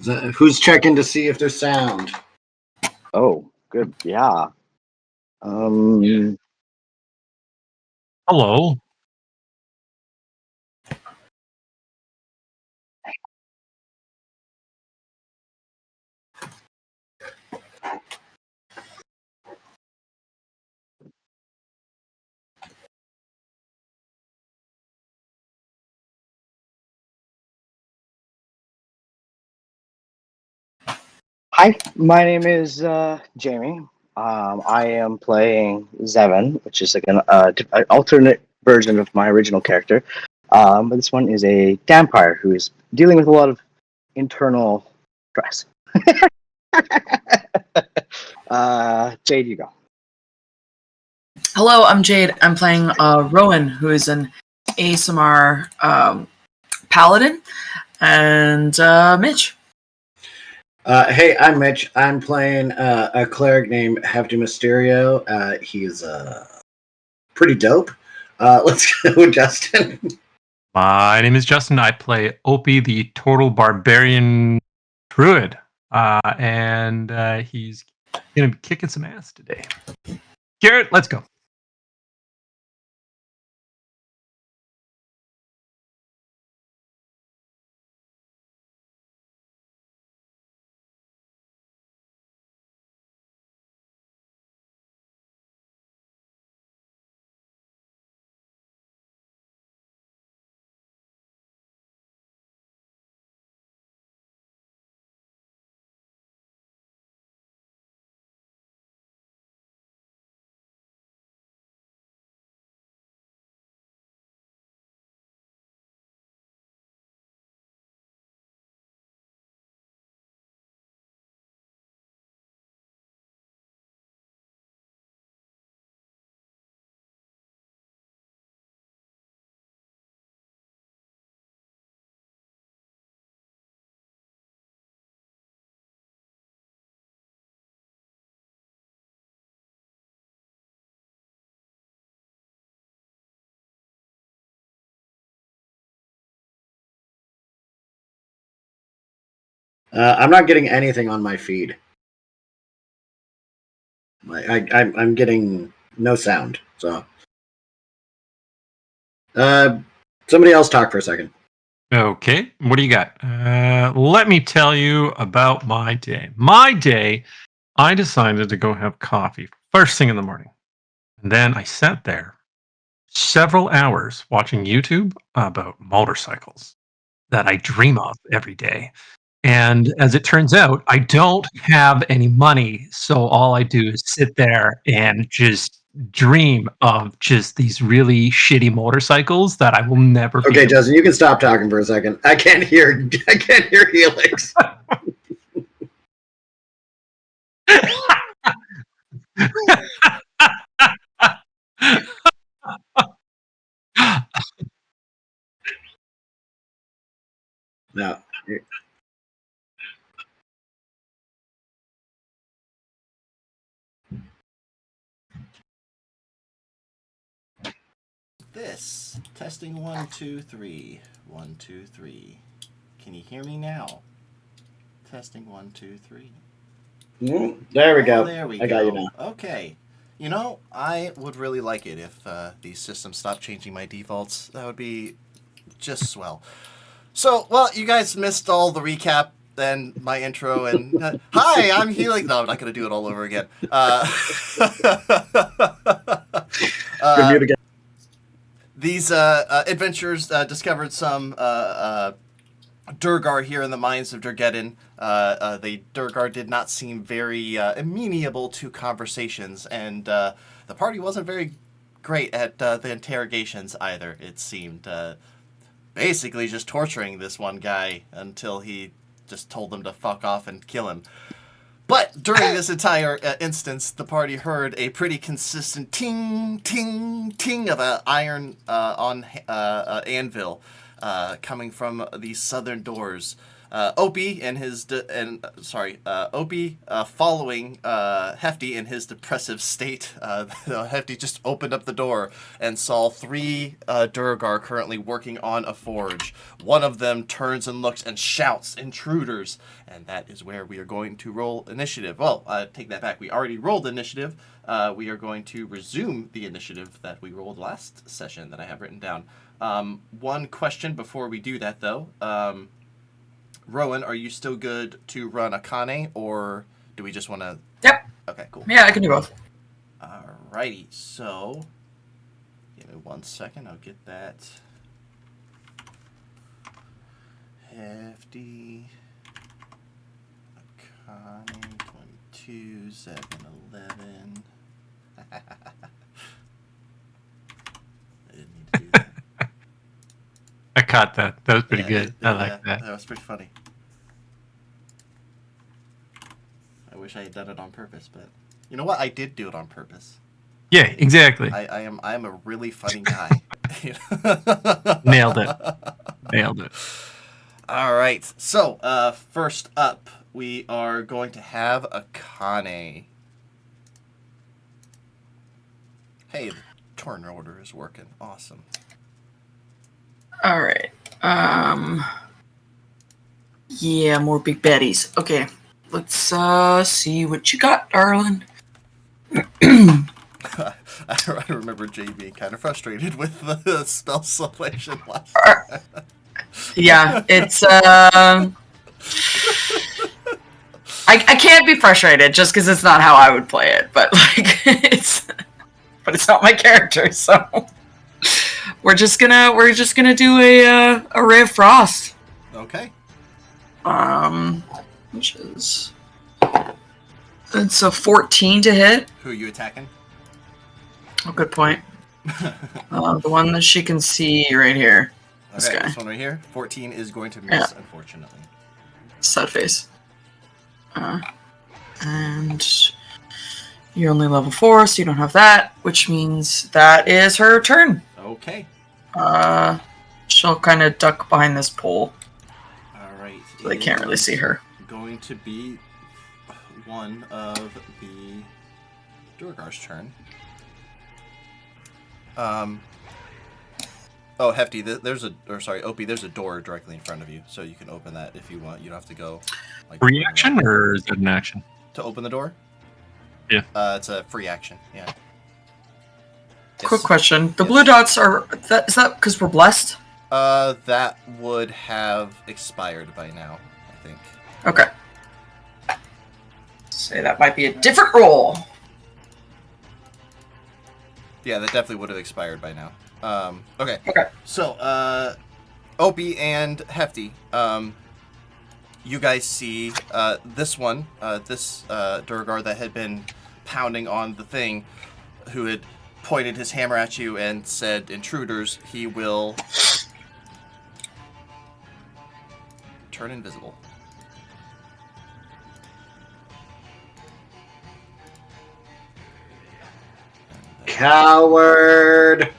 Who's checking to see if there's sound? Oh, good. Yeah. Hello. Hi, my name is Jamie. I am playing Zevon, which is like an alternate version of my original character. But this one is a vampire who is dealing with a lot of internal stress. Jade, you go. Hello, I'm Jade. I'm playing Rowan, who is an ASMR paladin, and Mitch. Hey, I'm Mitch. I'm playing a cleric named Hefty Mysterio. He's pretty dope. Let's go with Justin. My name is Justin. I play Opie, the total barbarian druid. And he's going to be kicking some ass today. Garrett, let's go. I'm not getting anything on my feed. I'm getting no sound. So, somebody else talk for a second. Okay, what do you got? Let me tell you about my day. My day, I decided to go have coffee first thing in the morning. And then I sat there several hours watching YouTube about motorcycles that I dream of every day. And as it turns out, I don't have any money. So all I do is sit there and just dream of just these really shitty motorcycles that I will never be Okay, able- Justin, you can stop talking for a second. I can't hear Helix. No. This testing 1 2 3 1 2 3. Can you hear me now? Testing 1 2 3. There we go. There we I got you now. Okay. You know, I would really like it if these systems stopped changing my defaults. That would be just swell. So, well, you guys missed all the recap and my intro and hi, I'm Helix. No, I'm not going to do it all over again. Good again. These adventurers discovered some Durgar here in the mines of Durgeddon. The Durgar did not seem very amenable to conversations, and the party wasn't very great at the interrogations either. It seemed basically just torturing this one guy until he just told them to fuck off and kill him. But during this entire instance, the party heard a pretty consistent ting, ting, ting of an iron on anvil coming from the southern doors. Opie and his Opie following Hefty in his depressive state. Hefty just opened up the door and saw 3 Durgar currently working on a forge. One of them turns and looks and shouts, "Intruders!" And that is where we are going to roll initiative. Well, take that back. We already rolled initiative. We are going to resume the initiative that we rolled last session that I have written down. One question before we do that, though. Rowan, are you still good to run Akane, or do we just want to... Yep. Okay, cool. Yeah, I can do both. Alrighty, so... Give me 1 second, I'll get that. Hefty... Akane, 22, 7, 11... I didn't need to do that. I caught that. That was pretty Yeah, good. I like that. That was pretty funny. I wish I had done it on purpose, but you know what? I did do it on purpose. Yeah, exactly. I am a really funny guy. Nailed it. Nailed it. All right. So, first up, we are going to have Akane. Hey, the turn order is working. Awesome. All right. Yeah, more big baddies. Okay, let's see what you got, darling. I remember Jay being kind of frustrated with the spell selection last time. Yeah, it's I can't be frustrated just because it's not how I would play it, but like it's not my character, so we're just gonna do a Ray of Frost. Okay. Which is it's a 14 to hit. Who are you attacking? Oh, good point. The one that she can see right here. This Okay, guy. this one right here. 14 is going to miss, Yeah. unfortunately. Sad face. And you're only level 4, so you don't have that, which means that is her turn. Okay. She'll kind of duck behind this pole, All right. so they can't really see her. Going to be one of the Durgar's turn. Oh, Hefty, Opie, there's a door directly in front of you, so you can open that if you want. You don't have to go. Like, Free action, or is it an action? to open the door? Yeah. It's a free action. Yeah. Quick Yes. question: the Yes. blue dots is that because we're blessed? That would have expired by now, I think. Okay. Say that might be a different roll. Yeah, that definitely would have expired by now. Okay. Okay. So, Opie and Hefty, you guys see this one, this Durgar that had been pounding on the thing, who had pointed his hammer at you and said, "Intruders," he will turn invisible. Coward.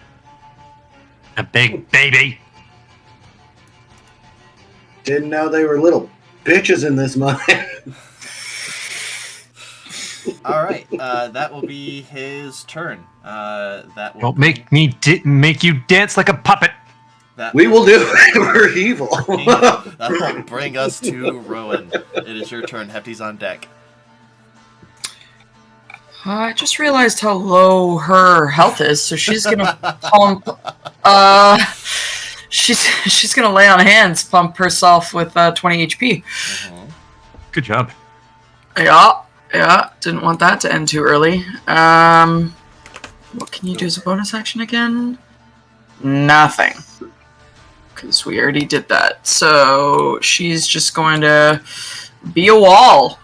A big baby. Didn't know they were little bitches in this mine. All right, that will be his turn. That will Don't make you dance like a puppet. We will do it. We're evil. That will bring us to Rowan. It is your turn. Hefty's on deck. I just realized how low her health is, so she's gonna pump. She's gonna lay on hands, pump herself with 20 HP. Mm-hmm. Good job. Yeah. Didn't want that to end too early. What can you do as a bonus action again? Nothing, because we already did that. So she's just going to be a wall.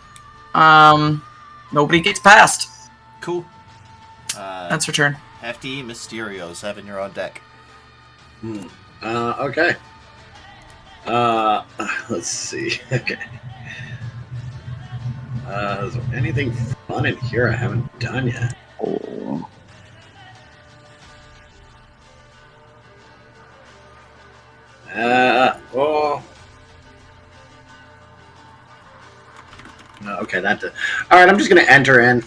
Nobody gets past. Cool. That's her turn. Hefty, Mysterio, 7, you're on deck. Okay. Let's see. Okay. Is there anything fun in here I haven't done yet? Oh. Okay, that did. All right, I'm just going to enter in.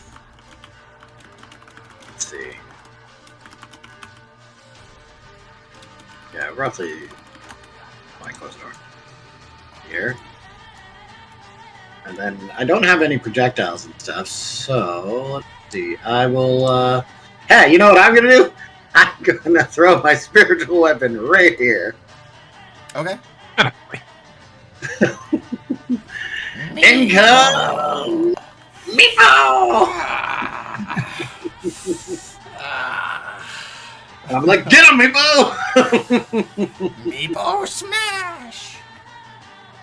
Let's see. Yeah, roughly. My close door. Here. And then I don't have any projectiles and stuff, so let's see. I will. Hey, you know what I'm going to do? I'm going to throw my spiritual weapon right here. Okay. Income! Meepo! I'm like, get him, Meepo! Meepo smash!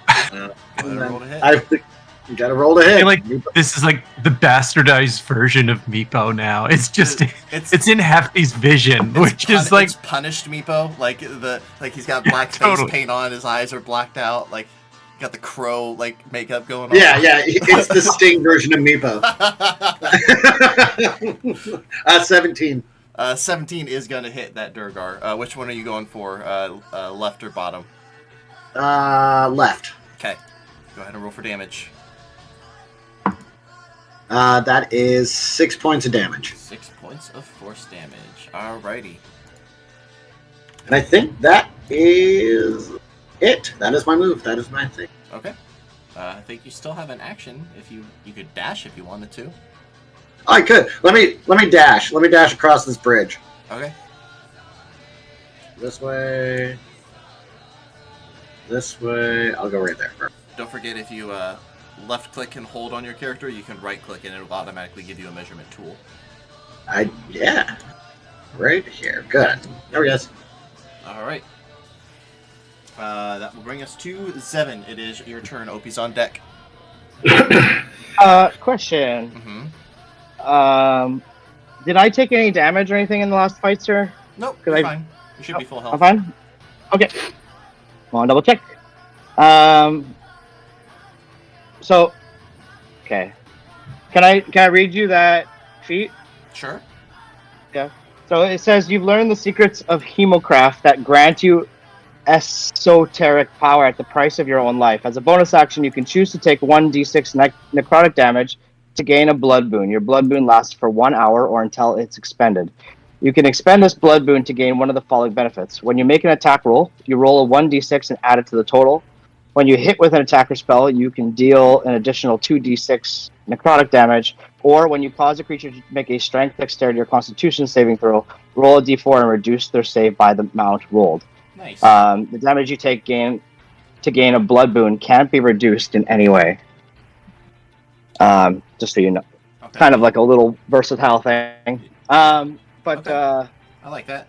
Go ahead and roll to hit. I got to roll to I hit. feel like this is like the bastardized version of Meepo now. It's just it's in Hefty's vision, which is like it's punished Meepo. Like he's got black face paint on, his eyes are blacked out, like got the crow like makeup going on. Yeah, it's the Sting version of Meepo. 17. 17 is gonna hit that Durgar. Which one are you going for? Left or bottom? Left. Okay. Go ahead and roll for damage. That is 6 points of damage. 6 points of force damage. Alrighty. And I think that is it. That is my move. That is my thing. Okay. I think you still have an action if you could dash if you wanted to. Oh, I could. Let me dash. Let me dash across this bridge. Okay. This way. This way. I'll go right there. Don't forget if you left click and hold on your character, you can right click and it'll automatically give you a measurement tool. Yeah. Right here. Good. There we go. Alright. That will bring us to Zevin. It is your turn. Opie's on deck. Question. Mm-hmm. Did I take any damage or anything in the last fight, sir? Nope, you're fine. You should be full health. I'm fine? Okay. Want to double check? So, okay. Can I read you that feat? Sure. Yeah. So it says you've learned the secrets of Hemocraft that grant you esoteric power at the price of your own life. As a bonus action, you can choose to take 1d6 necrotic damage to gain a blood boon. Your blood boon lasts for 1 hour or until it's expended. You can expend this blood boon to gain one of the following benefits. When you make an attack roll, you roll a 1d6 and add it to the total. When you hit with an attacker spell, you can deal an additional 2d6 necrotic damage, or when you cause a creature to make a strength, dexterity, or constitution saving throw, roll a d4 and reduce their save by the amount rolled. Nice. The damage you take to gain a blood boon can't be reduced in any way. Just so you know. Okay. Kind of like a little versatile thing. But Okay. I like that.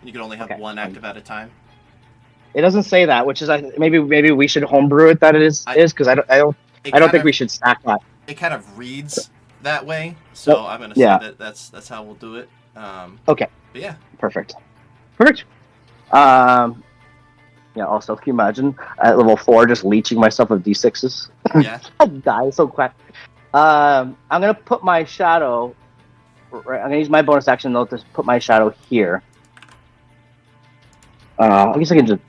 You can only have okay. one active at a time. It doesn't say that, which is maybe we should homebrew it that it is because I don't think we should stack that. It kind of reads that way, so I'm gonna say that that's how we'll do it. Okay. But yeah. Perfect. Yeah. Also, can you imagine at level 4 just leeching myself of d6s? Yeah. I'll die so quick. I'm gonna put my shadow. I'm gonna use my bonus action though to put my shadow here. I guess I can just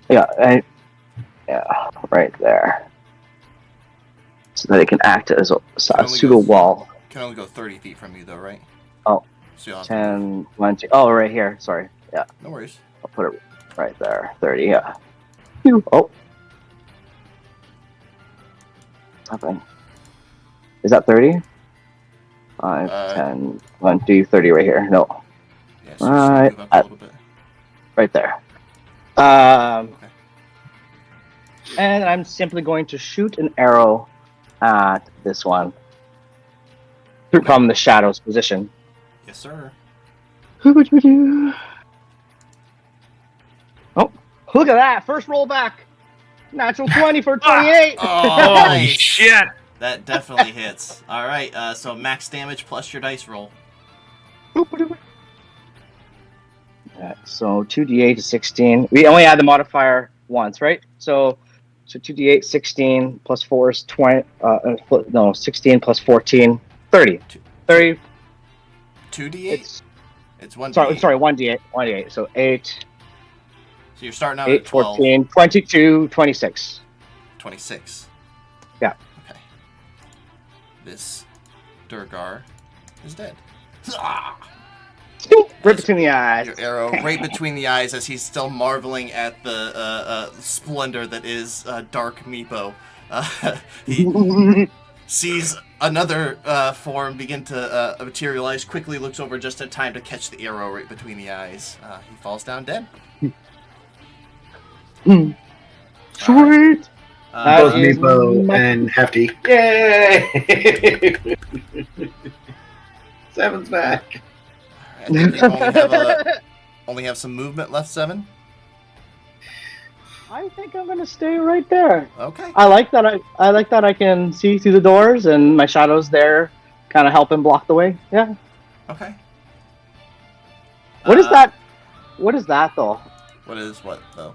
right there, so that it can act as a pseudo wall. Can only go 30 feet from you though, right? Oh, so 10, 20. Oh, right here. Sorry. Yeah. No worries. I'll put it right there. 30. Yeah. Phew. Oh. Nothing. Is that 30? 5, 10, 20, 30 right here. No. Yeah, so move up a little bit. Right there. Okay. And I'm simply going to shoot an arrow at this one from the shadow's position. Yes, sir. Oh, look at that! First roll back. Natural 20 for 28. Holy shit! That definitely hits. All right. So max damage plus your dice roll. So 2d8 to 16. We only add the modifier once, right? So 2d8, 16 plus 4 is 20. 16 plus 14, 30. 30. 2d8. It's 1d8. Sorry, 1d8. 1d8. So 8. So you're starting out 8, at 12. 14, 22, 26. 26. Yeah. Okay. this Durgar is dead. Right between the eyes. Your arrow right between the eyes as he's still marveling at the splendor that is Dark Meepo. He sees another form begin to materialize, quickly looks over just in time to catch the arrow right between the eyes. He falls down dead. Sweet. Both is Meepo my- and Hefty. Yay! Seven's back. I think you only have some movement left, 7. I think I'm gonna stay right there. Okay. I like that. I like that I can see through the doors, and my shadows there, kind of helping block the way. Yeah. Okay. What is that? What is that though? What is what though?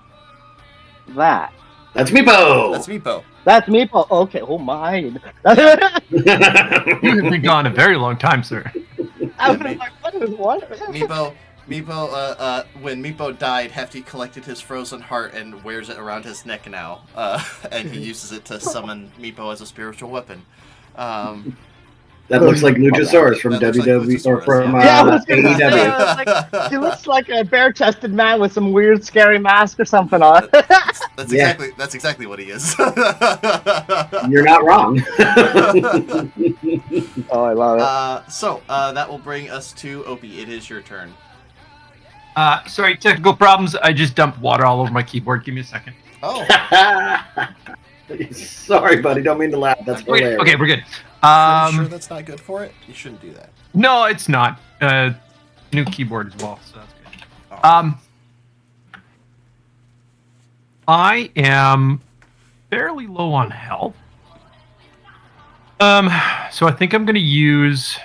That. That's Meepo! That's Meepo. That's me. Okay. Oh my. You've been gone a very long time, sir. I was like, what? Meepo, when Meepo died, Hefty collected his frozen heart and wears it around his neck now, and he uses it to summon Meepo as a spiritual weapon. That looks like Luchasaurus from That looks like WWE or Luchasaurus, from Yeah, I was gonna say, AEW. I was like, he looks like a bare-chested man with some weird, scary mask or something on. That's Yeah. exactly what he is. You're not wrong. Oh, I love it. So that will bring us to Opie. It is your turn. Sorry, technical problems. I just dumped water all over my keyboard. Give me a second. Oh, Sorry, buddy. Don't mean to laugh. That's hilarious. Okay, we're good. pretty sure that's not good for it. You shouldn't do that. No, it's not. New keyboard as well, so that's good. Oh. I am fairly low on health. So I think I'm going to use.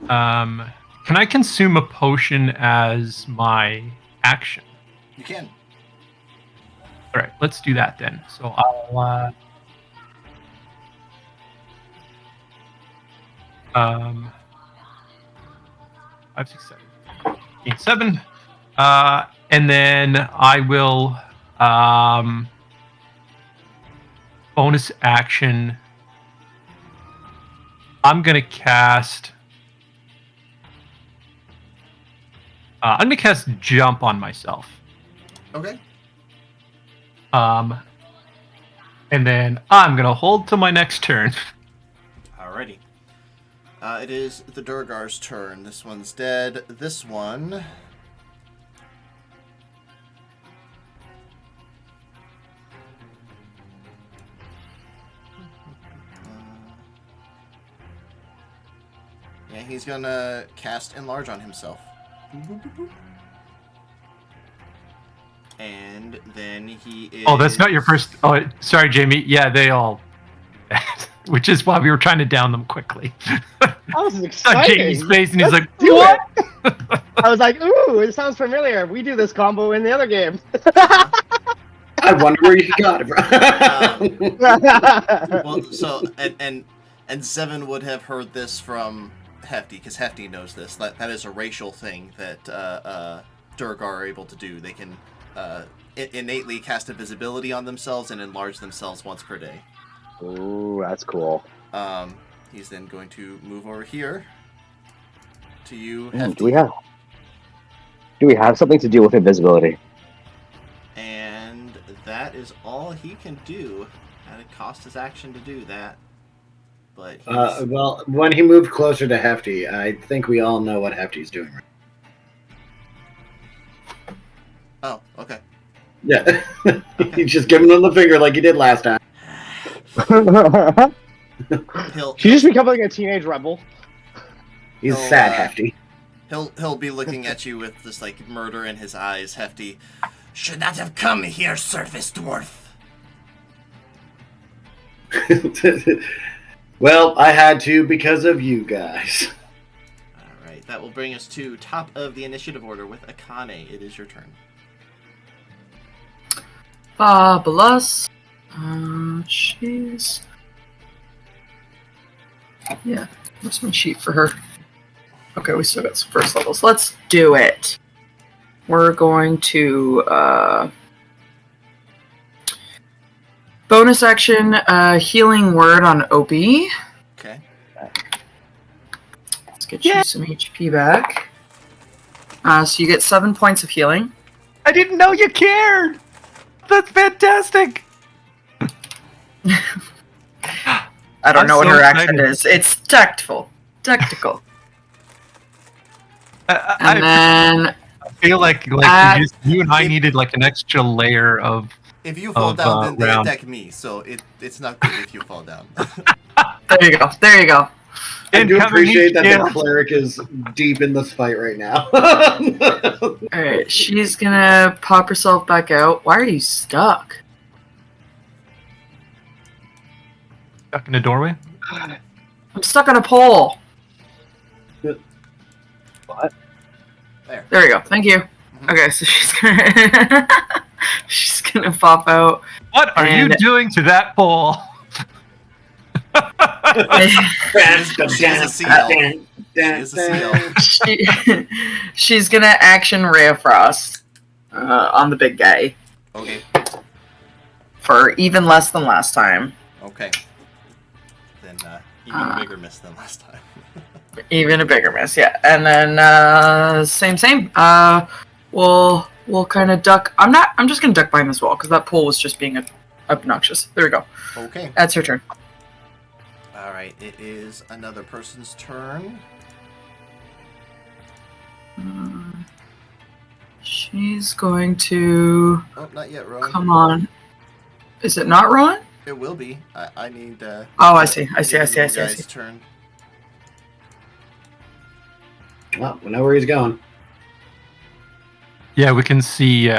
Can I consume a potion as my action? You can. All right, let's do that then. So I'll. 5, 6, 7, 8, 7. And then I will bonus action. I'm gonna cast. I'm gonna cast jump on myself. Okay. And then I'm gonna hold till my next turn. Alrighty. It is the Durgar's turn. This one's dead. This one. Yeah, he's gonna cast Enlarge on himself. And then he is. Oh, that's not your first. Oh, sorry, Jamie. Yeah, they all. Which is why we were trying to down them quickly. That was Saw exciting. Jamie's face, and he's Let's like, do "What?" it. I was like, ooh, it sounds familiar. We do this combo in the other game. I wonder where you got it from. Well, so and Zevin would have heard this from Hefty because Hefty knows this. That is a racial thing that Durgar are able to do. They can innately cast invisibility on themselves and enlarge themselves once per day. Ooh, that's cool. He's then going to move over here to you, Mm, Hefty. do we have something to do with invisibility? And that is all he can do. And it cost his action to do that. But he's... Well, when he moved closer to Hefty, I think we all know what Hefty's doing right. Oh, okay. Yeah. He's just giving them the finger like he did last time. She just become like a teenage rebel. He's No, sad, Hefty. He'll be looking at you with this like murder in his eyes, Hefty. Should not have come here, surface dwarf. Well, I had to because of you guys. Alright, that will bring us to top of the initiative order with Akane. It is your turn. Fabulous. She's... Yeah, where's my sheet for her? Okay, we still got some first levels. Let's do it. We're going to, bonus action, healing word on Opie. Okay. Let's get you some HP back. So you get 7 points of healing. I didn't know you cared. That's fantastic. I don't I'm know what so her excited. accent is. It's tactful. Tactical. I And then feel like you and I needed like an extra layer of. If you fall Of, down, then they round. attack me, so it's not good if you fall down. there you go. There you go. I do Incoming appreciate that shield. the cleric is deep in this fight right now. Alright, she's gonna pop herself back out. Why are you stuck? Stuck in a doorway. I'm stuck on a pole. What? There. There we go. Thank you. Okay, so she's gonna pop out. What are you And- doing to that pole? She is a seal. She is a seal. She's gonna action Ray of Frost on the big guy Okay. for even less than last time. Okay. Then even a bigger miss than last time. Even a bigger miss, yeah. And then same. We'll kind of duck. I'm just gonna duck behind this wall because that pole was just being obnoxious. There we go. Okay. That's her turn. All right. It is another person's turn. She's going to Oh, not yet, Rowan. come on. Is it not Rowan? It will be. I need. Oh, I see. I see. Guy's turn. Well, we know where he's going. Yeah, we can see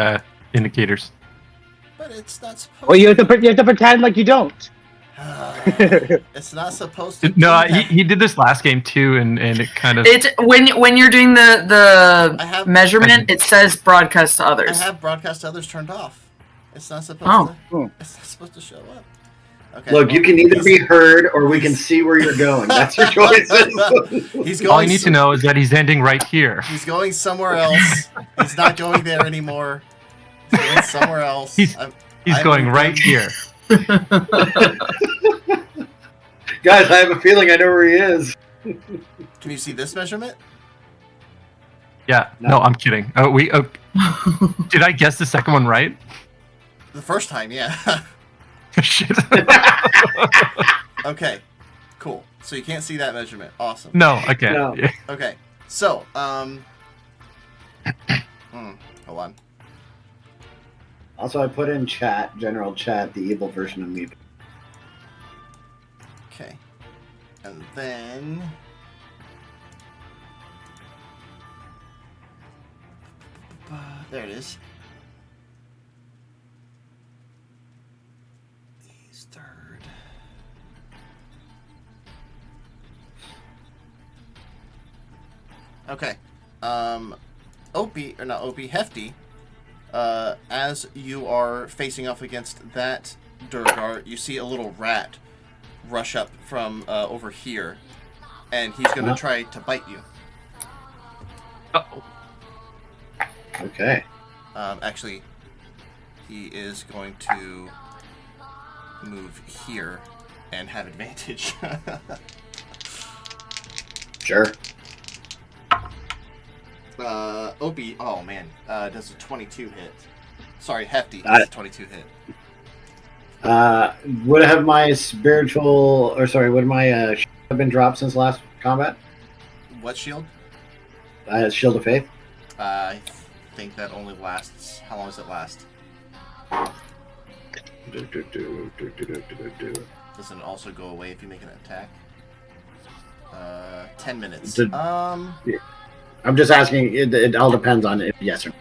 indicators. But it's not supposed. Well, you have to pretend like you don't. It's not supposed to. No, he did this last game too, and it kind of. It when you're doing the I have- measurement, it says broadcast to I others. have broadcast to others turned off. It's not supposed Oh. to. It's not supposed to show up. Okay. Look, you can either be heard or we can see where you're going. That's your choices. He's going. All you need to know is that he's ending right here. He's going somewhere else. He's not going there anymore. He's going somewhere else. He's I'm going right here. Guys, I have a feeling I know where he is. Can you see this measurement? Yeah. No. No, I'm kidding. Did I guess the second one right? The first time, yeah. Shit. Okay. Cool. So you can't see that measurement. Awesome. No, I can't. No. Yeah. Okay. So, hold on. Also, I put in chat, general chat, the evil version of me. Okay. And then there it is. He's third. Okay. Opie, or not Opie, Hefty, as you are facing off against that Durgar, you see a little rat rush up from over here, and he's going to try to bite you. Uh-oh. Okay. Actually, he is going to move here and have advantage. Sure. Opie, oh man, does a 22 hit. Sorry, Hefty does a 22 hit. Would have my spiritual, or sorry, would my shield have been dropped since last combat? What shield? Shield of Faith. I think that only lasts. How long does it last? Doesn't it also go away if you make an attack? 10 minutes. I'm just asking. It all depends on if yes or no.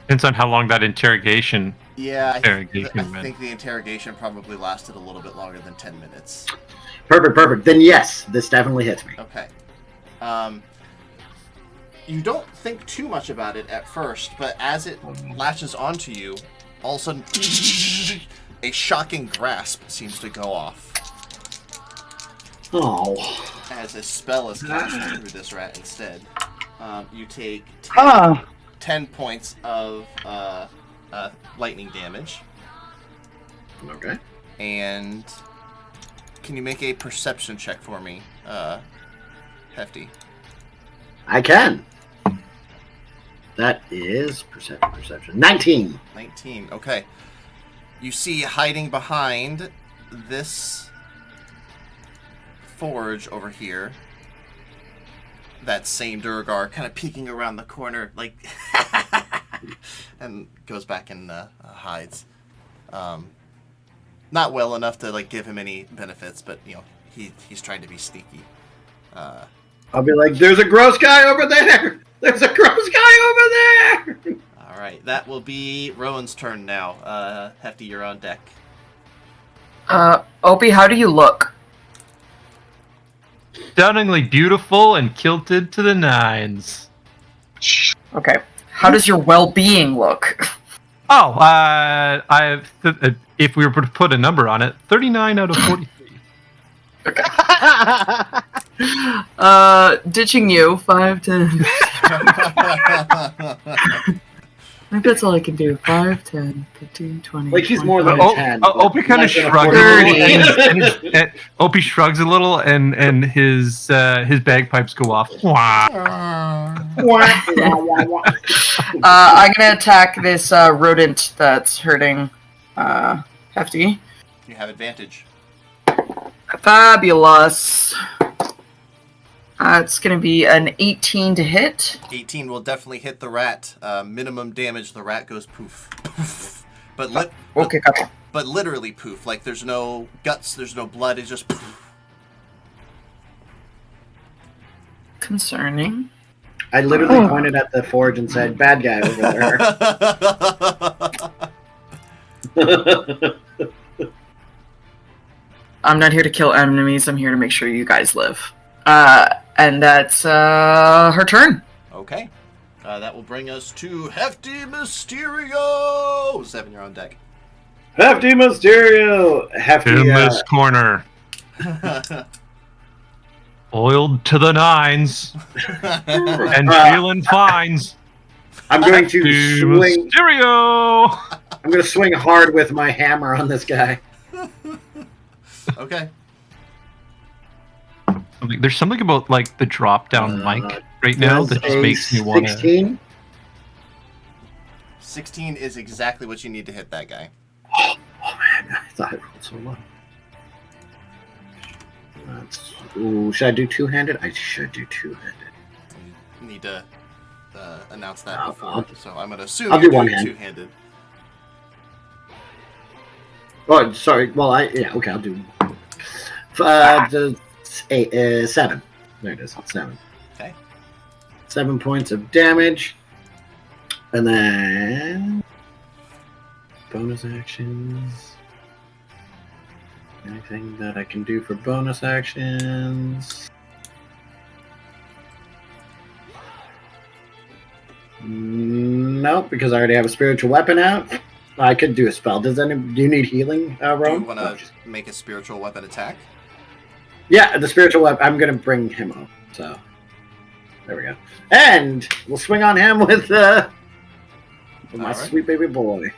Depends on how long that interrogation. Yeah, I Interrogation, man. think the interrogation probably lasted a little bit longer than 10 minutes. Perfect. Then yes, this definitely hits me. Okay. You don't think too much about it at first, but as it latches onto you, all of a sudden, a shocking grasp seems to go off. Oh. As a spell is cast through this rat instead. You take 10 points of lightning damage. Okay. And can you make a perception check for me, Hefty? I can. That is perception. 19. 19. Okay. You see hiding behind this forge over here, that same Durgar kind of peeking around the corner, like, and goes back and hides. Not well enough to like give him any benefits, but he's trying to be sneaky. I'll be like, "There's a gross guy over there. There's a gross guy over there." All right, that will be Rowan's turn now. Hefty, you're on deck. Opie, how do you look? Stunningly beautiful and kilted to the nines. Okay. How does your well-being look? Oh, if we were to put a number on it, 39 out of 43. Ditching you, 5, 10. I think that's all I can do. 5, 10, 15, 20. Like he's more than 10. Opie kind of shrugs a little. And Opie shrugs a little, and his bagpipes go off. I'm gonna attack this rodent that's hurting Hefty. You have advantage. Fabulous. It's gonna be an 18 to hit. 18 will definitely hit the rat. Minimum damage. The rat goes poof, poof. But Okay, but literally poof. Like there's no guts, there's no blood. It's just poof. Concerning. I literally pointed at the forge and said, "Bad guy over there." I'm not here to kill enemies. I'm here to make sure you guys live. And that's her turn. Okay. That will bring us to Hefty Mysterio. 7, you're on deck. Hefty Mysterio. Hefty. In this corner. Oiled to the nines. And feeling fines. I'm going to Hefty swing. Mysterio. I'm going to swing hard with my hammer on this guy. Okay. There's something about like the drop down mic right now that just makes me want to. 16. 16 is exactly what you need to hit that guy. Oh man, I thought I rolled so low. Ooh, should I do two-handed? I should do two-handed. You need to announce that before, so I'm going to assume I'll you're do one doing hand. two-handed. Oh, sorry. Well, okay, I'll do. The 7. There it is. 7. Okay. 7 points of damage, and then bonus actions. Anything that I can do for bonus actions? Nope, because I already have a spiritual weapon out. I could do a spell. Do you need healing, Do you Rome? want to make a spiritual weapon attack? Yeah, the spiritual weapon. I'm going to bring him up. So, there we go. And we'll swing on him with my Alright. sweet baby boy.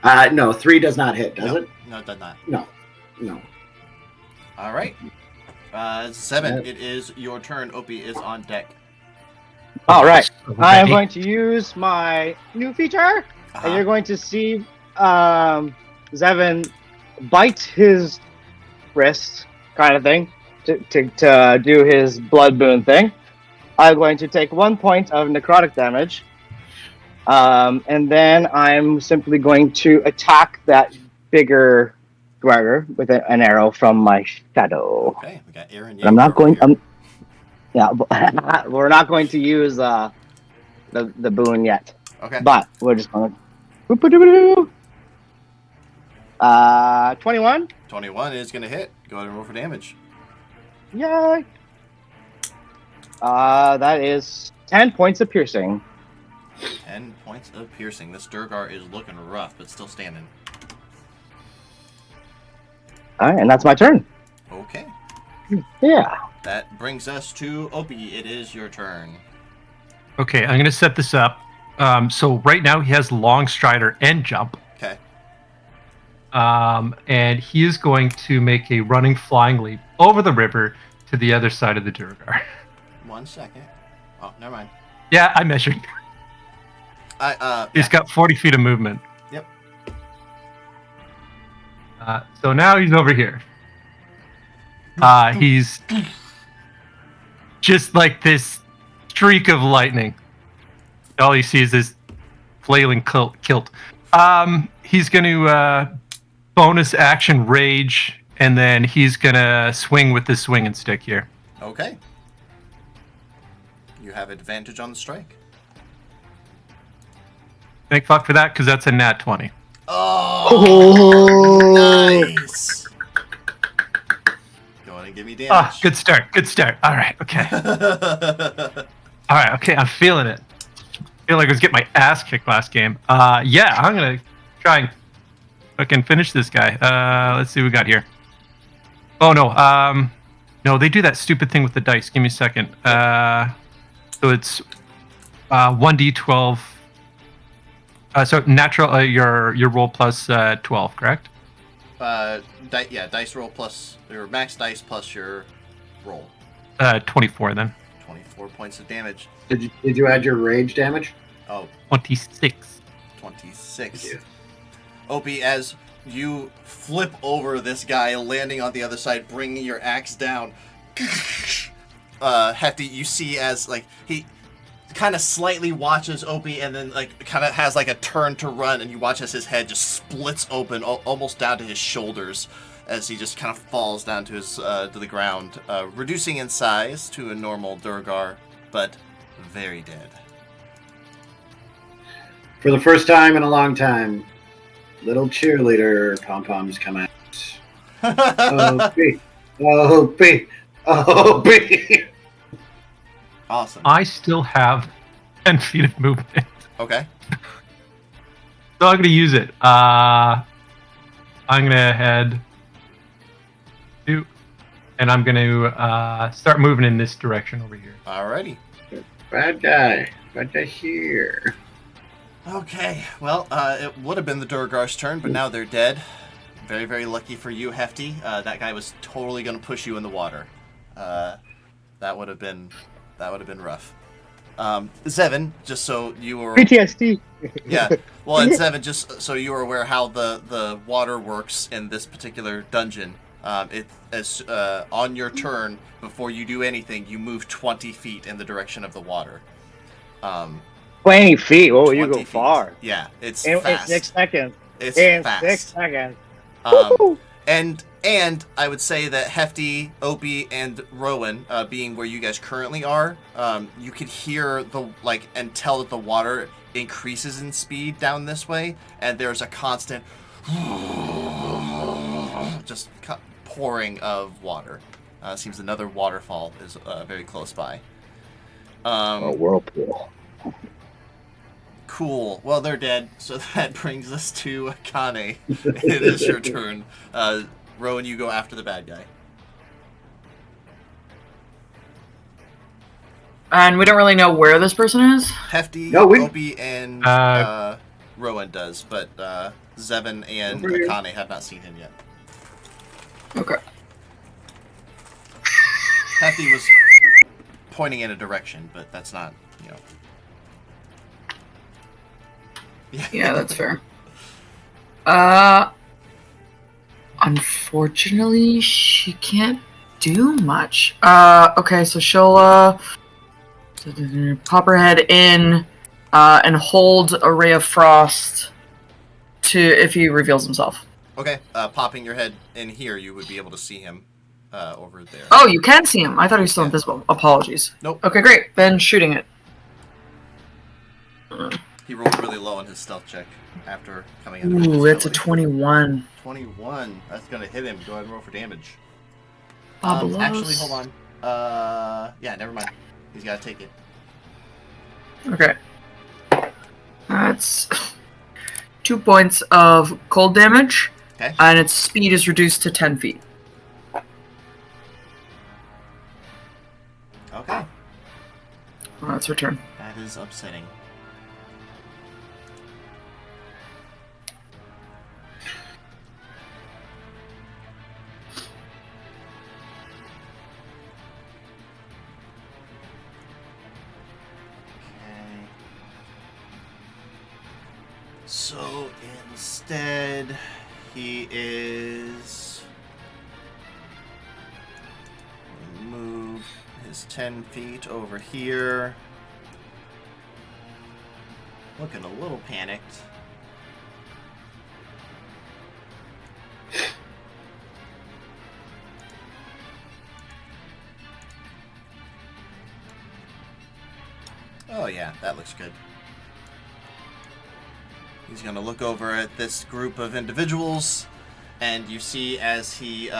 No, 3 does not hit, does it? No, it does not. No. All right. 7, Yep. it is your turn. Opie is on deck. All right. I am Ready? going to use my new feature, and you're going to see Zevin bite his wrist, kind of thing, to do his blood boon thing. I'm going to take 1 point of necrotic damage, and then I'm simply going to attack that bigger Gregor with an arrow from my shadow. Okay, we got Aaron. I'm not going. Here. Yeah, we're not going to use the boon yet. Okay. But we're just going to 21. 21 is going to hit. Go ahead and roll for damage. Yay! That is 10 points of piercing. 10 points of piercing. This Durgar is looking rough, but still standing. All right, and that's my turn. Okay. Yeah. That brings us to Opie. It is your turn. Okay, I'm going to set this up. So right now he has long strider and jump. Okay. and he is going to make a running, flying leap over the river to the other side of the Durgar. 1 second. Oh, never mind. Yeah, I measured. He's got 40 feet of movement. Yep. So now he's over here. He's just like this streak of lightning. All he sees is flailing kilt. He's going to bonus action rage, and then he's going to swing with this swinging stick here. Okay. You have advantage on the strike. Thank fuck for that, because that's a nat 20. Oh, nice. Go on and give me damage. Good start. Good start. All right. Okay. All right. Okay. I'm feeling it. I feel like I was getting my ass kicked last game. Yeah, I'm going to try and fucking finish this guy. Let's see what we got here. Oh, no. No, they do that stupid thing with the dice. Give me a second. So it's 1d12. So natural, your roll plus 12, correct? Dice roll plus your max dice plus your roll. 24 then. 24 points of damage. Did you add your rage damage? Oh, 26. 26. Thank you. Opie, as you flip over this guy, landing on the other side, bringing your axe down. Hefty, you see as like he kind of slightly watches Opie and then like kind of has like a turn to run, and you watch as his head just splits open almost down to his shoulders as he just kind of falls down to his to the ground, reducing in size to a normal Durgar, but very dead. For the first time in a long time, little cheerleader pom-poms come out. O-P. Awesome. I still have 10 feet of movement. Okay. So I'm going to use it. I'm going to head to, and I'm going to start moving in this direction over here. Alrighty. Bad guy here. Okay, well, it would have been the Durgar's turn, but now they're dead. Very, very lucky for you, Hefty. That guy was totally going to push you in the water. That would have been rough. Zevin, just so you were PTSD. Yeah. Well, and Zevin, just so you are aware how the water works in this particular dungeon. On your turn, before you do anything, you move 20 feet in the direction of the water. 20 feet. Oh, you go feet. far. Yeah, it's In fast. 6 seconds. It's In fast. 6 seconds. And I would say that Hefty, Opie, and Rowan, being where you guys currently are, you could hear and tell that the water increases in speed down this way, and there's a constant just pouring of water. Seems another waterfall is very close by. A whirlpool. Cool. Well, they're dead, so that brings us to Akane. It is your turn. Rowan, you go after the bad guy. And we don't really know where this person is? Hefty, No, Opie, and Rowan does, but Zevin and Over here. Akane have not seen him yet. Okay. Hefty was pointing in a direction, but that's not, Yeah, that's fair. Unfortunately, she can't do much. Okay, so she'll pop her head in and hold a ray of frost to if he reveals himself. Okay, popping your head in here, you would be able to see him over there. Oh, you can see him. I thought he was still Yeah. invisible. Apologies. Nope. Okay, great. Then shooting it. He rolled really low on his stealth check after coming out of Ooh, it's a invisibility. 21. 21. That's going to hit him. Go ahead and roll for damage. Fabuloso. Actually, hold on. Yeah, never mind. He's got to take it. Okay. That's 2 points of cold damage, Okay. and its speed is reduced to 10 feet. Okay. Well, that's her turn. That is upsetting. So instead, he is move his 10 feet over here. Looking a little panicked. Oh yeah, that looks good. He's going to look over at this group of individuals, and you see as he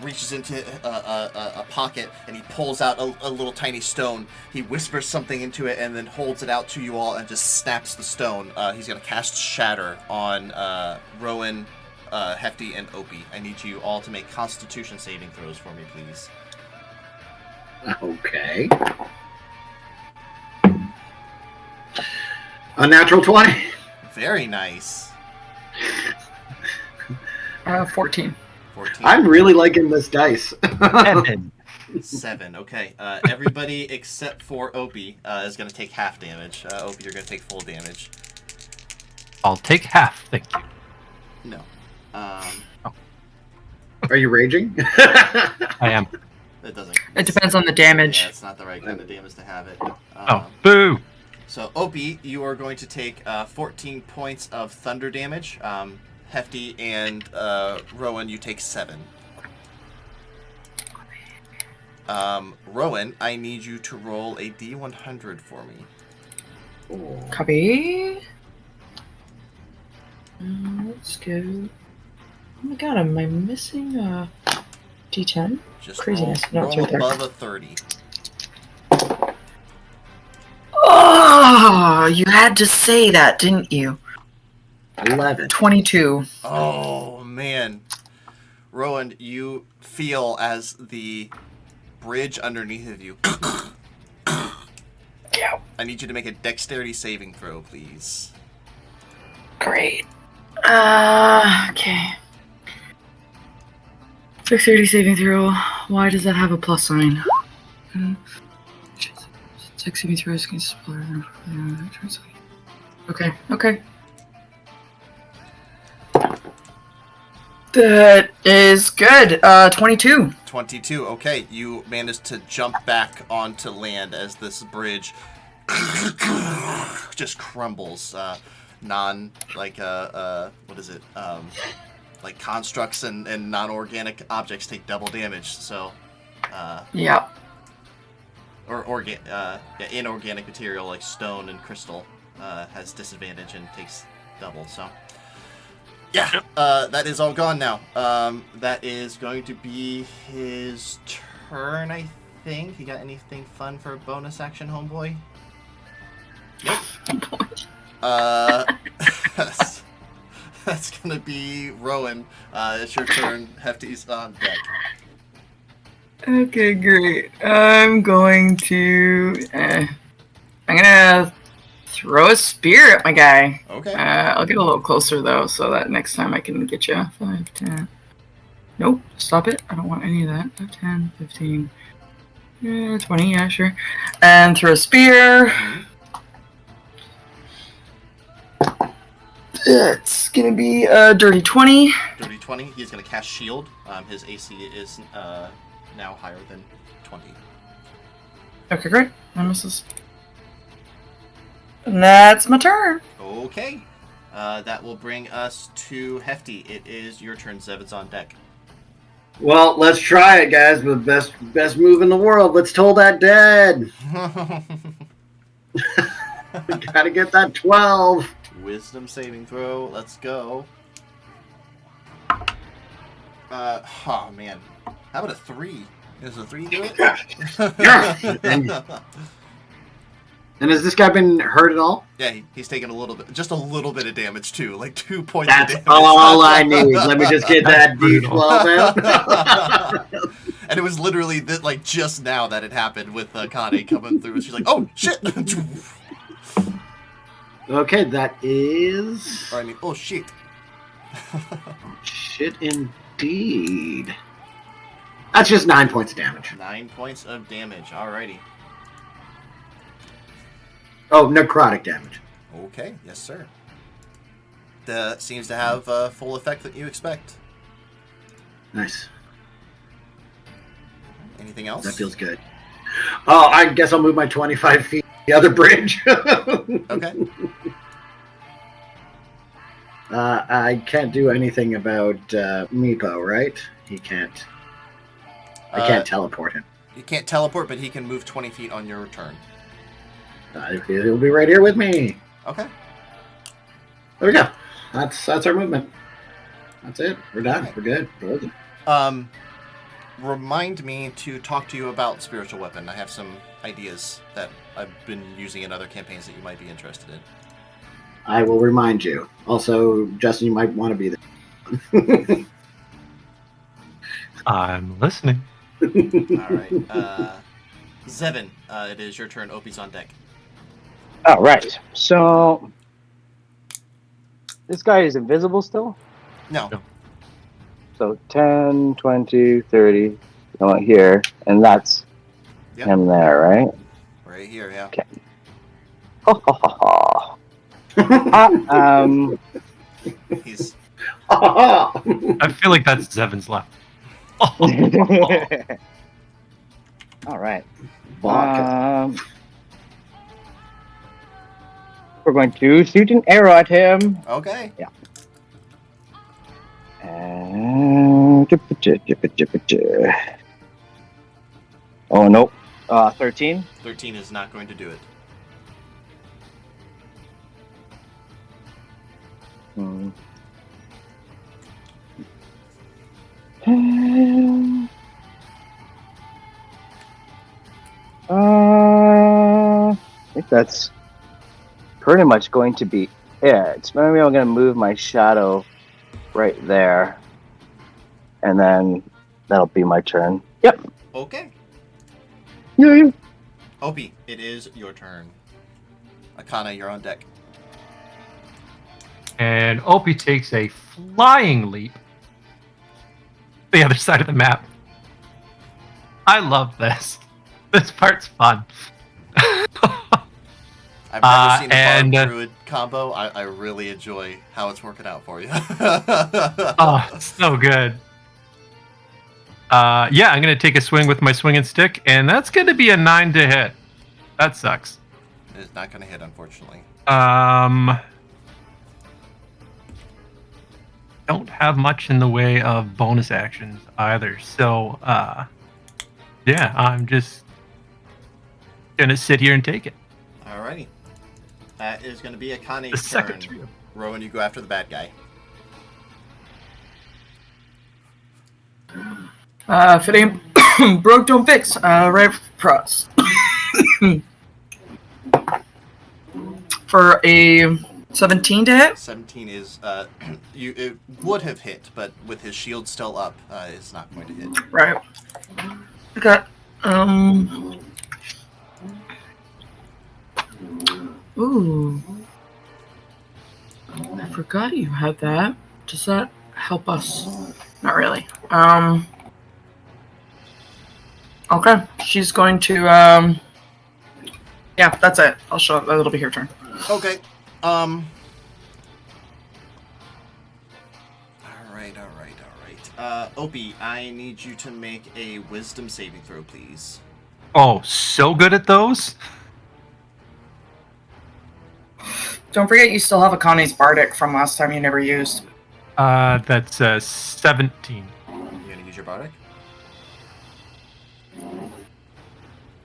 reaches into a pocket and he pulls out a little tiny stone. He whispers something into it and then holds it out to you all and just snaps the stone. He's going to cast Shatter on Rowan, Hefty, and Opie. I need you all to make Constitution saving throws for me, please. Okay. Unnatural 20. Very nice. 14. 14. I'm really liking this dice. 7. Okay. Everybody except for Opie is going to take half damage. Opie, you're going to take full damage. I'll take half, thank you. No. Are you raging? I am. That doesn't. It depends on the damage. Yeah, it's not the right kind of damage to have it. Oh, boo! So, Opie, you are going to take 14 points of thunder damage. Hefty and Rowan, you take 7. Rowan, I need you to roll a D100 for me. Copy. Let's go. Oh my god, am I missing a D10? Just Craziness. No, roll it's right there. above a 30. Oh, you had to say that, didn't you? 11. 22. Oh, man. Rowan, you feel as the bridge underneath of you. Yeah. I need you to make a dexterity saving throw, please. Great. Okay. Dexterity saving throw. Why does that have a plus sign? Dex saving throws against Okay. That is good. 22. 22. Okay, you managed to jump back onto land as this bridge just crumbles. What is it? Like constructs and non-organic objects take double damage. So, Yeah. or inorganic material like stone and crystal has disadvantage and takes double. So, yeah, that is all gone now. That is going to be his turn, I think. You got anything fun for a bonus action, homeboy? Nope. That's gonna be Rowan. It's your turn. Hefty's on deck. Okay, great. I'm going to throw a spear at my guy. Okay. I'll get a little closer though, so that next time I can get you. 5, 10. Nope, stop it. I don't want any of that. 5, 10, 15, 20. Yeah, sure. And throw a spear. Mm-hmm. It's gonna be a dirty 20. Dirty 20. He's gonna cast shield. His AC is now higher than 20. Okay, great. That misses. And that's my turn. Okay. That will bring us to Hefty. It is your turn. Zevin's on deck. Well, let's try it, guys. The best move in the world. Let's toll that dead. We gotta get that 12. Wisdom saving throw. Let's go. Oh man. How about a 3? Does a 3 do it? Yeah. And has this guy been hurt at all? Yeah, he's taken a little bit, just a little bit of damage too, like 2 points That's of damage. all I need. Let me just get that D12 out. And it was literally like just now that it happened with Connie coming through. She's like, "Oh shit!" Okay, that is... Or I mean, oh shit. Shit indeed. That's just 9 points of damage. 9 points of damage. Alrighty. Oh, necrotic damage. Okay, yes, sir. That seems to have a full effect that you expect. Nice. Anything else? That feels good. Oh, I guess I'll move my 25 feet to the other bridge. Okay. I can't do anything about Meepo, right? He can't. I can't teleport him. You can't teleport, but he can move 20 feet on your turn. He'll be right here with me. Okay. There we go. That's our movement. That's it. We're done. Okay. We're good. We're golden. Remind me to talk to you about spiritual weapon. I have some ideas that I've been using in other campaigns that you might be interested in. I will remind you. Also, Justin, you might want to be there. I'm listening. All right. Zevin, it is your turn. Opie's on deck. All right. So this guy is invisible still. No. So 10, 20, 30, going here, and that's Yep. him there, right? Right here, yeah. Okay. Ha ha ha ha. He's I feel like that's Zevin's left. All right. Vodka. We're going to shoot an arrow at him. okay. And oh nope. 13. 13 is not going to do it. I think that's pretty much going to be it. Maybe I'm going to move my shadow right there. And then that'll be my turn. Yep. Okay. Yeah. Opie, it is your turn. Akana, you're on deck. And Opie takes a flying leap the other side of the map. I love this. This part's fun. I've never seen a and, Bard Druid combo. I really enjoy how it's working out for you. Oh, so good. Yeah, I'm going to take a swing with my swinging stick, and that's going to be a 9 to hit. That sucks. It's not going to hit, unfortunately. Don't have much in the way of bonus actions either. So, yeah, I'm just going to sit here and take it. Alrighty. That is going to be The Akane's second turn. trio. Rowan, you go after the bad guy. If it ain't broke, don't fix. Right cross. For a 17 to hit? 17 is, it would have hit, but with his shield still up, it's not going to hit. Right. Okay. Ooh. I forgot you had that. Does that help us? Not really. Okay. She's going to, yeah, that's it. I'll show up. It'll be her turn. Okay. Alright. Opie, I need you to make a wisdom saving throw, please. Oh, so good at those. Don't forget you still have Akane's Bardic from last time you never used. That's 17. You gonna use your bardic?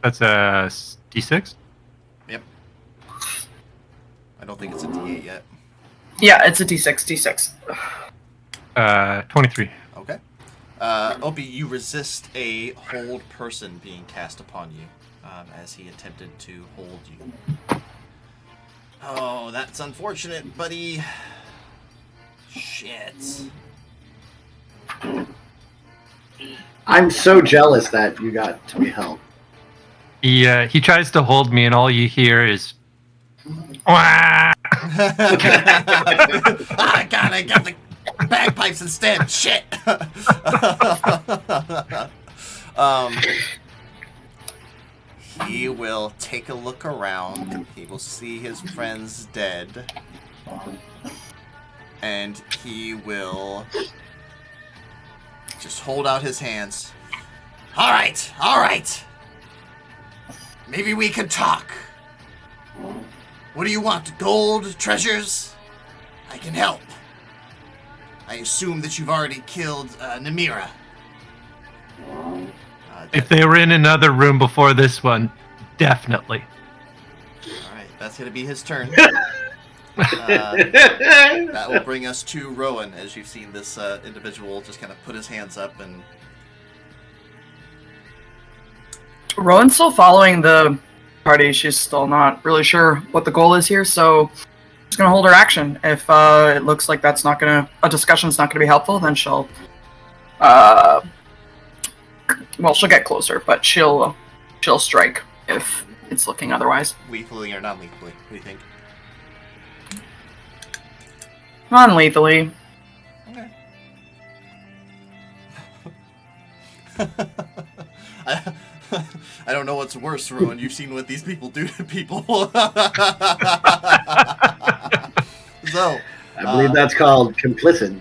That's a D6. Yep. I don't think it's a D8 yet. Yeah, it's a D6. 23. Okay. Opie, you resist a hold person being cast upon you as he attempted to hold you. Oh, that's unfortunate, buddy. Shit. I'm so jealous that you got to be helped. He tries to hold me, and all you hear is, "Wah!" I got the bagpipes instead. Shit. he will take a look around. He will see his friends dead. And he will just hold out his hands. All right. Maybe we can talk. What do you want? Gold? Treasures? I can help. I assume that you've already killed Namira. If they were in another room before this one, definitely. Alright, that's going to be his turn. That will bring us to Rowan, as you've seen this individual just kind of put his hands up and... Rowan's still following the party. She's still not really sure what the goal is here, so she's going to hold her action. If it looks like that's not going to... a discussion's not going to be helpful, then she'll... well, she'll get closer, but she'll strike if it's looking otherwise. Lethally or non-lethally? What do you think? Non-lethally. Okay. I don't know what's worse, Rowan. You've seen what these people do to people. So, I believe that's called complicit.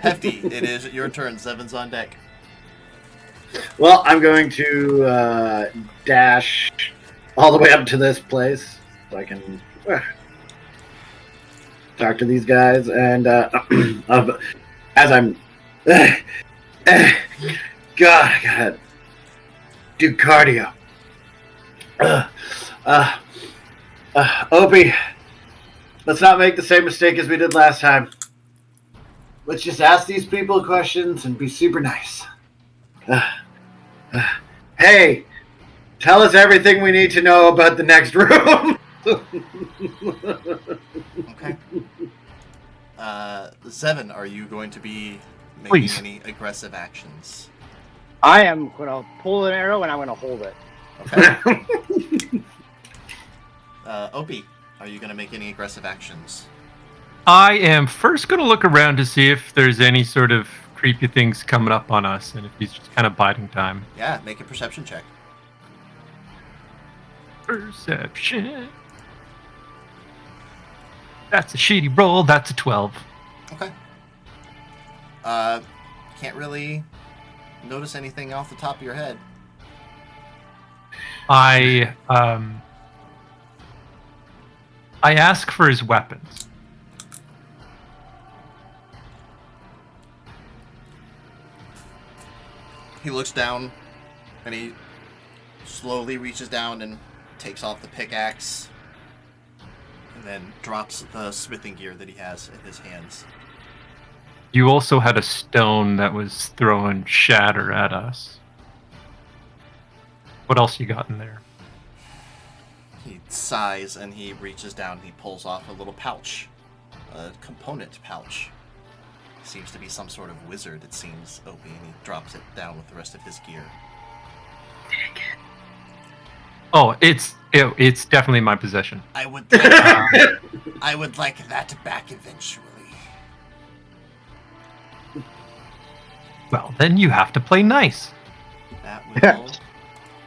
Hefty, it is your turn. Seven's on deck. Well, I'm going to dash all the way up to this place so I can talk to these guys. And as I'm... God, I gotta do cardio. Opie, let's not make the same mistake as we did last time. Let's just ask these people questions and be super nice. Hey, tell us everything we need to know about the next room. Okay. Seven, are you going to be making Please. any aggressive actions? I am going to pull an arrow and I'm going to hold it. Okay. Opie, are you going to make any aggressive actions? I am first going to look around to see if there's any sort of creepy things coming up on us, and if he's just kind of biding time. Yeah, make a perception check. Perception. That's a shitty roll. That's a 12. Okay. Can't really notice anything off the top of your head. I ask for his weapons. He looks down, and he slowly reaches down and takes off the pickaxe, and then drops the smithing gear that he has in his hands. You also had a stone that was throwing shatter at us. What else you got in there? He sighs, and he reaches down, and he pulls off a little pouch. A component pouch. Seems to be some sort of wizard, it seems, Opie, and he drops it down with the rest of his gear. Oh, it's definitely my possession. I would like, I would like that back eventually. Well, then you have to play nice. That will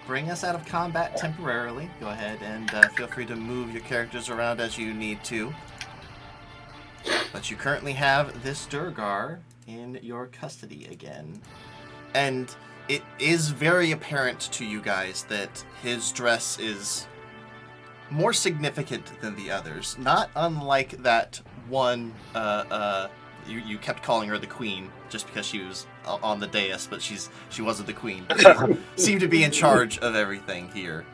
bring us out of combat temporarily. Go ahead and feel free to move your characters around as you need to. But you currently have this Durgar in your custody again. And it is very apparent to you guys that his dress is more significant than the others. Not unlike that one, you kept calling her the queen just because she was on the dais, but she wasn't the queen. She seemed to be in charge of everything here.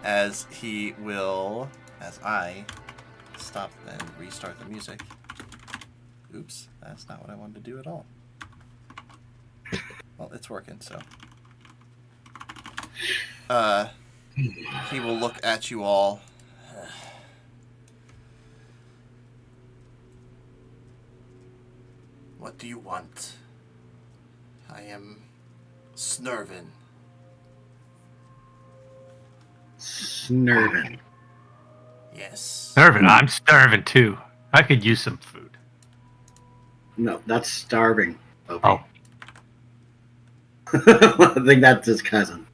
As he will... As I stop and restart the music. Oops, that's not what I wanted to do at all. Well, it's working, so. He will look at you all. What do you want? I am Snurvin. Snurvin. Yes. Starving. I'm starving too. I could use some food. No, that's starving. Okay. Oh. I think that's his cousin.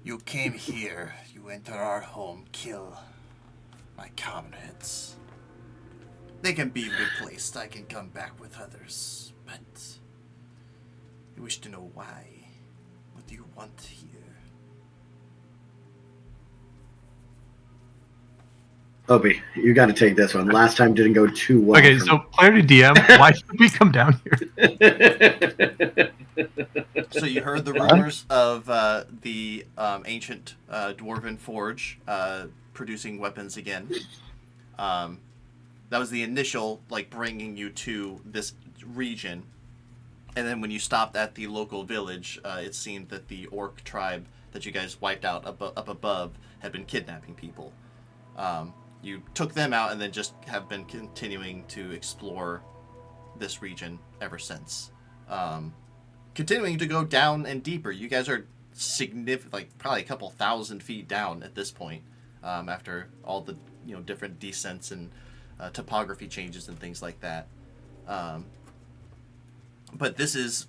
You came here. You enter our home. Kill my comrades. They can be replaced. I can come back with others. But you wish to know why. What do you want here? Opie, you got to take this one. Last time didn't go too well. Okay, so player to DM, why should we come down here? So you heard the rumors of the ancient dwarven forge producing weapons again. That was the initial, like, bringing you to this region. And then when you stopped at the local village, it seemed that the orc tribe that you guys wiped out up above had been kidnapping people. You took them out and then just have been continuing to explore this region ever since. Continuing to go down and deeper. You guys are significant, like probably a couple thousand feet down at this point, after all the different descents and topography changes and things like that. But this is,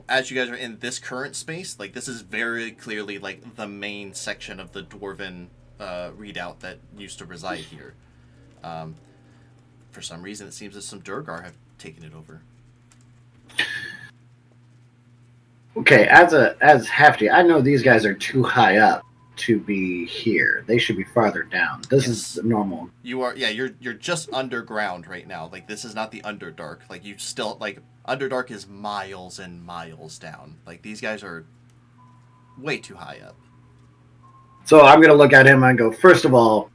as you guys are in this current space, like this is very clearly like the main section of the dwarven readout that used to reside here. For some reason, it seems that some Durgar have taken it over. Okay, as Hefty, I know these guys are too high up to be here. They should be farther down. This is normal. You are, yeah. You're just underground right now. Like this is not the Underdark. Like you still like Underdark is miles and miles down. Like these guys are way too high up. So I'm gonna look at him and go, first of all,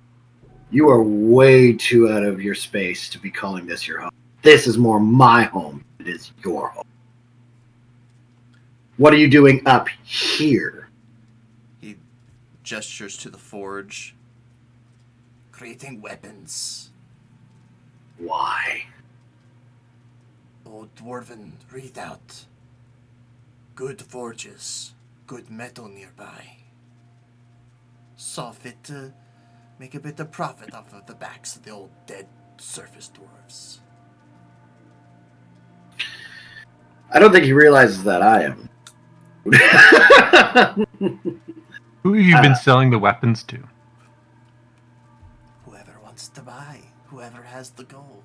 you are way too out of your space to be calling this your home. This is more my home than it is your home. What are you doing up here? He gestures to the forge. Creating weapons. Why? Old dwarven readout. Good forges. Good metal nearby. Saw fit to make a bit of profit off of the backs of the old dead surface dwarves. I don't think he realizes that I am. Who have you been selling the weapons to? Whoever wants to buy. Whoever has the gold.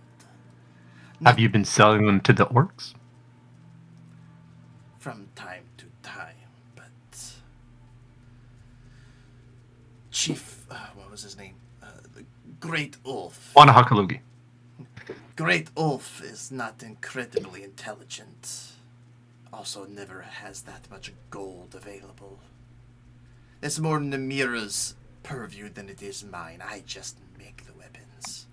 Have you been selling them to the orcs? From time to time, but... Chief... what was his name? The Great Ulf. Wanahakalugi. Great Ulf is not incredibly intelligent. Also never has that much gold available. It's more Namira's purview than it is mine. I just make the weapons.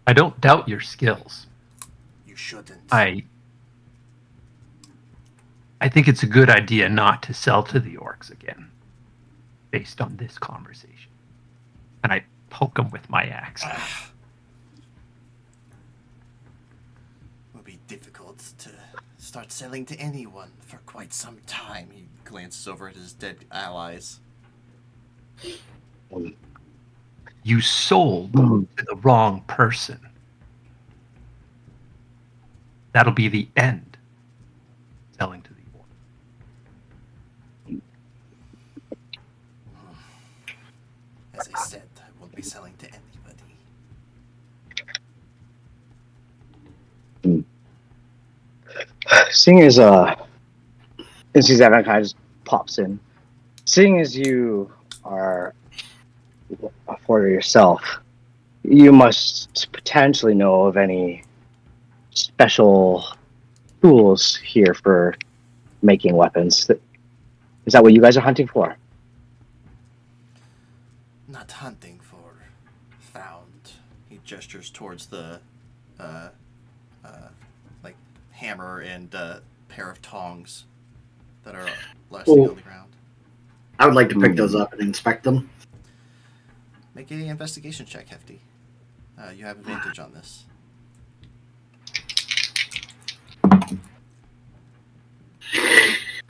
I don't doubt your skills. You shouldn't. I think it's a good idea not to sell to the orcs again, based on this conversation. And I poke him with my axe. Will be difficult to start selling to anyone for quite some time. He glances over at his dead allies. You sold to the wrong person. That'll be the end. Selling to the orcs. As I said, I won't be selling to anybody. Seeing as since Evan kind of just pops in, seeing as you are a forger yourself, you must potentially know of any special tools here for making weapons. Is that what you guys are hunting for? Not hunting for. Found. He gestures towards the like hammer and pair of tongs that are resting on the ground. I would like to pick those up and inspect them. Make an investigation check, Hefty. You have advantage on this.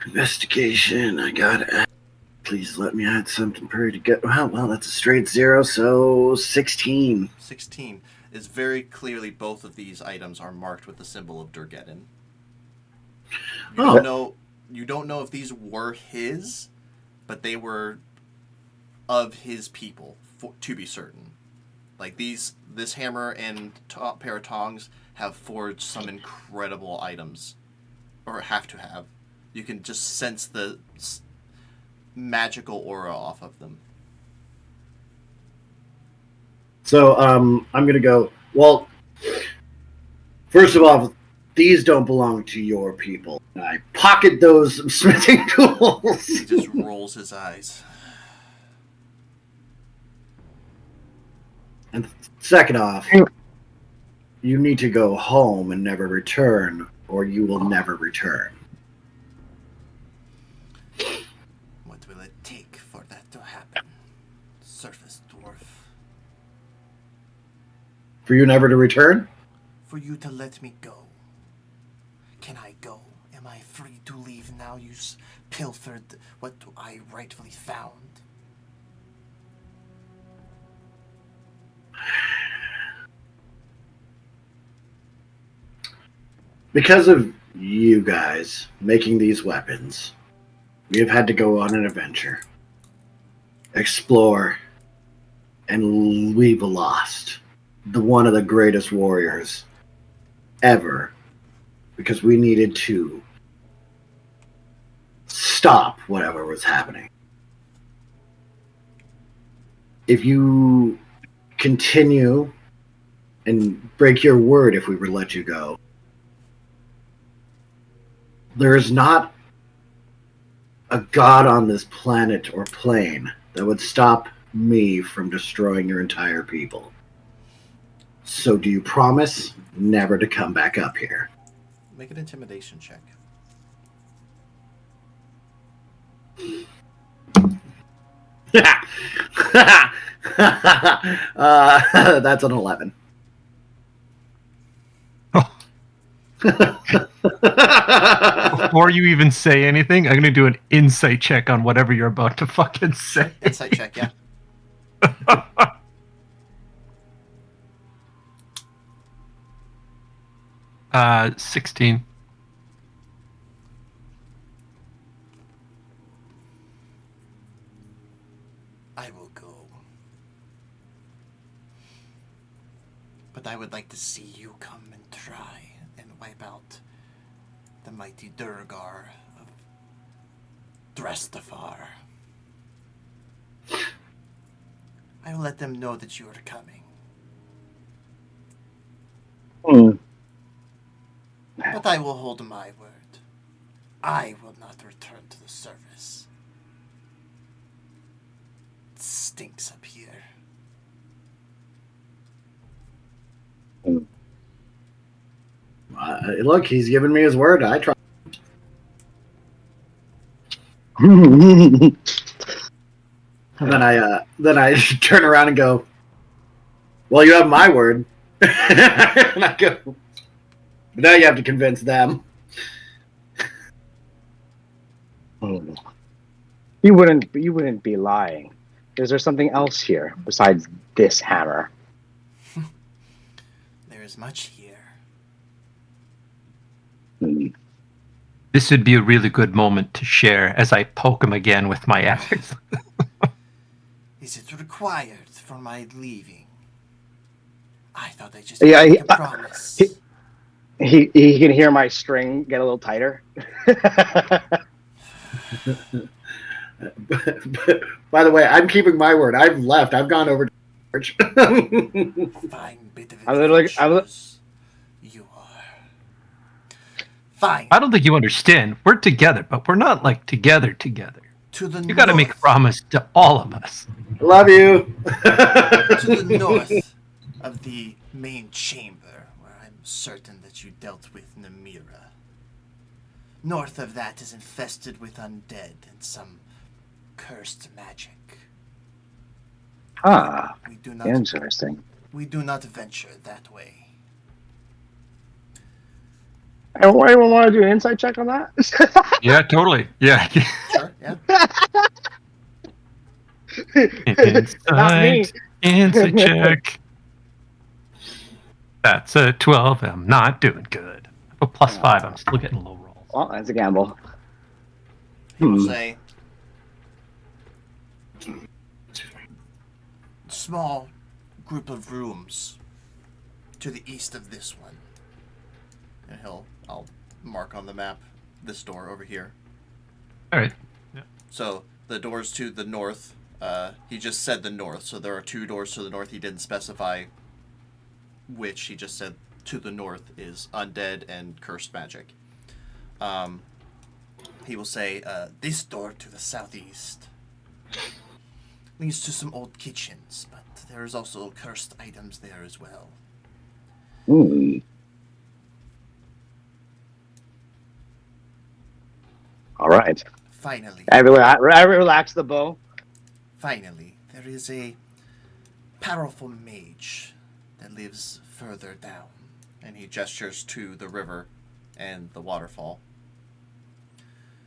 Investigation, I got it. Please let me add something pretty to get. Well, that's a straight 0, so 16. 16 is very clearly both of these items are marked with the symbol of Durgeddon. You don't know if these were his, but they were of his people, to be certain. Like this hammer and pair of tongs have forged some incredible items, or have to have. You can just sense the magical aura off of them. So I'm going to go, well, first of all, these don't belong to your people. I pocket those smithing tools. He just rolls his eyes. And second off, you need to go home and never return, or you will never return. What will it take for that to happen, surface dwarf? For you never to return? For you to let me go. Can I go? Am I free to leave now? You pilfered what I rightfully found. Because of you guys making these weapons, we have had to go on an adventure, explore, and we've lost one of the greatest warriors ever, because we needed to stop whatever was happening. If you continue and break your word if we were to let you go, there is not a god on this planet or plane that would stop me from destroying your entire people. So do you promise never to come back up here? Make an intimidation check. That's an 11. Before you even say anything, I'm going to do an insight check on whatever you're about to fucking say. Insight check, yeah. 16. I will go. But I would like to see you come and try and wipe out the mighty Durgar of Drestafar. I will let them know that you are coming. But I will hold my word. I will not return to the service. It stinks up here. Look, he's given me his word. I try. Then I turn around and go, well, you have my word. And I go, but now you have to convince them. You wouldn't be lying. Is there something else here besides this hammer? There is much here. This would be a really good moment to share as I poke him again with my axe. Is it required for my leaving? I thought I just Yeah, made a promise. He can hear my string get a little tighter. By the way, I'm keeping my word. I've left. I've gone over to church. Fine bit of I literally- you are. Fine. I don't think you understand. We're together, but we're not like together. To the You got to make a promise to all of us. Love you. to the north of the main chamber, where I'm certain that you dealt with Namira. North of that is infested with undead and some cursed magic. We do not. Interesting. We do not venture that way. Anyone want to do an insight check on that? Yeah, totally. Yeah. Sure. Yeah. Not me. Insight check. That's a 12. I'm not doing good. I have a +5. I'm still getting low rolls. Well, that's a gamble. He will say, small group of rooms to the east of this one. And I'll mark on the map this door over here. All right. So the doors to the north, he just said the north, so there are 2 doors to the north. He didn't specify which. He just said to the north is undead and cursed magic. He will say, this door to the southeast leads to some old kitchens, but there is also cursed items there as well. Hmm. All right. Finally, I relax the bow. finally, there is a powerful mage that lives further down. And he gestures to the river and the waterfall.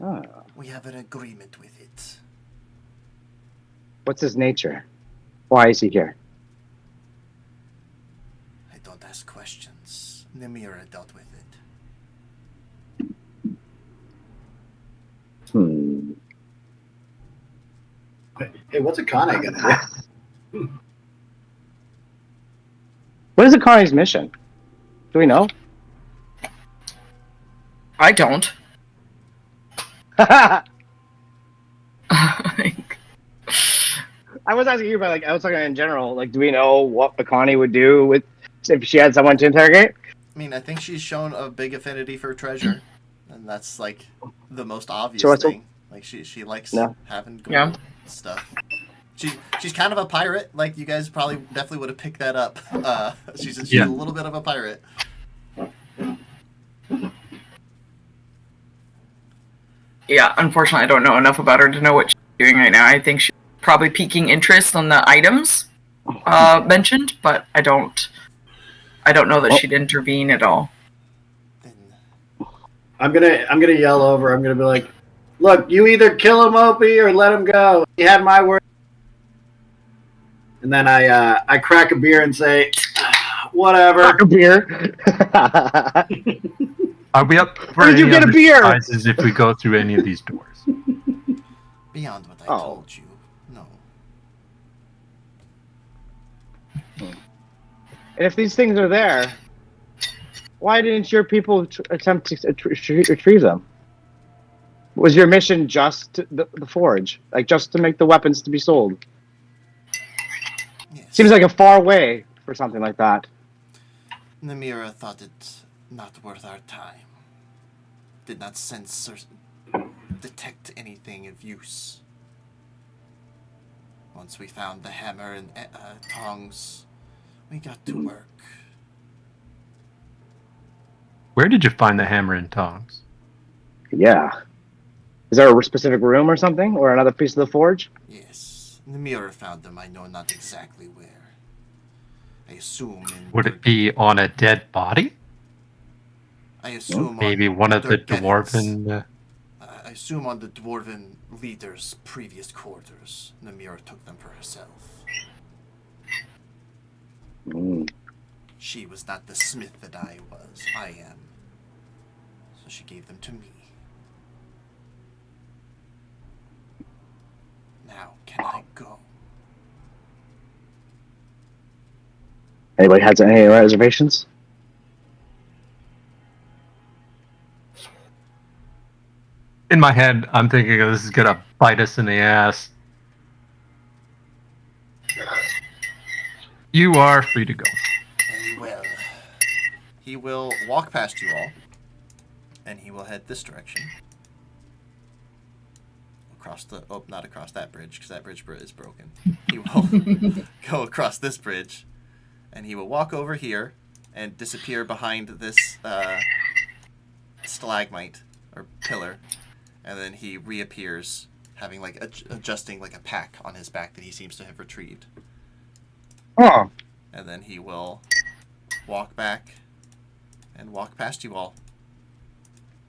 Ah. We have an agreement with it. What's his nature? Why is he here? I don't ask questions. Namira dealt with it. Hmm. Hey, what's Akane gonna do? What is Akane's mission? Do we know? I don't. I was asking you about, like, I was talking in general. Like, do we know what Akane would do with if she had someone to interrogate? I mean, I think she's shown a big affinity for treasure. And that's, like, the most obvious So what's thing. Like, she likes No. having gold Yeah. stuff. She's kind of a pirate. Like, you guys probably definitely would have picked that up. She's a little bit of a pirate. Yeah, unfortunately, I don't know enough about her to know what she's doing right now. I think she's probably piquing interest on the items mentioned, but I don't know that she'd intervene at all. Then I'm gonna yell over. I'm gonna be like, "Look, you either kill him, Opie, or let him go. He had my word." And then I crack a beer and say, "Whatever." A beer. Are we up for Where did you any get a other beer? surprises if we go through any of these doors? beyond what I Oh. told you, no. And if these things are there, why didn't your people attempt to retrieve them? Was your mission just the forge, like just to make the weapons to be sold? Yes. Seems like a far way for something like that. Namira thought it not worth our time. Did not sense or detect anything of use. Once we found the hammer and tongs, we got to work. Where did you find the hammer and tongs? Yeah. Is there a specific room or something, or another piece of the forge? Yes, Namira found them. I know not exactly where. I assume in. Would it be on a dead body? I assume Maybe on one of their the beds. dwarven. I assume on the dwarven leader's previous quarters. Namira took them for herself. Mm. She was not the smith that I was. I am. So she gave them to me. Now, can I go? Anybody has any reservations? In my head, I'm thinking this is gonna bite us in the ass. You are free to go. Very well. He will walk past you all, and he will head this direction. Across the... Oh, not across that bridge, because that bridge is broken. He will go across this bridge, and he will walk over here and disappear behind this stalagmite, or pillar, and then he reappears, having, like, adjusting, like, a pack on his back that he seems to have retrieved. Oh. And then he will walk back and walk past you all,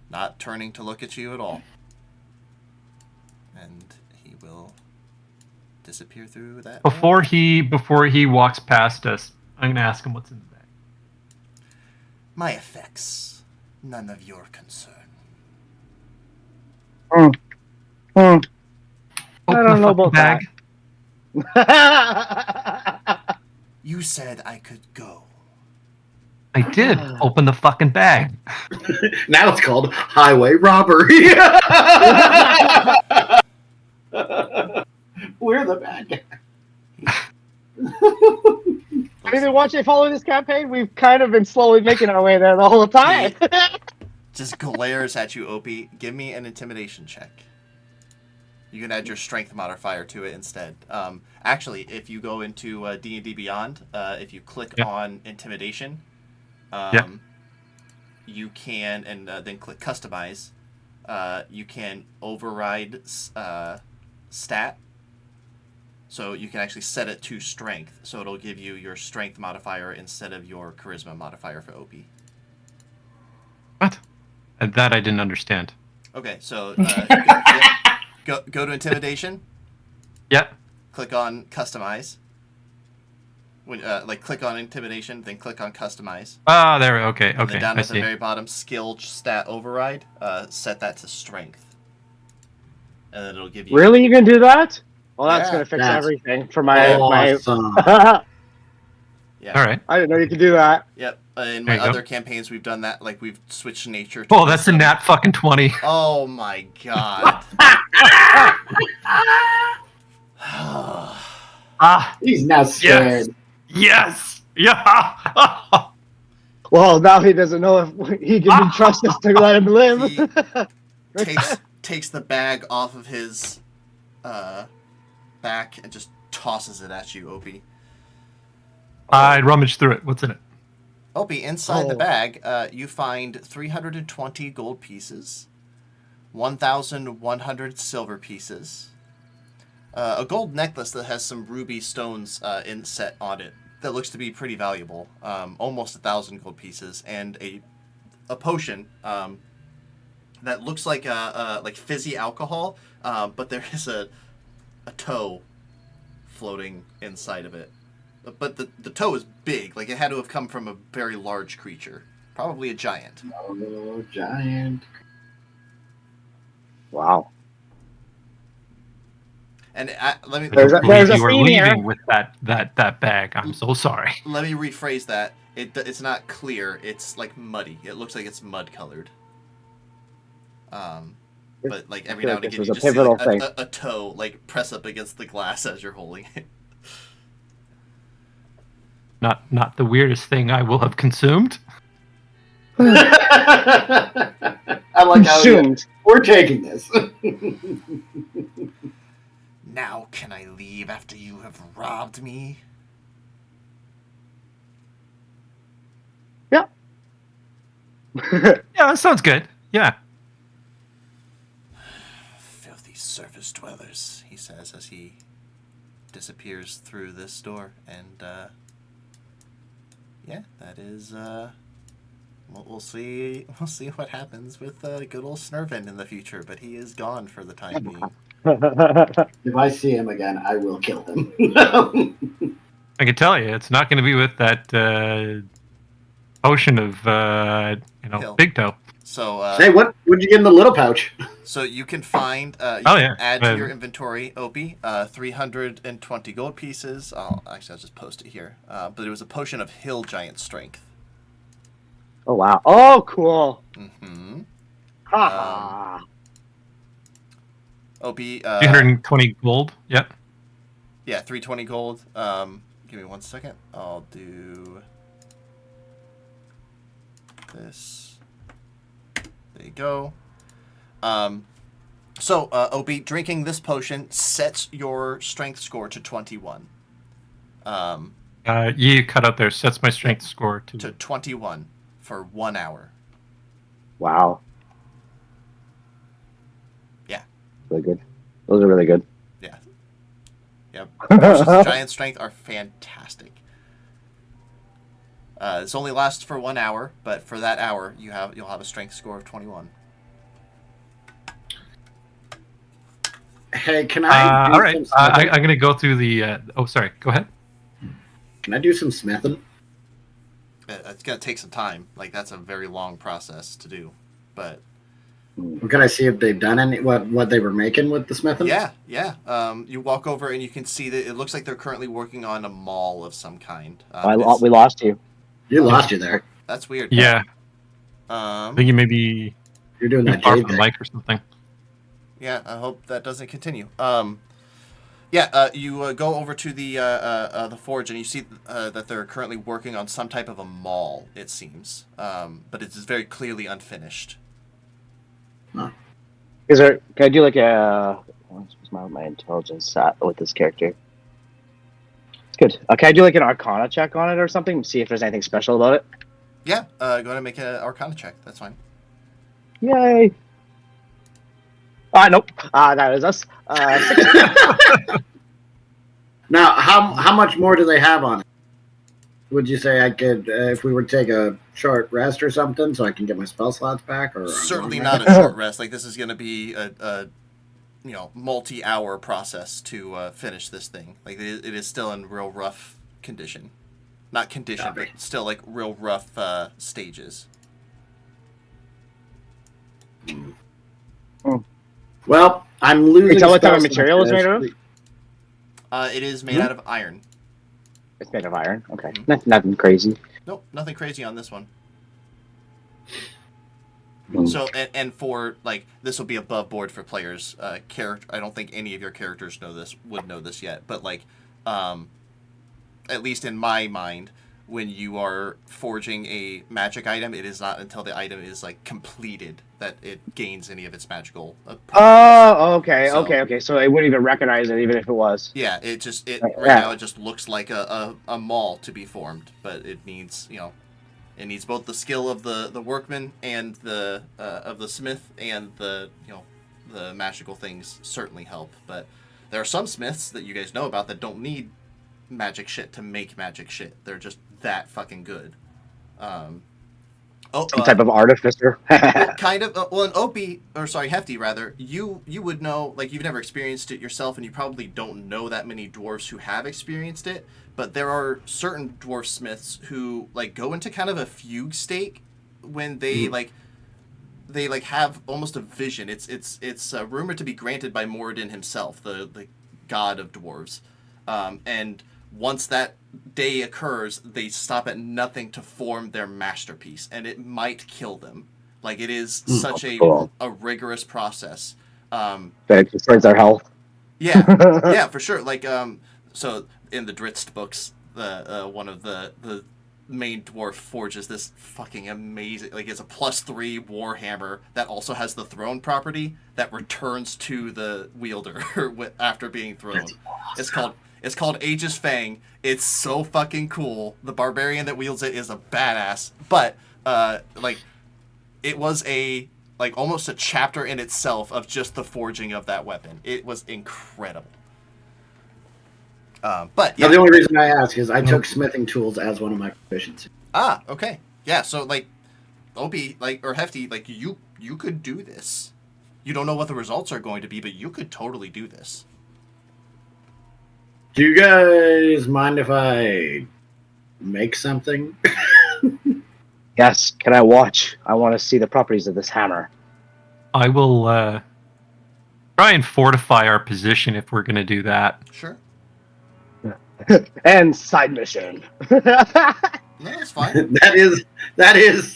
not turning to look at you at all. And he will disappear through that. Before he walks past us, I'm gonna ask him what's in the bag. My effects, none of your concern. Mm. Mm. Open don't the know fucking about bag. that. You said I could go. I did. Open the fucking bag. Now it's called highway robbery. We're the bad guy. Have you been watching following this campaign? We've kind of been slowly making our way there the whole time. Just glares at you, Opie. Give me an intimidation check. You can add your strength modifier to it instead. Actually, if you go into D&D Beyond, if you click on intimidation, you can, and then click customize, you can override stat. So you can actually set it to strength. So it'll give you your strength modifier instead of your charisma modifier for OP. What? That I didn't understand. Okay, so go to intimidation. Yep. Click on customize. When click on intimidation, then click on customize. Ah, there. Okay. And Okay. then down I at the see. very bottom, skill stat override. Set that to strength, and then it'll give you. Really, you can do that? Well, that's Yeah. gonna fix That's everything for my awesome. Yeah. All right. I didn't know you could do that. Yep. In There my you go. other campaigns, we've done that. Like we've switched nature. To Oh, that's a wisdom. nat fucking 20. Oh my god. Ah. He's now scared. Yes. Yeah. Well, now he doesn't know if he can be trusted to let him live. takes the bag off of his back and just tosses it at you, Opie. I rummaged through it. What's in it? Opie, inside the bag, you find 320 gold pieces, 1,100 silver pieces, a gold necklace that has some ruby stones inset on it that looks to be pretty valuable, almost 1,000 gold pieces, and a potion that looks like fizzy alcohol, but there is a toe floating inside of it. But the toe is big. Like, it had to have come from a very large creature. Probably a giant. Oh, giant. Wow. And let me... There's a you were theme here. leaving with that bag. I'm so sorry. Let me rephrase that. It's not clear. It's, like, muddy. It looks like it's mud-colored. But, like, every now and again, you just see, like, a toe, like, press up against the glass as you're holding it. Not the weirdest thing I will have consumed. I like how we're taking this. Now can I leave after you have robbed me? Yeah. Yeah, that sounds good. Yeah. Filthy surface dwellers, he says as he disappears through this door. And, yeah, that is, we'll see what happens with good old Snurvin in the future, but he is gone for the time being. If I see him again, I will kill him. I can tell you, it's not going to be with that potion of, Hill. big toe. So, hey, what'd you get in the little pouch? So you can find, add to your inventory, Opie, 320 gold pieces. I'll just post it here. But it was a potion of hill giant strength. Oh, wow. Oh, cool. Mm-hmm. Ha Opie, 320 gold. Yep. Yeah, 320 gold. Give me 1 second. I'll do this. There you go. So, Opie, drinking this potion sets your strength score to 21. You cut out there. Sets my strength score to 21 for 1 hour. Wow. Yeah. Really good. Those are really good. Yeah. Yep. Potions of giant strength are fantastic. This only lasts for 1 hour, but for that hour, you'll have a strength score of 21. Hey, can I do all right. some smithing? I'm going to go through the. Oh, sorry. Go ahead. Can I do some smithing? It's gonna take some time. Like that's a very long process to do, but Can I see if they've done any what they were making with the smithing? yeah. You walk over and you can see that it looks like they're currently working on a mall of some kind. We lost you. You lost you there. That's weird. Yeah. I think you maybe You're doing too that far Jade from the thing. mic or something. Yeah, I hope that doesn't continue. You go over to the forge and you see that they're currently working on some type of a mall. It seems, but it is very clearly unfinished. Is there? Can I do like a? What's my intelligence at with this character? It's good. Can I do like an Arcana check on it or something? See if there's anything special about it. Yeah, go ahead and make an Arcana check. That's fine. Yay! Nope. That is us. Now, how much more do they have on it? Would you say I could, if we were to take a short rest or something, so I can get my spell slots back? Or Certainly not a short rest. Like this is going to be a multi-hour process to finish this thing. Like it is still in real rough condition, not condition, Copy. but still like real rough stages. Well, I'm losing. Can you tell what type of spell material it's slots, made of? It is made out of iron. It's made of iron. Okay, nothing crazy. Nope, nothing crazy on this one. Mm. So, and for like this will be above board for players. Character, I don't think any of your characters would know this yet, but like, at least in my mind, when you are forging a magic item, it is not until the item is like completed that it gains any of its magical. Oh, okay, So- okay. So they wouldn't even recognize it, even if it was. Yeah, right Yeah. now it just looks like a mall to be formed, but it needs it needs both the skill of the workman and the of the smith, and the magical things certainly help. But there are some smiths that you guys know about that don't need magic shit to make magic shit. They're just that fucking good. Some type of artificer. Well, kind of. Well, an Opie, or sorry, Hefty rather. You would know, like you've never experienced it yourself, and you probably don't know that many dwarves who have experienced it. But there are certain dwarf smiths who like go into kind of a fugue state when they they have almost a vision. It's rumored to be granted by Moradin himself, the god of dwarves, and once that day occurs, they stop at nothing to form their masterpiece, and it might kill them. Like it is such Cool. a rigorous process. That destroys their health. Yeah, for sure. Like so in the Dritzt books, one of the main dwarf forges this fucking amazing, like it's a +3 warhammer that also has the throne property that returns to the wielder after being thrown. It's called Aegis Fang. It's so fucking cool. The barbarian that wields it is a badass. But it was almost a chapter in itself of just the forging of that weapon. It was incredible. But yeah. Now, the only reason I ask is I took smithing tools as one of my proficiencies. Ah, okay. Yeah, so Opie, or Hefty, you could do this. You don't know what the results are going to be, but you could totally do this. Do you guys mind if I make something? Yes. Can I watch? I want to see the properties of this hammer. I will try and fortify our position if we're going to do that. Sure. And side mission. No, that's fine. that is I'll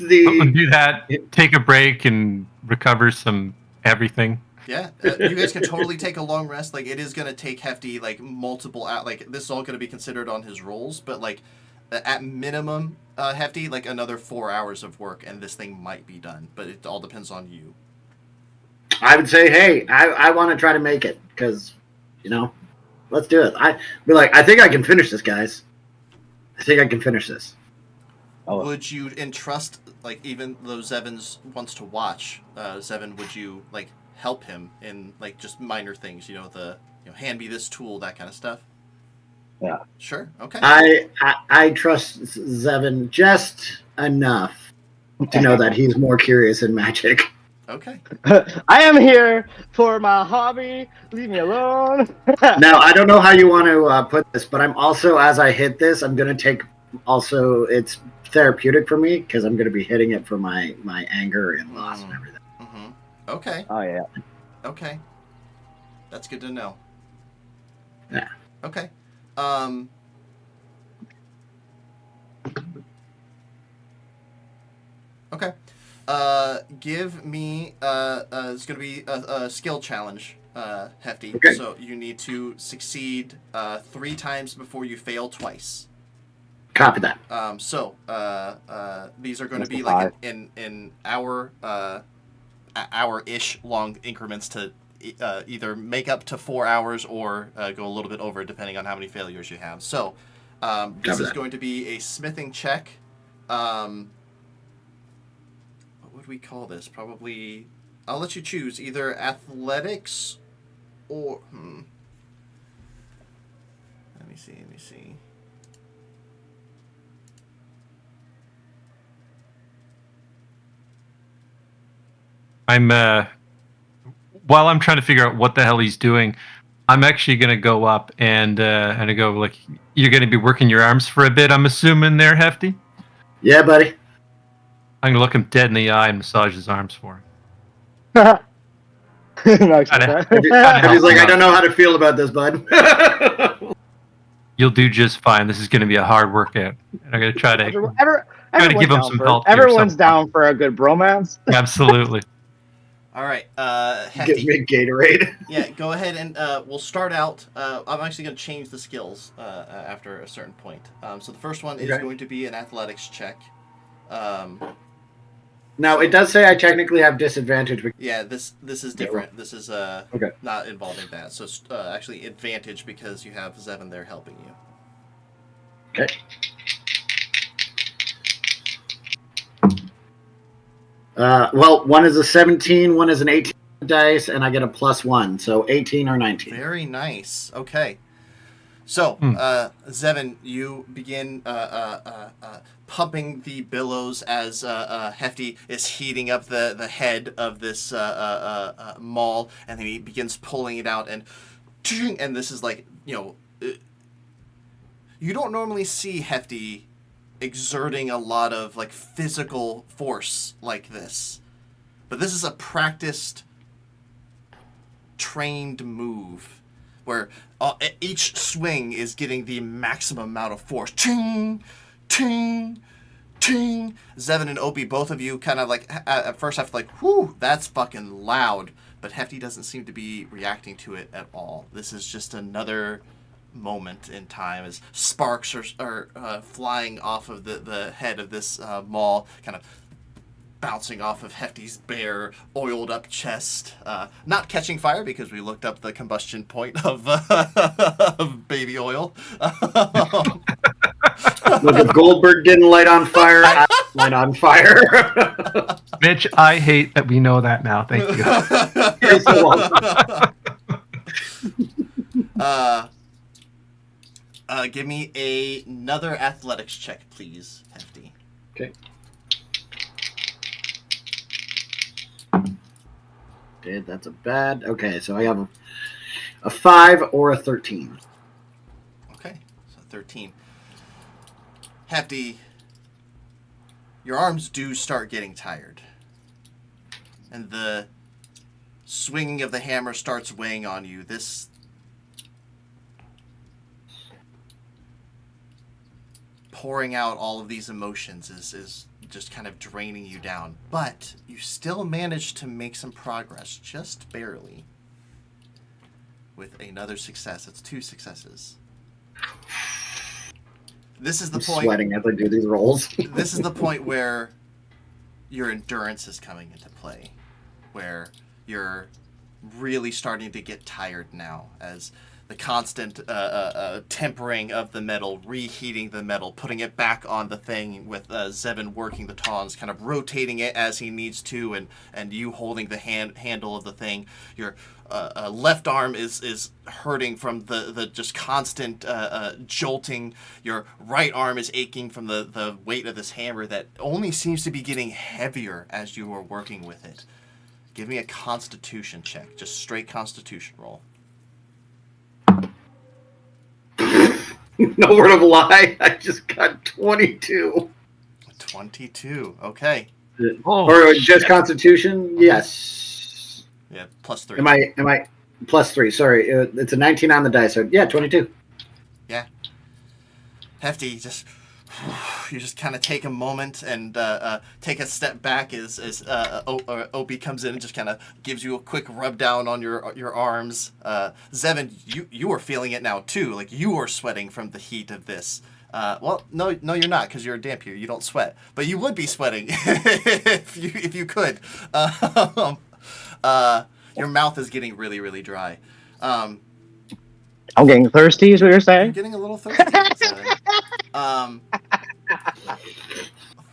the do that. Take a break and recover some everything. Yeah, you guys can totally take a long rest. Like, it is going to take Hefty, multiple out. This is all going to be considered on his rolls, but, at minimum, Hefty, another 4 hours of work, and this thing might be done. But it all depends on you. I would say, hey, I want to try to make it because, let's do it. I'd be like, I think I can finish this, guys. I think I can finish this. Oh. Would you entrust, even though Zevin wants to watch, Zevin, would you, help him in, just minor things, hand me this tool, that kind of stuff? Yeah. Sure, okay. I trust Zevin just enough to know that he's more curious in magic. Okay. I am here for my hobby. Leave me alone. Now, I don't know how you want to put this, but I'm also, as I hit this, I'm going to take also, it's therapeutic for me because I'm going to be hitting it for my anger and loss and everything. Mm-hmm. Okay. Oh yeah. Okay. That's good to know. Yeah. Okay. Okay. Give me it's gonna be a skill challenge, Hefty. Okay. So you need to succeed 3 times before you fail twice. Copy that. These are going to That's be the like in hour-ish long increments to either make up to 4 hours or go a little bit over, depending on how many failures you have. So this Copy is that. going to be a smithing check. What would we call this? Probably, I'll let you choose either athletics or Let me see. I'm while I'm trying to figure out what the hell he's doing, I'm actually gonna go up and I go like, you're gonna be working your arms for a bit. I'm assuming there, Hefty. Yeah, buddy. I'm gonna look him dead in the eye and massage his arms for him. No, expect Kinda- that. But he's like, I out. don't know how to feel about this, bud. You'll do just fine. This is gonna be a hard workout, and I'm gonna try to Everyone's give him down some for help here. everyone's somehow. down for a good bromance. Absolutely. All right, Gives Hefty. me a Gatorade. Yeah, go ahead and we'll start out. I'm actually going to change the skills after a certain point. So the first one is Okay. going to be an athletics check. Now, it does say I technically have disadvantage. Yeah, this is different. This is Okay. not involving that. So actually advantage because you have Zevin there helping you. Okay. Well, one is a 17, one is an 18 dice, and I get a +1, so 18 or 19. Very nice. Okay. So, Zevin, you begin pumping the billows as Hefty is heating up the head of this maul, and then he begins pulling it out, and this is like, you don't normally see Hefty exerting a lot of like physical force like this, but this is a practiced, trained move where each swing is getting the maximum amount of force. Ting, ting, ting. Zevin and Opie, both of you kind of like at first have to like, whew, that's fucking loud. But Hefty doesn't seem to be reacting to it at all. This is just another moment in time as sparks are flying off of the head of this maul, kind of bouncing off of Hefty's bare, oiled up chest. Not catching fire because we looked up the combustion point of, of baby oil. Look, if Goldberg didn't light on fire, I light on fire. Mitch, I hate that we know that now. Thank you. You're so welcome. Give me another athletics check, please, Hefty. Okay. Okay, that's a bad. Okay, so I have a 5 or a 13. Okay, so 13. Hefty, your arms do start getting tired. And the swinging of the hammer starts weighing on you. This pouring out all of these emotions is just kind of draining you down. But you still manage to make some progress, just barely. With another success. It's 2 successes. This is the I'm point. sweating as I do these rolls. This is the point where your endurance is coming into play, where you're really starting to get tired now as the constant tempering of the metal, reheating the metal, putting it back on the thing with Zevin working the tongs, kind of rotating it as he needs to, and you holding the handle of the thing. Your left arm is hurting from the just constant jolting. Your right arm is aching from the weight of this hammer that only seems to be getting heavier as you are working with it. Give me a Constitution check, just straight Constitution roll. No word of a lie. I just got 22. 22. Okay. Oh, Or just Constitution? Yes. Yeah, plus 3. Am I +3? Sorry, it's a 19 on the dice. So yeah, 22. Yeah. Hefty, you just kind of take a moment and take a step back as Opie comes in and just kind of gives you a quick rub down on your arms. Zevin, you are feeling it now too. Like you are sweating from the heat of this. Well, no, you're not because you're a Dampier. You don't sweat, but you would be sweating if you could. Your mouth is getting really, really dry. I'm getting thirsty, is what you're You're saying? getting a little thirsty.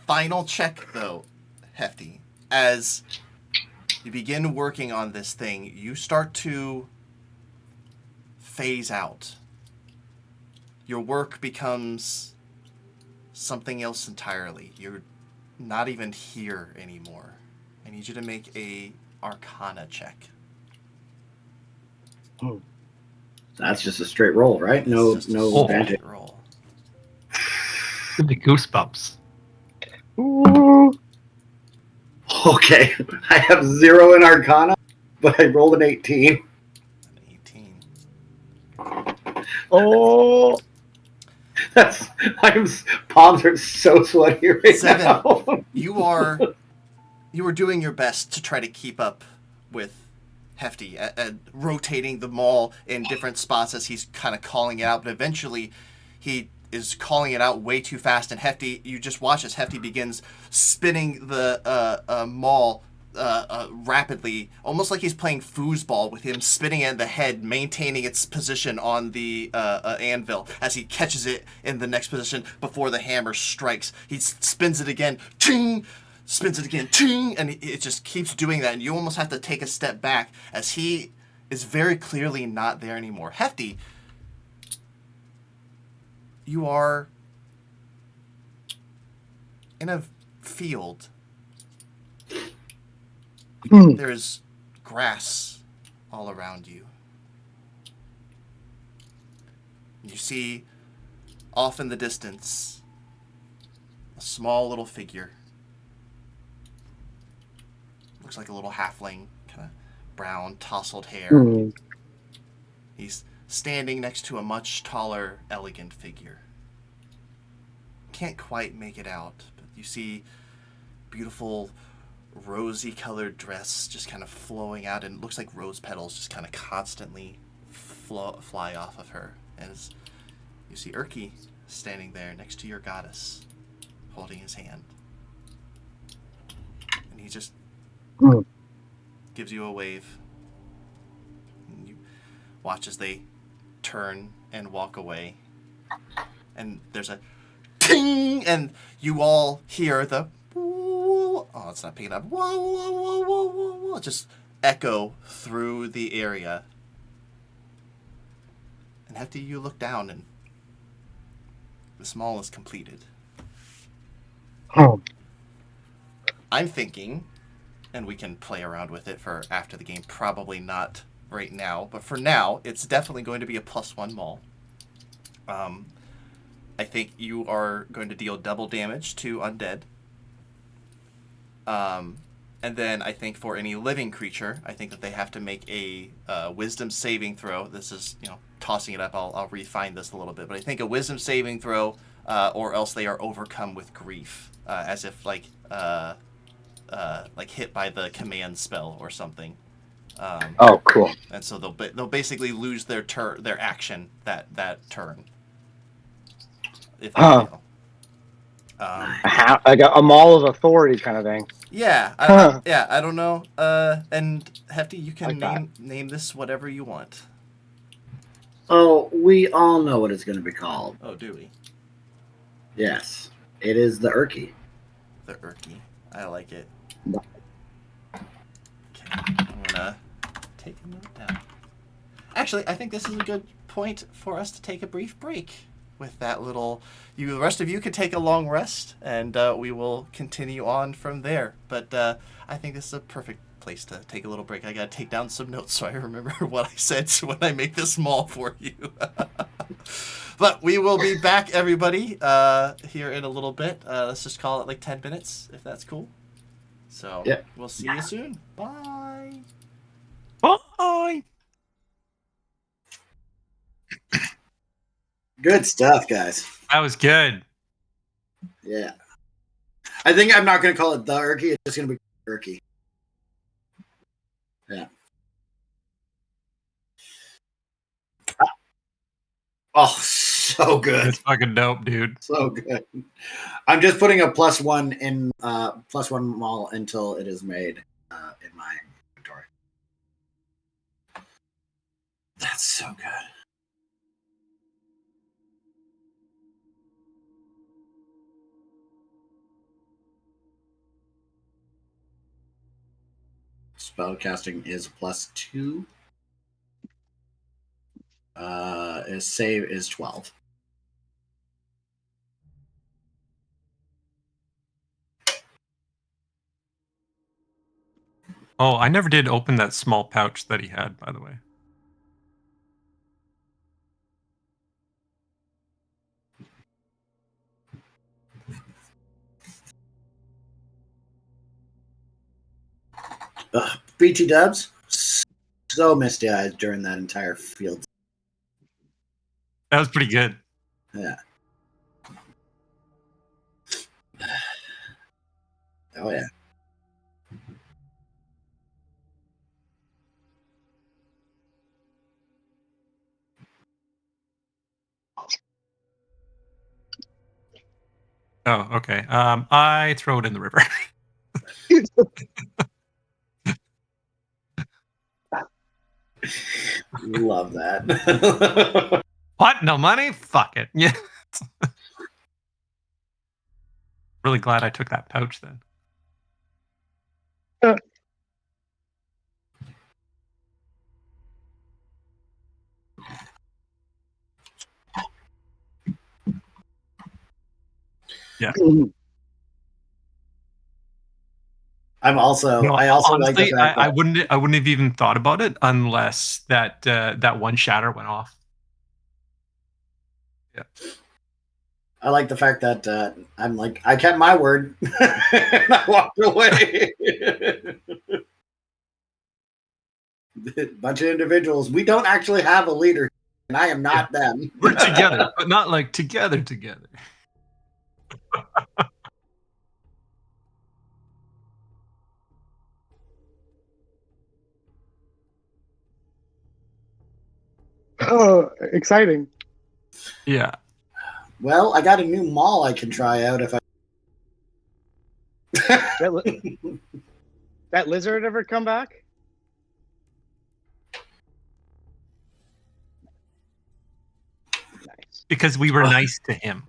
Final check, though, Hefty. As you begin working on this thing, you start to phase out. Your work becomes something else entirely. You're not even here anymore. I need you to make a Arcana check. That's just a straight roll, right? No It's just a advantage. straight roll. give me goosebumps. Ooh. Okay, I have 0 in Arcana, but I rolled an 18. An 18. Oh. Palms are so sweaty right 7. now. You are doing your best to try to keep up with Hefty, rotating the maul in different spots as he's kind of calling it out, but eventually he is calling it out way too fast, and Hefty, you just watch as Hefty begins spinning the maul rapidly, almost like he's playing foosball with him spinning at the head, maintaining its position on the anvil as he catches it in the next position before the hammer strikes. He spins it again, ting, spins it again, ting, and it just keeps doing that, and you almost have to take a step back as he is very clearly not there anymore. Hefty, you are in a field. There's grass all around you. You see off in the distance a small little figure. Looks like a little halfling, kind of brown, tousled hair. He's standing next to a much taller, elegant figure. Can't quite make it out, but you see beautiful rosy colored dress just kind of flowing out, and it looks like rose petals just kind of constantly fly off of her. As you see Urki standing there next to your goddess, holding his hand. And he just gives you a wave. And you watch as they turn and walk away. And there's a ting, and you all hear the oh, it's not picking up. Whoa, whoa, whoa, whoa, whoa, whoa. Just echo through the area. And after you look down, and the small is completed. I'm thinking, and we can play around with it for after the game, probably not right now, but for now, it's definitely going to be a +1 maul. I think you are going to deal double damage to undead. And then I think for any living creature, I think that they have to make a wisdom saving throw. This is, tossing it up. I'll refine this a little bit, but I think a wisdom saving throw, or else they are overcome with grief, as if like hit by the command spell or something. Oh, cool. And so they'll basically lose their action that turn. If they fail. Like a mall of authority kind of thing. Yeah, I don't know. And Hefty, you can Like name this whatever you want. Oh, we all know what it's going to be called. Oh, do we? Yes, it is the Urki. The Urki. I like it. Okay, I'm gonna take a note down. Actually, I think this is a good point for us to take a brief break. With that little, the rest of you could take a long rest, and we will continue on from there. But I think this is a perfect place to take a little break. I gotta take down some notes so I remember what I said when I make this mall for you. But we will be back, everybody, here in a little bit. Let's just call it like 10 minutes, if that's cool. So Yep. We'll see you soon. Bye. Bye. Good stuff, guys. That was good. Yeah. I think I'm not going to call it the Urky. It's just going to be Urky. Yeah. Oh, so good. It's fucking dope, dude. So good. I'm just putting a +1 in +1 mall until it is made in my inventory. That's so good. Spellcasting is +2. His save is 12. Oh, I never did open that small pouch that he had, by the way. BT Dubs, so misty eyed during that entire field. That was pretty good. Yeah. Oh yeah. Oh, okay. I throw it in the river. Love that. What? No money? Fuck it. Yeah. Really glad I took that pouch then. Yeah. I'm also. No, I also honestly, like the fact I that wouldn't have even thought about it unless that one shatter went off. Yeah. I like the fact that I'm like I kept my word and I walked away. Bunch of individuals. We don't actually have a leader, and I am not them. We're together, but not like together. Oh, exciting. Yeah. Well, I got a new mall I can try out if I. That lizard ever come back? Nice. Because we were nice to him.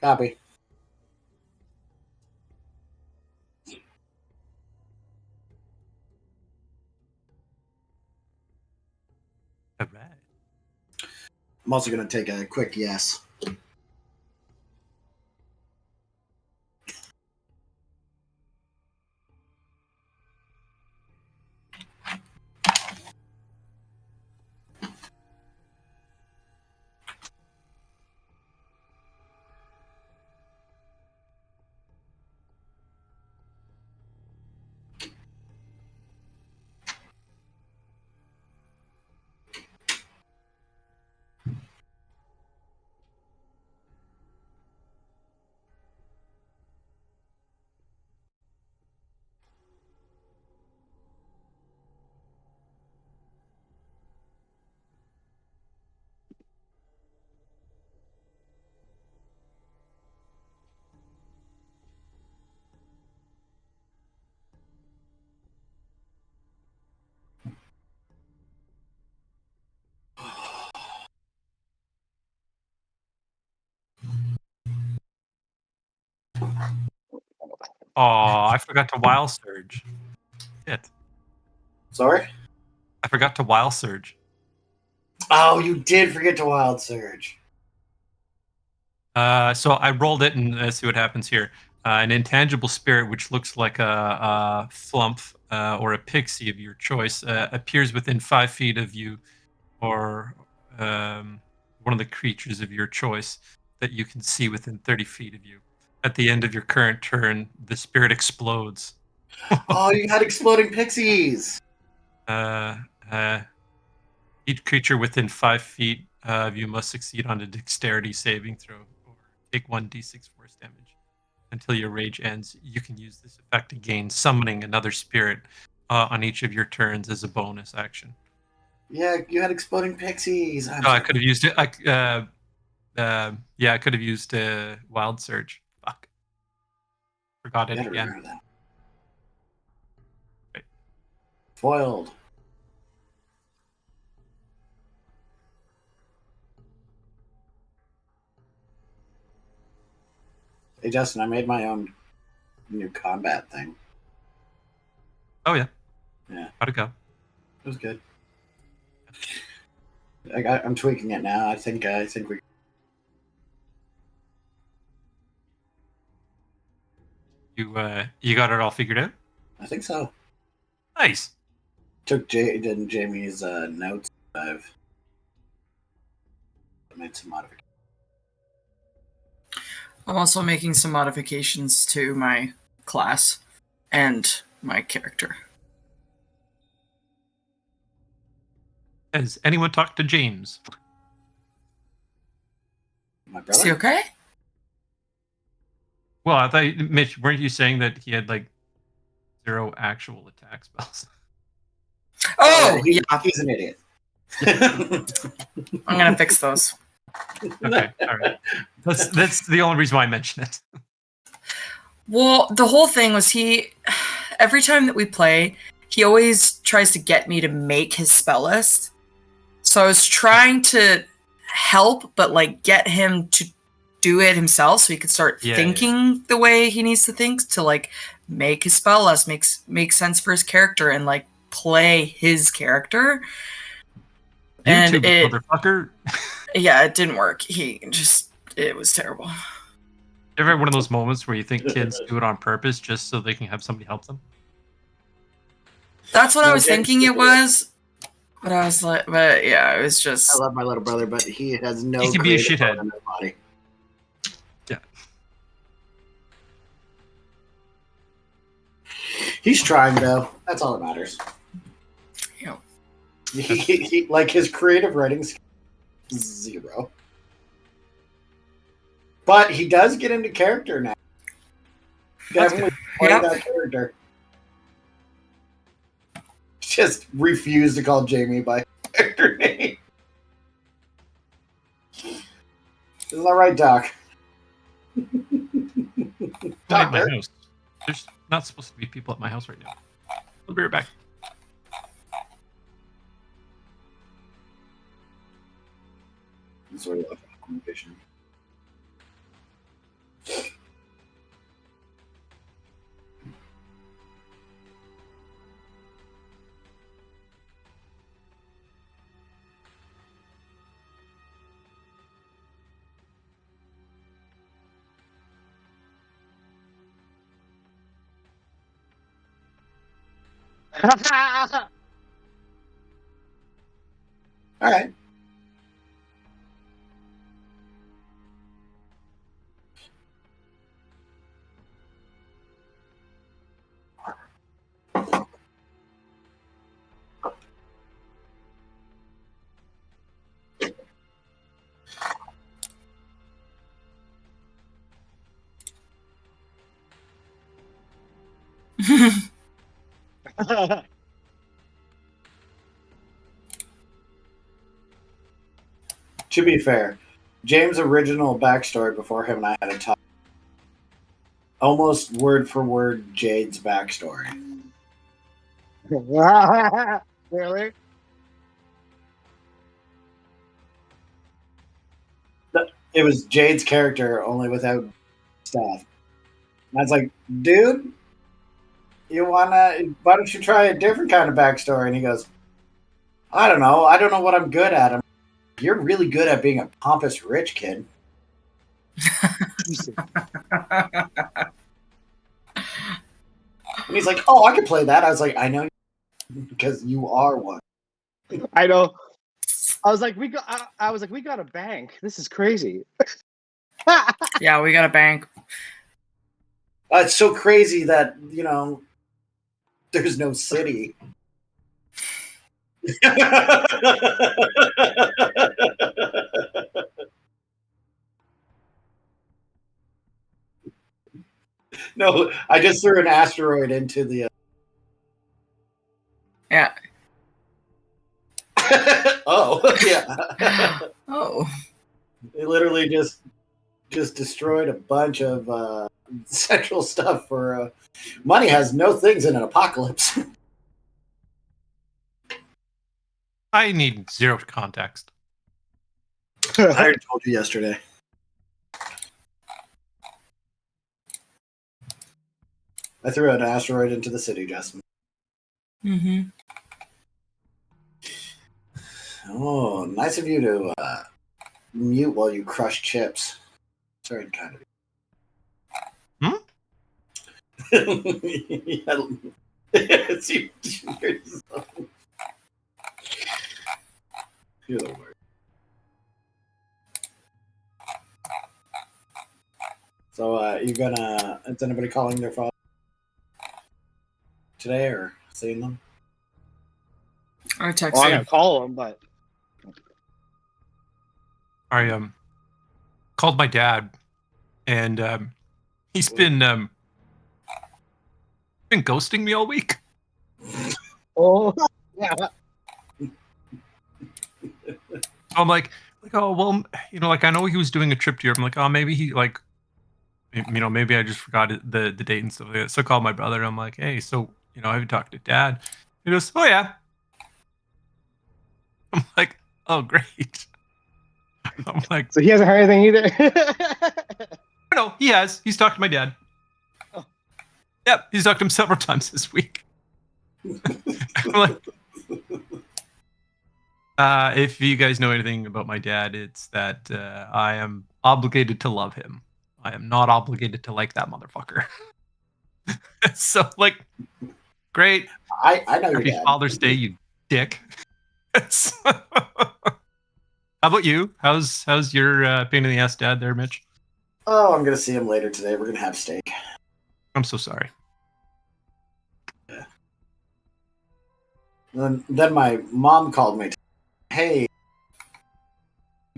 Copy. All right. I'm also going to take a quick yes. Oh, I forgot to wild surge. Shit. Sorry? I forgot to wild surge. Oh, you did forget to wild surge. So I rolled it and see what happens here. An intangible spirit, which looks like a flump or a pixie of your choice, appears within 5 feet of you, or one of the creatures of your choice that you can see within 30 feet of you. At the end of your current turn, the spirit explodes. Oh, you had exploding pixies. uh, uh, each creature within 5 feet of you must succeed on a dexterity saving throw or take 1d6 force damage. Until your rage ends, you can use this effect again, summoning another spirit on each of your turns as a bonus action. Yeah, you had exploding pixies. I'm Oh, I sorry. could have used it. I could have used Wild Surge. Fuck. Forgot You it gotta again. remember that. Right. Foiled. Hey, Justin, I made my own new combat thing. Oh, yeah. Yeah. How'd it go? It was good. I'm tweaking it now. I think we. You got it all figured out? I think so. Nice. Took Jamie's notes. I've made some modifications. I'm also making some modifications to my class and my character. Has anyone talked to James? My Is he brother. okay? Well, I thought, Mitch, weren't you saying that he had like 0 actual attack spells? Oh, yeah, yeah. he's an idiot. I'm gonna fix those. Okay, all right. That's the only reason why I mentioned it. Well, the whole thing was every time that we play, he always tries to get me to make his spell list. So I was trying to help, but like get him to do it himself so he could start thinking the way he needs to think to like make his spell list make sense for his character and like play his character. And motherfucker. Yeah, it didn't work. It was terrible. Ever had one of those moments where you think kids do it on purpose just so they can have somebody help them? That's what I was thinking it was. But I was like, but yeah, it was just. I love my little brother, but he has no. He can be a creative shithead. in his body. Yeah. He's trying though. That's all that matters. Yeah. He like his creative writing skill is 0. But he does get into character now. Definitely play that character. Just refuse to call Jamie by character name. Isn't that right, Doc? At my house. There's not supposed to be people at my house right now. I'll be right back. Sort of communication. All right. To be fair, James' original backstory before him and I had a talk, almost word for word Jade's backstory. Really? It was Jade's character, only without stuff. And I was like, dude, why don't you try a different kind of backstory? And he goes, I don't know. I don't know what I'm good at. You're really good at being a pompous rich kid. And he's like, oh, I can play that. I was like, I know, because you are one. I know. I was like, we got a bank. This is crazy. Yeah, we got a bank. It's so crazy that, there's no city. No, I just threw an asteroid into the. Yeah. Oh, yeah. Oh. It literally just destroyed a bunch of central stuff for. Money has no things in an apocalypse. I need zero context. I already told you yesterday. I threw an asteroid into the city, Justin. Mm-hmm. Oh, nice of you to mute while you crush chips. Sorry, kind of. Hmm? Yeah, it's you. You're the worst. So, you gonna? Is anybody calling their father today or seeing them? I text Well, I'm you. gonna call him, but I called my dad, and he's been ghosting me all week. oh yeah. I'm like, oh well, like I know he was doing a trip to Europe. I'm like, oh maybe he like, maybe I just forgot the date and stuff like that. So I called my brother. And I'm like, hey, so have you talked to Dad? He goes, oh yeah. I'm like, oh great. I'm like, So he hasn't heard anything either. no, he has. He's talked to my dad. Oh. Yep, he's talked to him several times this week. I'm like, if you guys know anything about my dad, it's that I am obligated to love him. I am not obligated to like that motherfucker. So, like, great. I know your Happy dad. Father's Day, you dick. How about you? How's your pain in the ass dad there, Mitch? Oh, I'm gonna see him later today. We're gonna have steak. I'm so sorry. Yeah. Then my mom called me. Hey,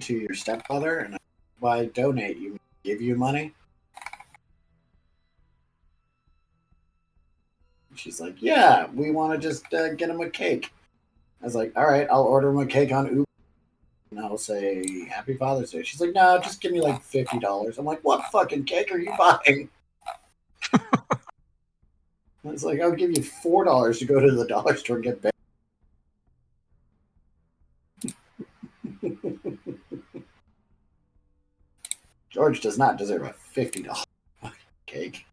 to your stepfather, and I donate, you give you money. She's like, yeah, we want to just get him a cake. I was like, all right, I'll order him a cake on Uber, and I'll say Happy Father's Day. She's like, no, just give me like $50. I'm like, what fucking cake are you buying? It's like, I'll give you $4 to go to the dollar store and get back. George does not deserve a $50 cake.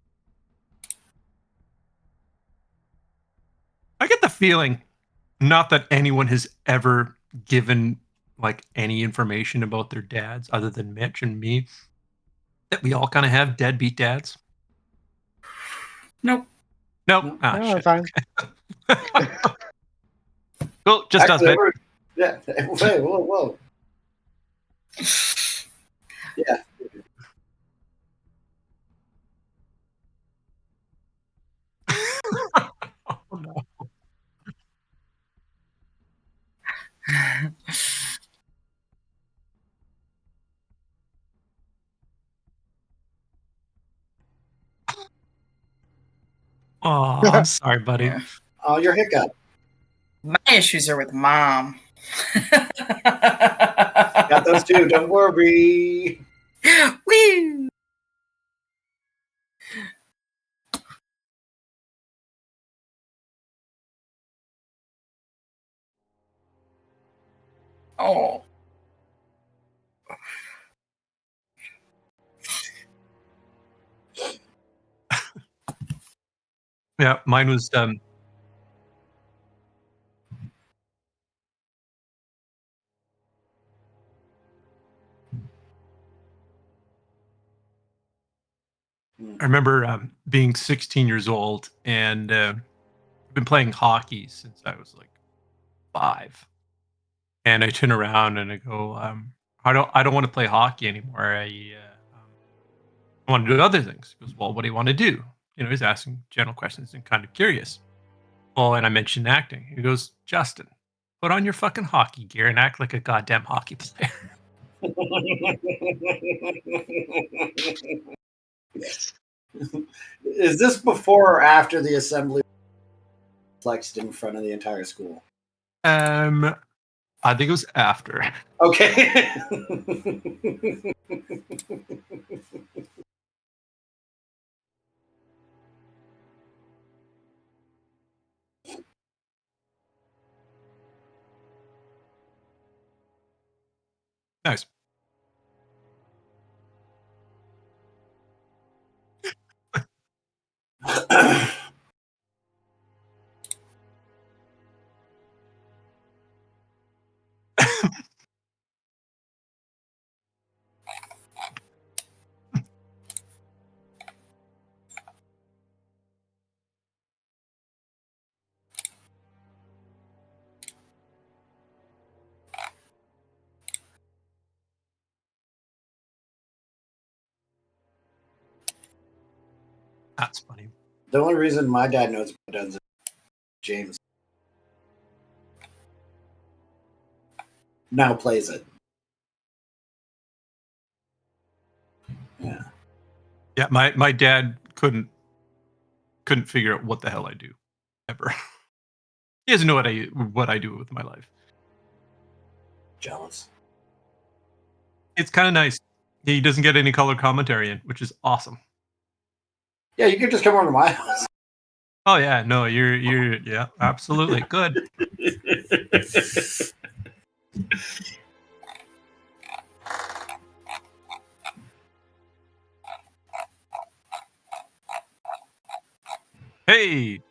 I get the feeling, not that anyone has ever given like any information about their dads other than Mitch and me, that we all kind of have deadbeat dads. Nope. Nope. No. Ah, No, shit. fine. Okay. Cool. Just us, Actually, man. yeah. Wait, whoa. Yeah. Oh, no. Oh, I'm sorry, buddy. Yeah. Oh, your hiccup. My issues are with mom. Got those too. Don't worry. Woo! Oh. Yeah, mine was I remember being 16 years old and I've been playing hockey since I was like 5. And I turn around and I go, I don't want to play hockey anymore. I want to do other things. He goes, well, what do you want to do? He's asking general questions and kind of curious. Well, and I mentioned acting. He goes, Justin, put on your fucking hockey gear and act like a goddamn hockey player. Is this before or after the assembly flexed in front of the entire school? I think it was after. Okay. Nice. That's funny. The only reason my dad knows about Duns is James now plays it. Yeah. Yeah, my dad couldn't figure out what the hell I do ever. He doesn't know what I do with my life. Jealous. It's kind of nice. He doesn't get any color commentary in, which is awesome. Yeah, you could just come over to my house. Oh yeah, no, you're yeah, absolutely good. Hey,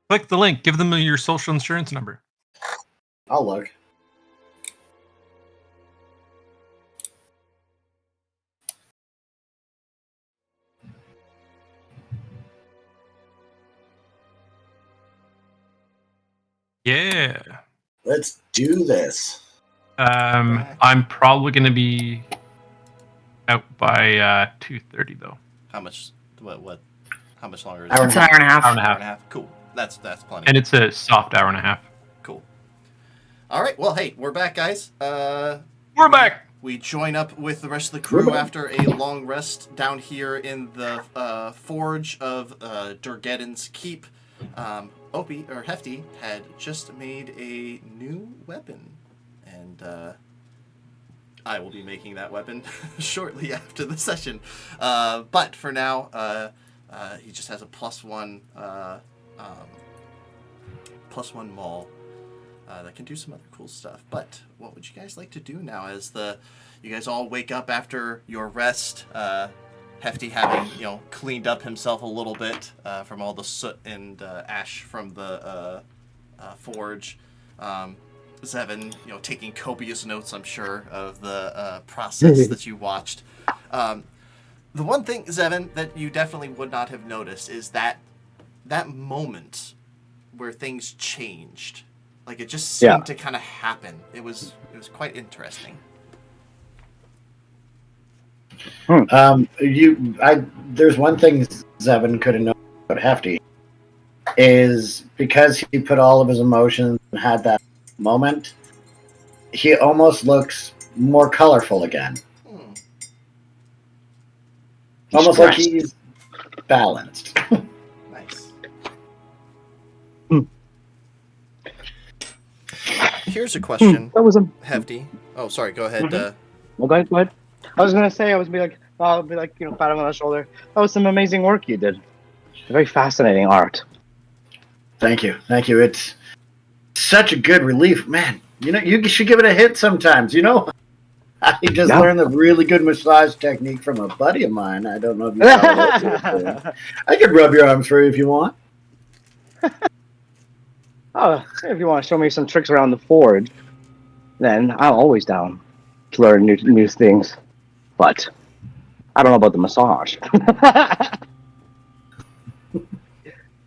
click the link. Give them your social insurance number. I'll look. Yeah. Let's do this. I'm probably gonna be out by 2:30 though. How much? What? How much longer is Hour it? It's an hour and a half. Hour and a Hour half. and a half. Cool. That's plenty. And it's a soft hour and a half. Cool. All right. Well, hey, we're back, guys. We're back. We join up with the rest of the crew after a long rest down here in the forge of Durgeddon's Keep. Opie, or Hefty, had just made a new weapon, and I will be making that weapon shortly after the session. But for now, he just has a +1 +1 maul. That can do some other cool stuff. But what would you guys like to do now as you guys all wake up after your rest? Hefty having, cleaned up himself a little bit from all the soot and ash from the forge. Zevin, taking copious notes, I'm sure, of the process that you watched. The one thing, Zevin, that you definitely would not have noticed is that moment where things changed. Like, it just seemed to kind of happen. It was quite interesting. There's one thing Zevin could have known about Hefty is because he put all of his emotions and had that moment, he almost looks more colorful again. Almost like he's balanced. Nice. Here's a question, That was a Hefty. Oh, sorry. Go ahead. well, go ahead. I was gonna say, I'll be like, pat him on the shoulder. That was some amazing work you did. Very fascinating art. Thank you. It's such a good relief, man. You should give it a hit sometimes. I just No. learned a really good massage technique from a buddy of mine. I don't know if you follow. I could rub your arms for you if you want. Oh, if you want to show me some tricks around the forge, then I'm always down to learn new things. But I don't know about the massage.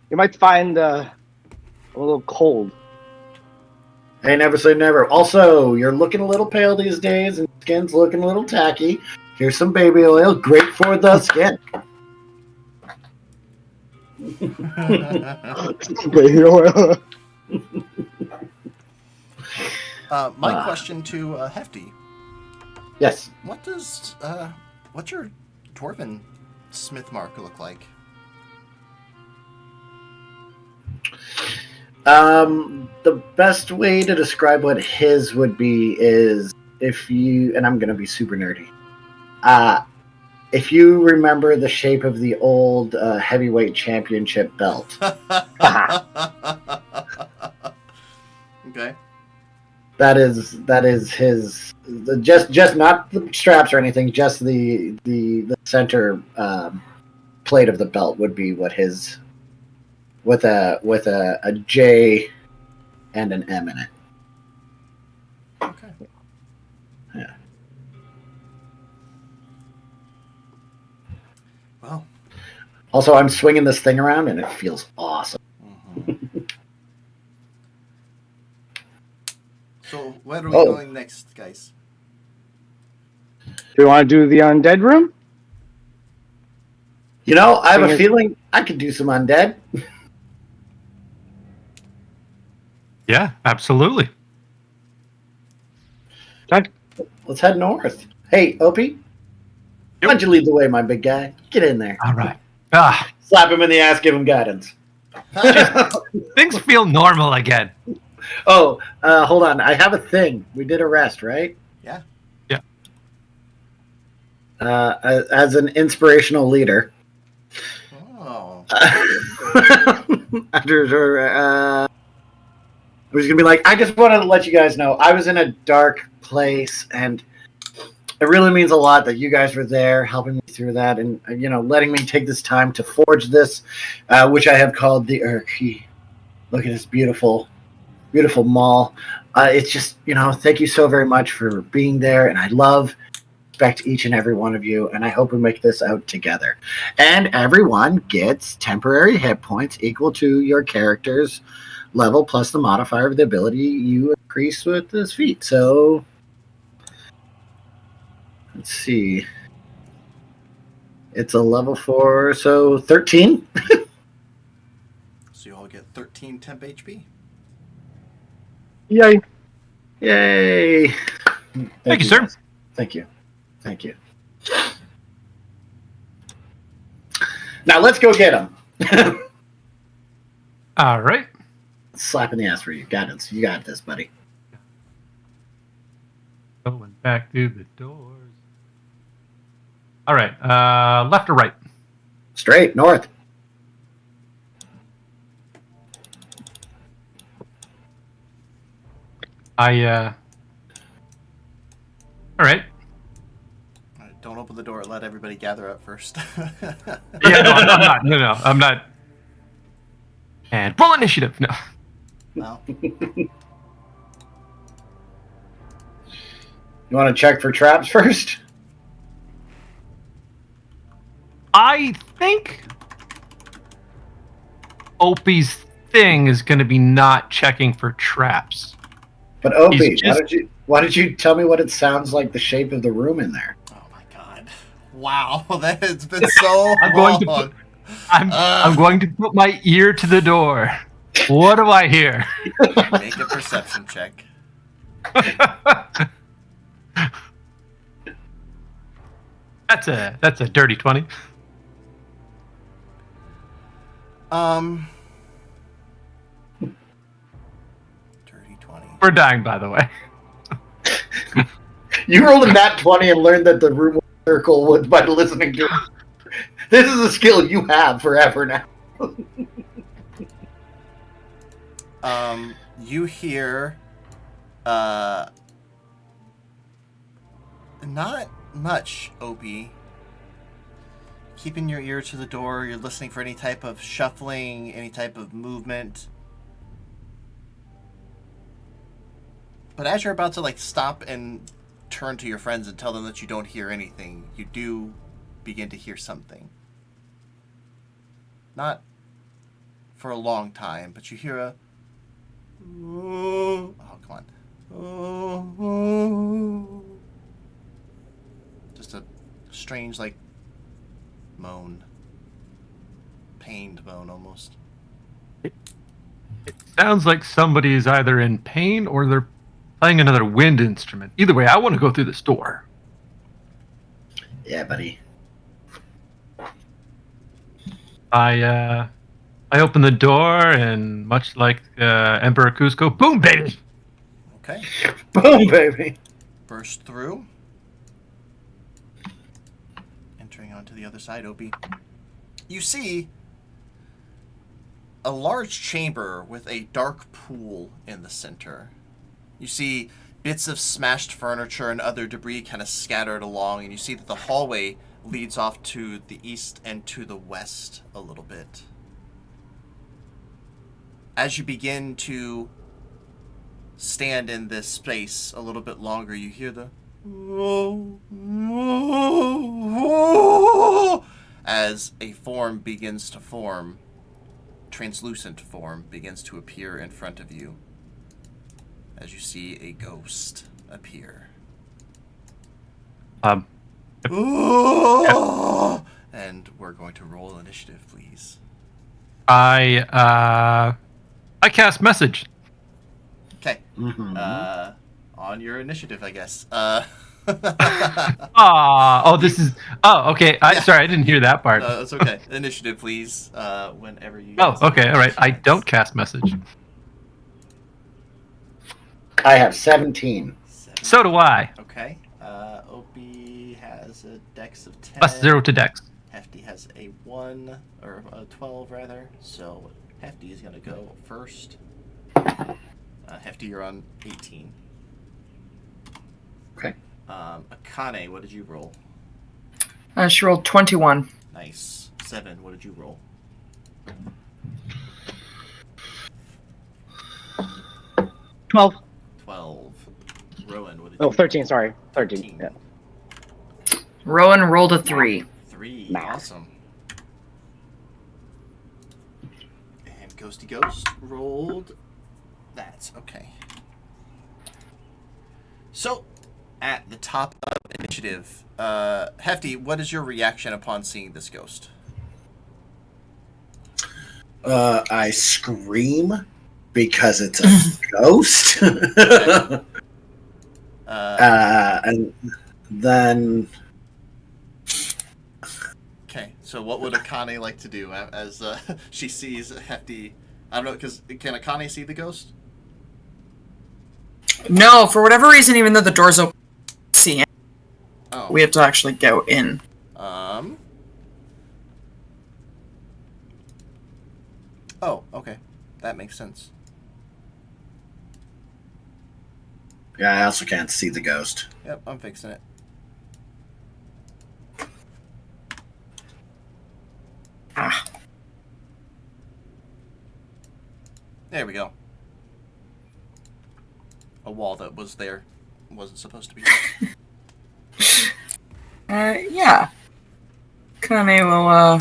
You might find a little cold. Hey, never say never. Also, you're looking a little pale these days, and skin's looking a little tacky. Here's some baby oil, great for the skin. My question to Hefty. Yes. What's your dwarven smith mark look like? The best way to describe what his would be is if you, and I'm going to be super nerdy. If you remember the shape of the old heavyweight championship belt, Okay. that is his. Just not the straps or anything. Just the center plate of the belt would be what his with a J and an M in it. Okay. Yeah. Well. Also, I'm swinging this thing around and it feels awesome. Mm-hmm. So where are we going next, guys? Do you want to do the undead room? You know, I have a feeling I could do some undead. Yeah, absolutely. Let's head north. Hey, Opie, why don't you lead the way, my big guy? Get in there. All right. Slap him in the ass, give him guidance. Things feel normal again. Oh, hold on. I have a thing. We did a rest, right? Yeah. Yeah. As an inspirational leader. Oh. I was gonna be like, I just wanted to let you guys know I was in a dark place, and it really means a lot that you guys were there helping me through that, and letting me take this time to forge this, which I have called the Urki. Look at this beautiful mall. It's just, thank you so very much for being there, and I respect each and every one of you, and I hope we make this out together. And everyone gets temporary hit points equal to your character's level plus the modifier of the ability you increase with this feat. So let's see. It's a level 4, so 13. So you all get 13 temp HP. Yay. Yay. Thank you, sir. Guys. Thank you. Now let's go get him. All right. Slap in the ass for you. Guidance. You got this, buddy. Going back through the doors. All right. Left or right? Straight north. All right. Don't open the door. Let everybody gather up first. Yeah, no, I'm not. No, I'm not. And roll initiative. No. No. You want to check for traps first? I think Opie's thing is going to be not checking for traps. But Opie, why did you tell me what it sounds like the shape of the room in there? Oh my god! Wow, that has been so long. I'm going to put my ear to the door. What do I hear? Make a perception check. That's a dirty 20. Dirty 20. We're dying, by the way. You rolled a nat 20 and learned that the room was circle by listening to it. This is a skill you have forever now. You hear Not much, Opie. Keeping your ear to the door, you're listening for any type of shuffling, any type of movement. But as you're about to like stop and turn to your friends and tell them that you don't hear anything, you do begin to hear something. Not for a long time, but you hear a oh, come on. Just a strange like moan. Pained moan almost. It sounds like somebody is either in pain or they're playing another wind instrument. Either way, I want to go through this door. Yeah, buddy. I open the door and much like Emperor Cusco, boom, baby. Okay. Boom, baby. Burst through. Entering onto the other side, Opie. You see a large chamber with a dark pool in the center. You see bits of smashed furniture and other debris kind of scattered along, and you see that the hallway leads off to the east and to the west a little bit. As you begin to stand in this space a little bit longer, you hear the as a form begins to form, translucent form begins to appear in front of you as you see a ghost appear. Yeah. And we're going to roll initiative, please. I cast message. Okay. Mm-hmm. On your initiative, I guess. This is. Oh, okay. Sorry, I didn't hear that part. No, it's okay. Initiative, please. Whenever you guys. Oh, okay. All right. I don't cast message. I have 17. So do I. Okay. Opie has a dex of 10. Plus 0 to dex. Hefty has a 1, or a 12 rather. So Hefty is going to go first. Hefty, you're on 18. Okay. Akane, what did you roll? She rolled 21. Nice. 7, what did you roll? 12. 12. Rowan, what did Oh, you 13, sorry. 13. Yeah. Rowan rolled a 3. 3. Nah. Awesome. And Ghosty Ghost rolled. That's okay. So, at the top of initiative, Hefty, what is your reaction upon seeing this ghost? I scream because it's a ghost. And then Okay, so what would Akane like to do as she sees Hefty? I don't know, because can Akane see the ghost? No, for whatever reason, even though the door's open, see it. Oh. We have to actually go in. Oh, okay. That makes sense. yeah, I also can't see the ghost. Yep, I'm fixing it. Ah. There we go. A wall that was there wasn't supposed to be. Yeah. Kane will,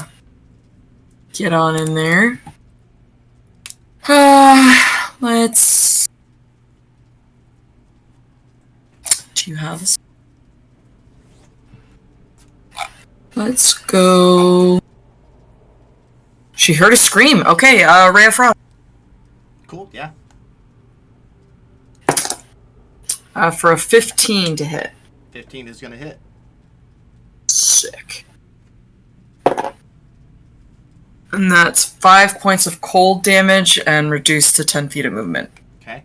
get on in there. Let's... Do you have this? Let's go... She heard a scream. Okay, Ray of Frost. Cool, yeah. For a 15 to hit. 15 is going to hit. Sick. And that's 5 points of cold damage and reduced to 10 feet of movement. Okay.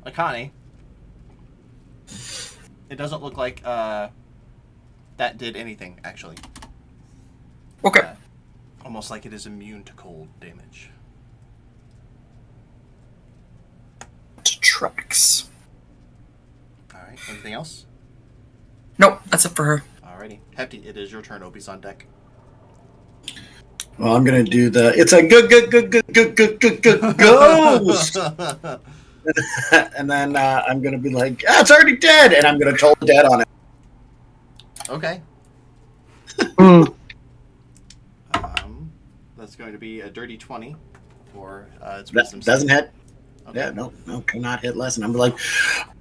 Akane. It doesn't look like that did anything, actually. Okay. Almost like it is immune to cold damage. Tracks. Alright. right. Anything else? Nope, that's it for her. Alrighty. Hefty, it is your turn. Opie's on deck. Well, I'm gonna do it's a good ghost, and then I'm gonna be like, it's already dead, and I'm gonna toll dead on it. Okay. Mm. That's going to be a dirty 20 for its That wisdom doesn't save. hit. Okay. Yeah, no, cannot hit less. And I'm like,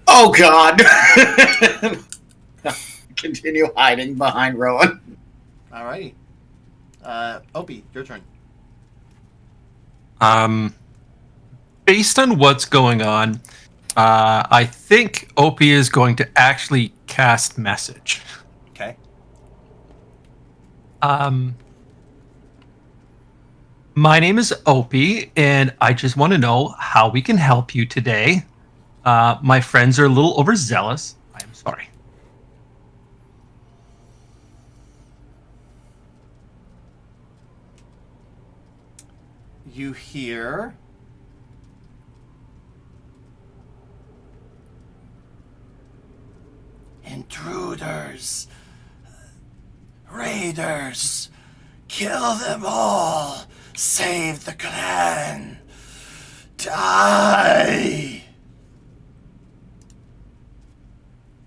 oh god. Continue hiding behind Rowan. Alrighty. Opie, your turn. Based on what's going on, I think Opie is going to actually cast message. Okay. My name is Opie, and I just want to know how we can help you today. My friends are a little overzealous. I am sorry. You hear intruders, raiders, kill them all, save the clan, die.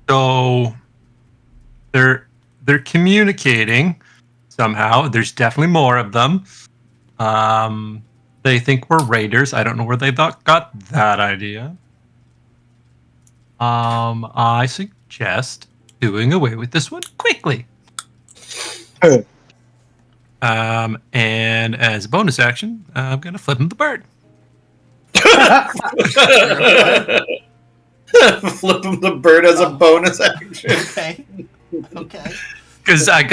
So they're communicating somehow. There's definitely more of them. They think we're raiders. I don't know where they got that idea. I suggest doing away with this one quickly. And as a bonus action, I'm gonna flip him the bird. Flip him the bird as a bonus action. Okay. Okay. Because I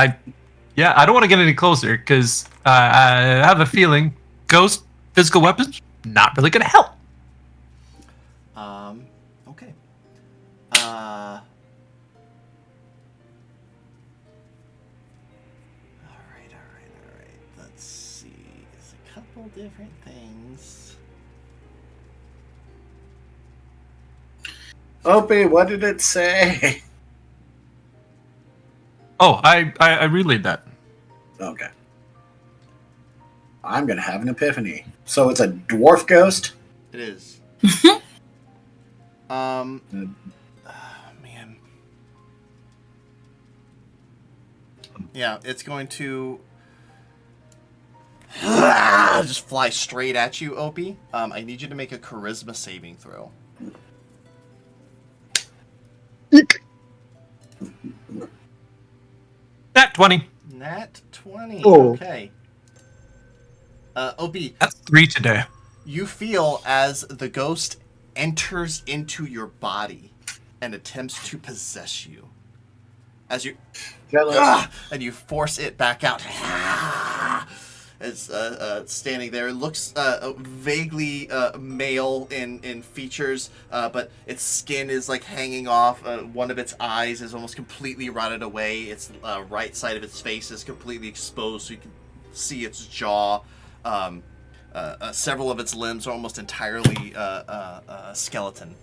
don't want to get any closer because I have a feeling ghost physical weapons not really gonna help. Okay. All right. Let's see. There's a couple different things. Opie, what did it say? Oh, I relayed that. Okay. I'm gonna have an epiphany. So it's a dwarf ghost? It is. Man. Yeah, it's going to just fly straight at you, Opie. I need you to make a charisma saving throw. Nat 20. Nat 20. Oh. Okay. Opie, That's 3 today. you feel as the ghost enters into your body and attempts to possess you. As you and you force it back out. It's standing there. It looks vaguely male in features, but its skin is like hanging off. One of its eyes is almost completely rotted away. Its right side of its face is completely exposed, so you can see its jaw. Several of its limbs are almost entirely skeleton.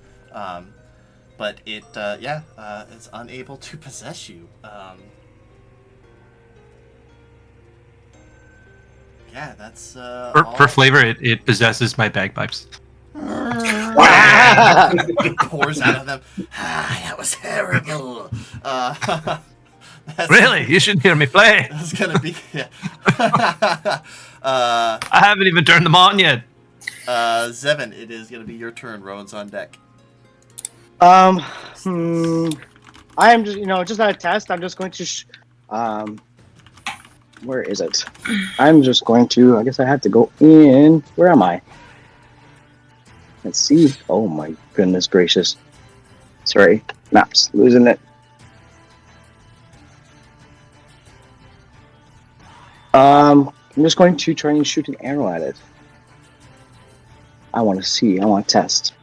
But it, is unable to possess you. Yeah, that's For flavor, it possesses my bagpipes. pours out of them. That was terrible. Really? You should hear me play. That's gonna be. Yeah. I haven't even turned them on yet. Zevin, it is gonna be your turn. Rowan's on deck. I am just at a test. I'm just going to. Where is it? I'm just going to. I guess I have to go in. Where am I? Let's see. Oh my goodness gracious! Sorry, maps losing it. I'm just going to try and shoot an arrow at it. I want to see. I want to test.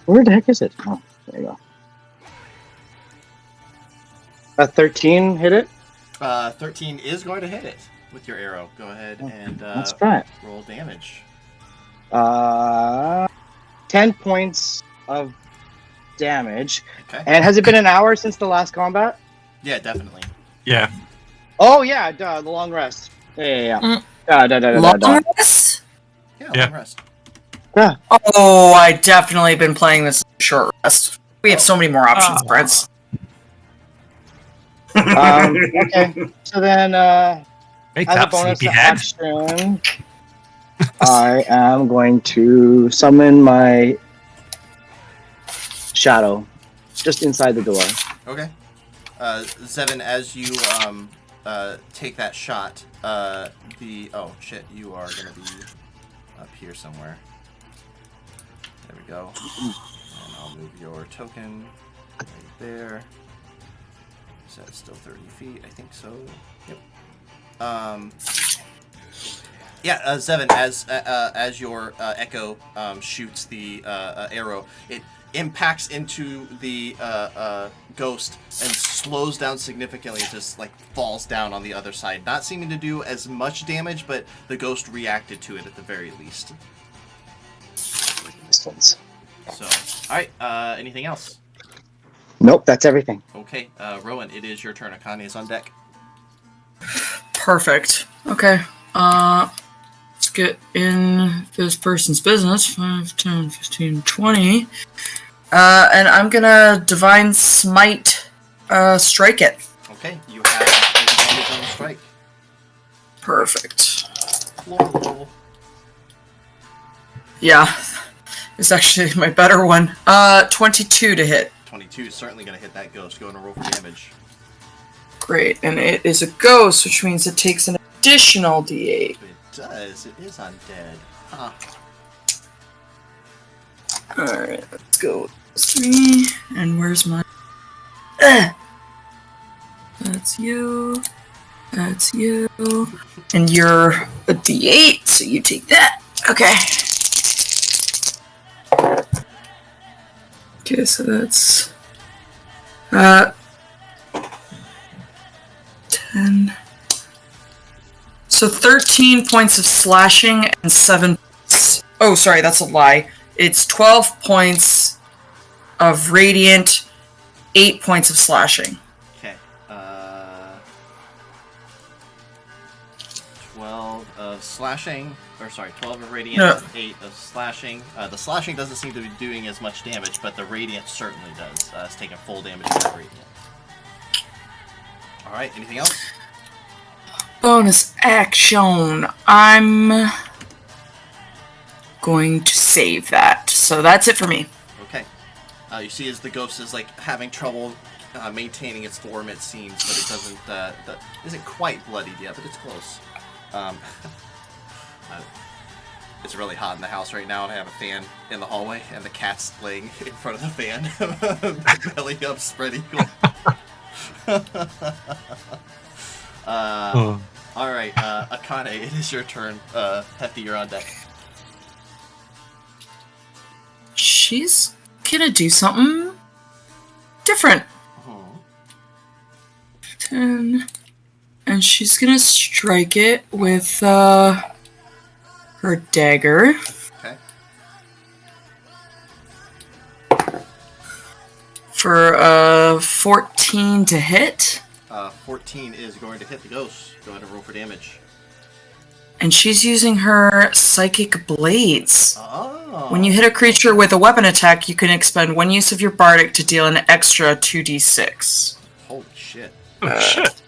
Where the heck is it? Oh, there you go. A 13 hit it? 13 is going to hit it with your arrow. Go ahead and Let's try it. roll damage. 10 points of damage. Okay. And has it been an hour since the last combat? Yeah, definitely. Yeah. Oh yeah, duh, the long rest. Yeah. Mm. Duh. Long rest? Yeah, Yeah. long rest. Yeah. Oh, I definitely been playing this short rest. We have so many more options, Oh. Brents. Okay. So then, Wake as a up, bonus sleepyhead. action, I am going to summon my shadow just inside the door. Okay. Zevin, as you take that shot, oh shit, you are gonna be up here somewhere. There we go. And I'll move your token right there. Is that still 30 feet? I think so. Yep. Zevin, as your echo shoots the arrow, it impacts into the ghost and slows down significantly. It just like falls down on the other side, not seeming to do as much damage, but the ghost reacted to it at the very least. Distance. So, all right. Anything else? Nope, that's everything. Okay, Rowan, it is your turn. Akane is on deck. Perfect. Okay. Let's get in this person's business. 5, 10, 15, 20. And I'm gonna Divine Smite strike it. Okay, you have advantage on the strike. Perfect. Floor roll. Yeah. It's actually my better one. 22 to hit. 22 is certainly going to hit that ghost. Go and roll for damage. Great. And it is a ghost, which means it takes an additional d8. It does. It is undead. Huh. Alright, let's go. 3. And where's my... That's you. That's you. And you're a d8, so you take that. Okay. Okay, so that's... 10... So 13 points of slashing and 7... Oh, sorry, that's a lie. It's 12 points of radiant, 8 points of slashing. Okay. 12 of slashing. Or sorry, 12 of radiant, No. 8 of slashing. The slashing doesn't seem to be doing as much damage, but the radiant certainly does. It's taking full damage of that radiant. Alright, anything else? Bonus action. I'm going to save that. So that's it for me. Okay. You see as the ghost is like having trouble maintaining its form, it seems, but it doesn't, isn't quite bloodied yet, but it's close. It's really hot in the house right now, and I have a fan in the hallway, and the cat's laying in front of the fan, belly up, spread eagle. Alright, Akane, it is your turn. Hefty, you're on deck. She's gonna do something different. 10. And she's gonna strike it with her dagger. Okay. For 14 to hit. 14 is going to hit the ghost. Go ahead and roll for damage. And she's using her Psychic Blades. Oh. When you hit a creature with a weapon attack, you can expend one use of your Bardic to deal an extra 2d6. Holy shit. Oh, shit.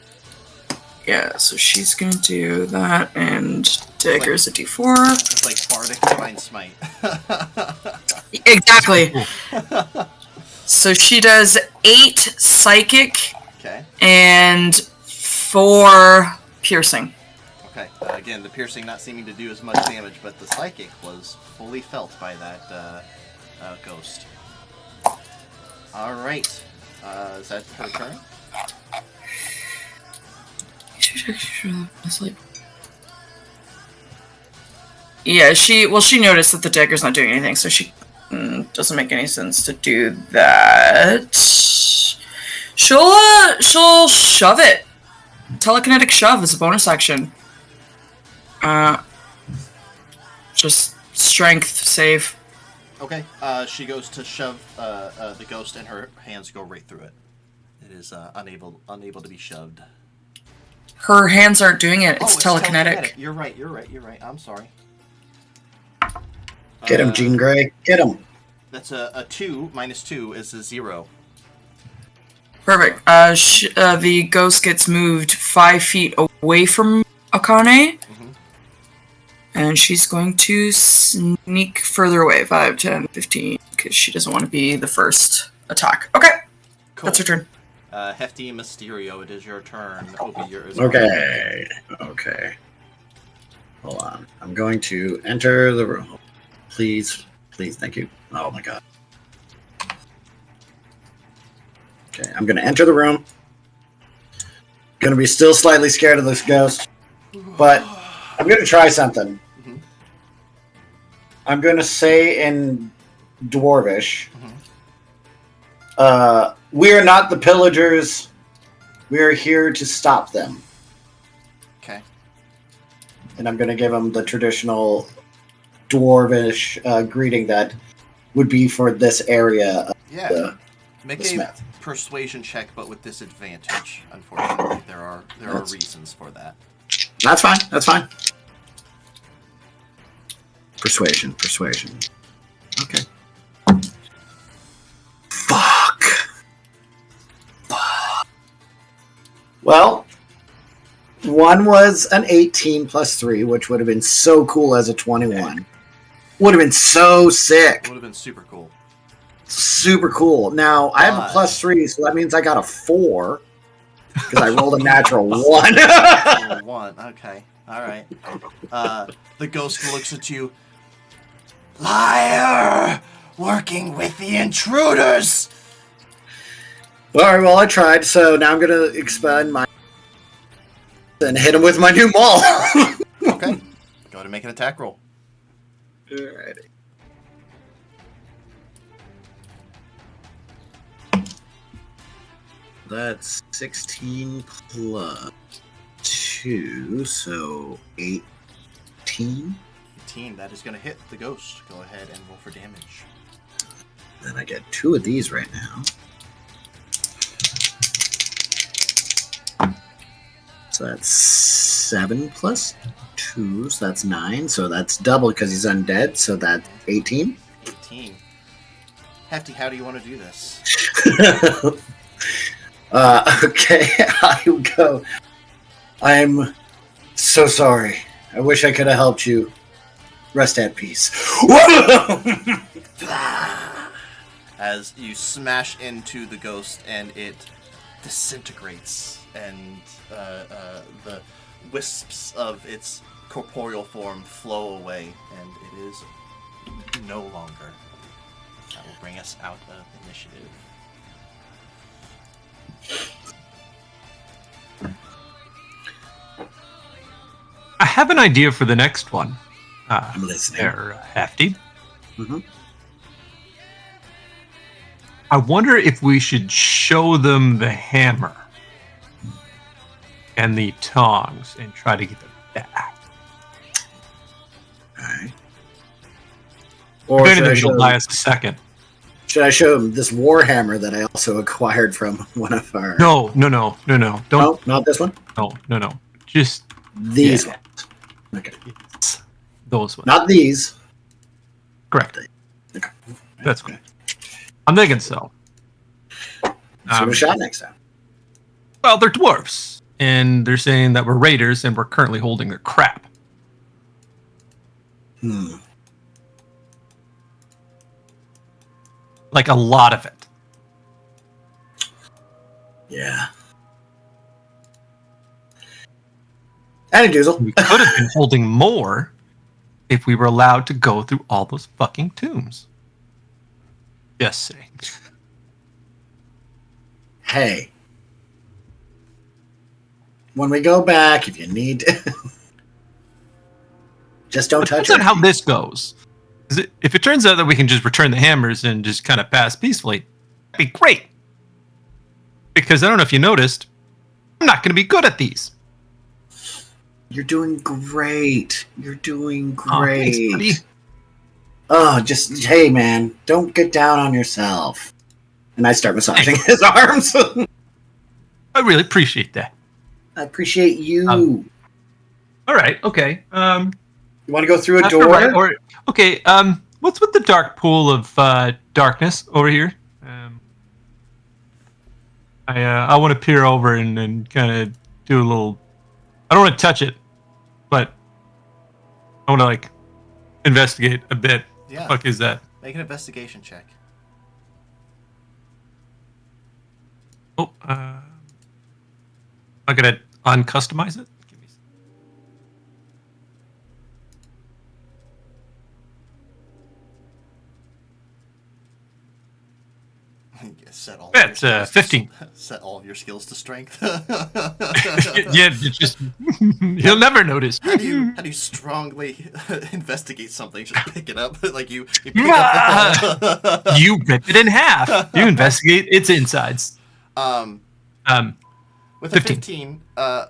Yeah, so she's gonna do that, and dagger's a d4. It's like Bardic Divine Smite. Exactly. So she does 8 Psychic Okay. and 4 Piercing. Okay. Again, the piercing not seeming to do as much damage, but the psychic was fully felt by that ghost. All right. Is that her turn? Yeah, she noticed that the dagger's not doing anything, so she doesn't make any sense to do that. She'll shove it. Telekinetic shove is a bonus action. Just strength save. Okay. She goes to shove the ghost, and her hands go right through it. It is unable to be shoved. Her hands aren't doing it. It's telekinetic. You're right. I'm sorry. Get him, Jean Grey. Get him. That's a 2 minus 2 is a 0. Perfect. The ghost gets moved 5 feet away from Akane. Mhm. And she's going to sneak further away. 5, 10, 15. Because she doesn't want to be the first attack. Okay. Cool. That's her turn. Hefty Mysterio, it is your turn. Will be yours. Okay. Hold on. I'm going to enter the room. Please, thank you. Oh my god. Okay, I'm going to enter the room. Going to be still slightly scared of this ghost, but I'm going to try something. Mhm. I'm going to say in Dwarvish, we are not the pillagers. We are here to stop them. Okay. And I'm going to give them the traditional Dwarvish greeting that would be for this area of Yeah. Make the a Smith. persuasion check, but with disadvantage. Unfortunately, there are reasons for that. That's fine. Persuasion. Okay. Fuck. Well, one was an 18 plus 3, which would have been so cool as a 21. Would have been so sick. Would have been super cool. Super cool. Now, I have a plus 3, so that means I got a 4. Because I rolled a natural 1. Oh, 1. Okay. All right. The ghost looks at you. Liar! Working with the intruders! Alright, well, I tried, so now I'm going to expend my... and hit him with my new maul. Okay. Go ahead and make an attack roll. Alrighty. That's 16 plus 2, so 18. 18. That is going to hit the ghost. Go ahead and roll for damage. Then I get 2 of these right now. So that's 7 plus 2, so that's 9. So that's double because he's undead, so that's 18. 18. Hefty, how do you want to do this? Okay, I will go. I'm so sorry. I wish I could have helped you. Rest at peace. As you smash into the ghost and it disintegrates, and the wisps of its corporeal form flow away, and it is no longer. That will bring us out of initiative. I have an idea for the next one. I'm listening. They're hefty. Mm-hmm. I wonder if we should show them the hammer and the tongs and try to get them back. Alright. If Or anything, it'll buy us a second. should I show him this warhammer that I also acquired from one of our... No. Don't. No, not this one? No. Just These Yeah. ones. Okay. it's those ones. Not these. Correct. Okay. That's cool. I'm thinking so. So a shot next time. Well, they're dwarfs, and they're saying that we're raiders, and we're currently holding their crap. Like a lot of it. Yeah. And a doozle. We could have been holding more if we were allowed to go through all those fucking tombs. Just saying. Hey. When we go back, if you need to... just don't touch Depends on it. how this goes. If it turns out that we can just return the hammers and just kind of pass peacefully, that'd be great. because I don't know if you noticed, I'm not going to be good at these. You're doing great. You're doing Oh, thanks, great. buddy. Oh, just hey, man, don't get down on yourself. And I start massaging his arms. I really appreciate that. I appreciate you. All right. Okay. You want to go through a All door? right, okay. What's with the dark pool of darkness over here? I want to peer over and kind of do a little. I don't want to touch it, but I want to like investigate a bit. Yeah. What the fuck is that? Make an investigation check. Oh, I'm gonna uncustomize it. Give me Set all. That's your skills 15. Set all of your skills to strength. Yeah, it's just you'll never notice. How do you strongly investigate something? Just pick it up, like you pick up the ball. You rip it in half. You investigate its insides. With a 15,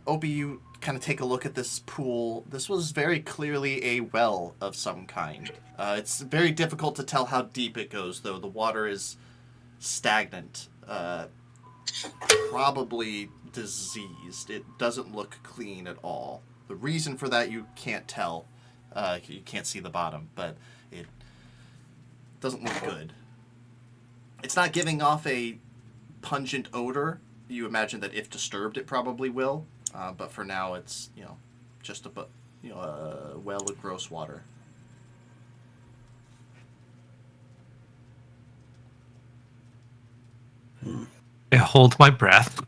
Obi, you kind of take a look at this pool. This was very clearly a well of some kind. It's very difficult to tell how deep it goes, though. The water is stagnant, probably diseased. It doesn't look clean at all. The reason for that you can't tell. You can't see the bottom, but it doesn't look good. It's not giving off a pungent odor. You imagine that if disturbed, it probably will, but for now, it's just a well of gross water. I hold my breath.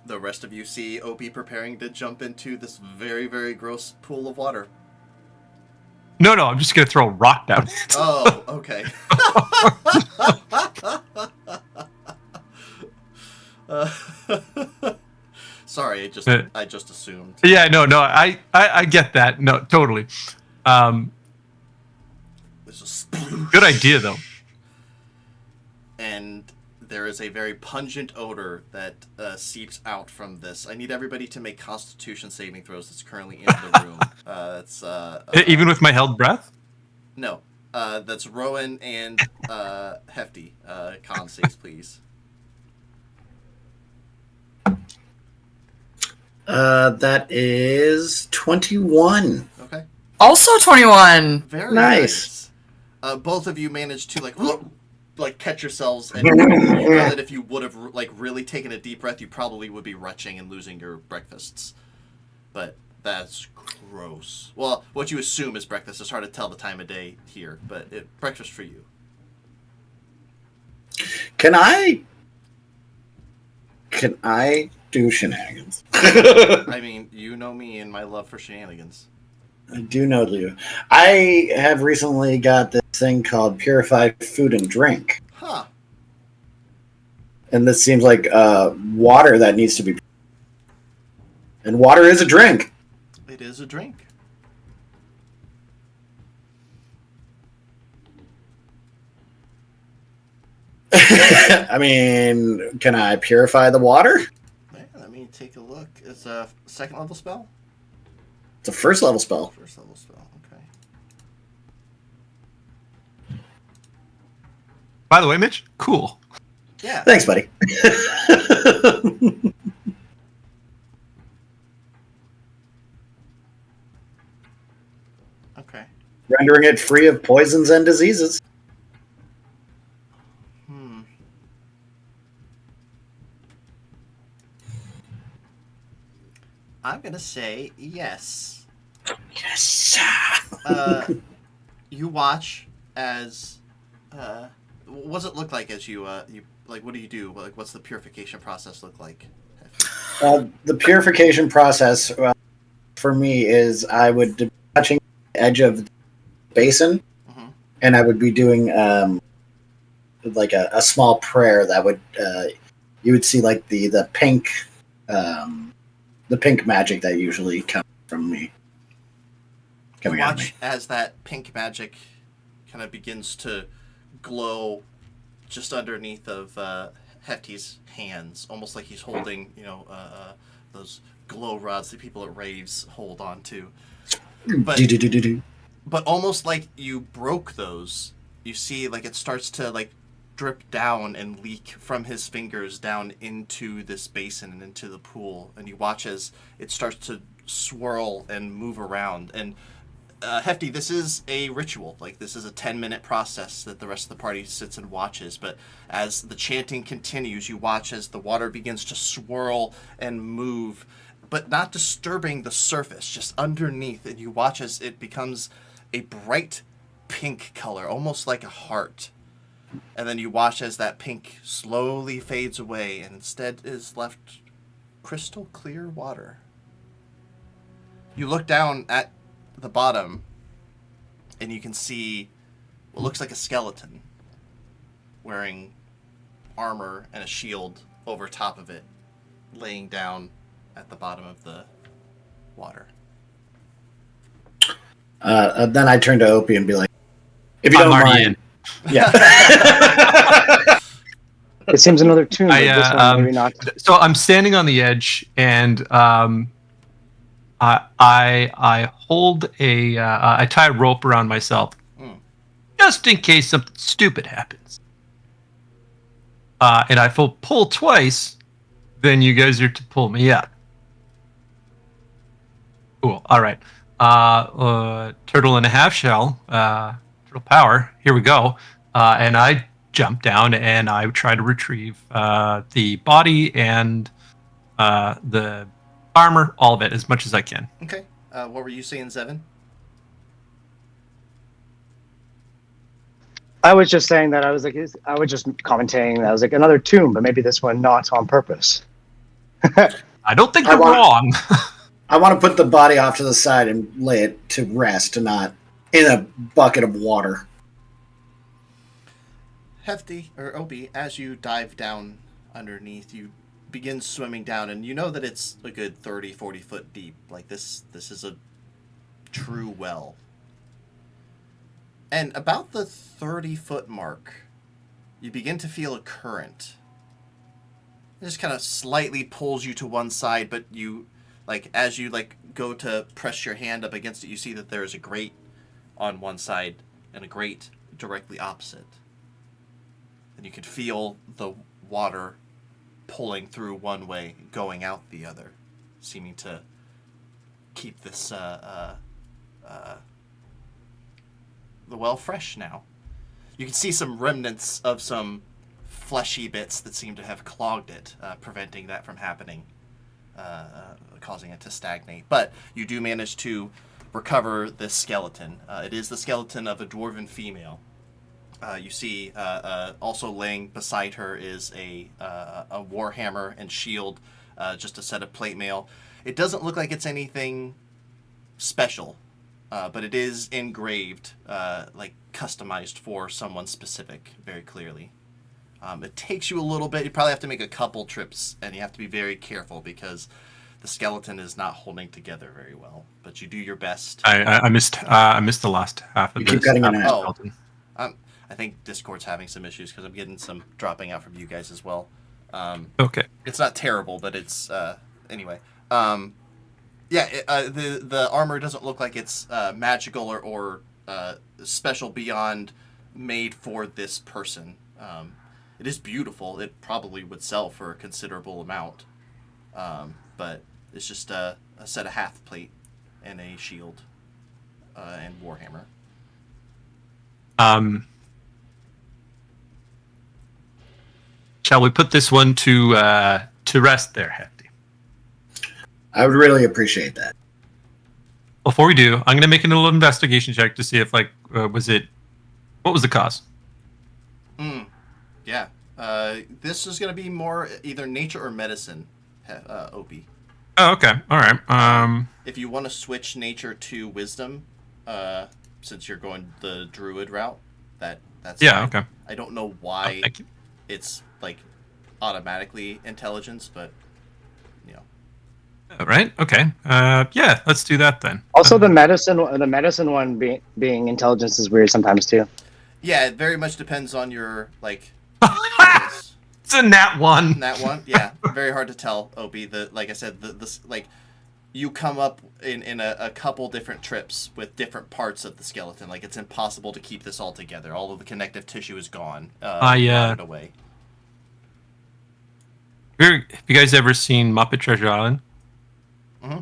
The rest of you see Opie preparing to jump into this very, very gross pool of water. No, I'm just gonna throw a rock down. Oh, okay. Sorry, I just assumed. Yeah, no, I get that. No, totally. There's a sploosh. Good idea, though. And there is a very pungent odor that seeps out from this. I need everybody to make Constitution saving throws that's currently in the room. Even with my held breath? No. That's Rowan and Hefty. Con saves, please. That is 21. Okay. Also 21. Very Nice. Both of you managed to like catch yourselves, and you know that if you would have really taken a deep breath, you probably would be retching and losing your breakfasts. But that's gross. Well, what you assume is breakfast. It's hard to tell the time of day here, but breakfast for you. Can I do shenanigans? I mean, you know me and my love for shenanigans. I do know you. I have recently got this thing called Purified Food and Drink. Huh. And this seems like water that needs to be... And water is a drink. It is a drink. I mean, can I purify the water? Yeah, let me take a look. It's a second level spell? It's a first level spell. First level spell, okay. By the way, Mitch, cool. Yeah. Thanks, buddy. Okay. Rendering it free of poisons and diseases. I'm going to say yes. Yes. You watch as... what does it look like as you what do you do? Like, what's the purification process look like? The purification process for me is I would be touching the edge of the basin, and I would be doing like a small prayer that would you would see like the pink magic that usually comes from me. You watch as that pink magic kind of begins to glow just underneath of Hefty's hands, almost like he's holding, those glow rods that people at raves hold on to. But almost like you broke those, you see like it starts to like drip down and leak from his fingers down into this basin and into the pool, and you watch as it starts to swirl and move around. And Hefty, this is a ritual. Like, this is a 10-minute process that the rest of the party sits and watches. But as the chanting continues, you watch as the water begins to swirl and move, but not disturbing the surface, just underneath. And you watch as it becomes a bright pink color, almost like a heart. And then you watch as that pink slowly fades away, and instead is left crystal clear water. You look down at the bottom, and you can see what looks like a skeleton wearing armor and a shield over top of it, laying down at the bottom of the water. Then I turn to Opie and be like, "If you I'm don't already mind, in. yeah." It seems another tune, but this one maybe not. So I'm standing on the edge, and I hold I tie a rope around myself, just in case something stupid happens. And I pull twice, then you guys are to pull me up. Cool. All right. Turtle and a half shell. Turtle power. Here we go. And I jump down and I try to retrieve the body and the armor, all of it, as much as I can. Okay. What were you saying, Zevin? I was just saying that I was just commenting that I was like another tomb, but maybe this one not on purpose. I don't think you're wrong. I want to put the body off to the side and lay it to rest, and not in a bucket of water. Hefty, or Opie, as you dive down underneath, you begin swimming down, and you know that it's a good 30, 40 foot deep. Like, this is a true well. And about the 30-foot mark, you begin to feel a current. It just kind of slightly pulls you to one side, but you, like, as you, like, go to press your hand up against it, you see that there's a grate on one side and a grate directly opposite. And you can feel the water pulling through one way, going out the other, seeming to keep this the well fresh now. You can see some remnants of some fleshy bits that seem to have clogged it, preventing that from happening, causing it to stagnate. But you do manage to recover this skeleton. It is the skeleton of a dwarven female. You see, also laying beside her is a warhammer and shield, just a set of plate mail. It doesn't look like it's anything special, but it is engraved, like customized for someone specific, very clearly. It takes you a little bit. You probably have to make a couple trips, and you have to be very careful because the skeleton is not holding together very well. But you do your best. I missed the last half of You this. keep cutting in half. skeleton. I think Discord's having some issues because I'm getting some dropping out from you guys as well. Okay. It's not terrible, but it's anyway. The armor doesn't look like it's magical or special beyond made for this person. It is beautiful. It probably would sell for a considerable amount, but it's just a set of half plate and a shield and warhammer. Shall we put this one to rest there, Hefty? I would really appreciate that. Before we do, I'm going to make a little investigation check to see if, like, what was the cause? Yeah. This is going to be more either nature or medicine, Opie. Oh, okay. All right. If you want to switch nature to wisdom, since you're going the druid route, that's yeah. fine. Okay. I don't know why Thank you. it's like automatically intelligence, but you know. All right. Okay. Yeah. Let's do that then. Also, the medicine one being intelligence is weird sometimes too. Yeah, it very much depends on your like It's a nat one. That one, yeah, very hard to tell. Opie, like I said, like you come up in a couple different trips with different parts of the skeleton. Like it's impossible to keep this all together. All of the connective tissue is gone. Rotted away. Have you guys ever seen Muppet Treasure Island? Mm-hmm.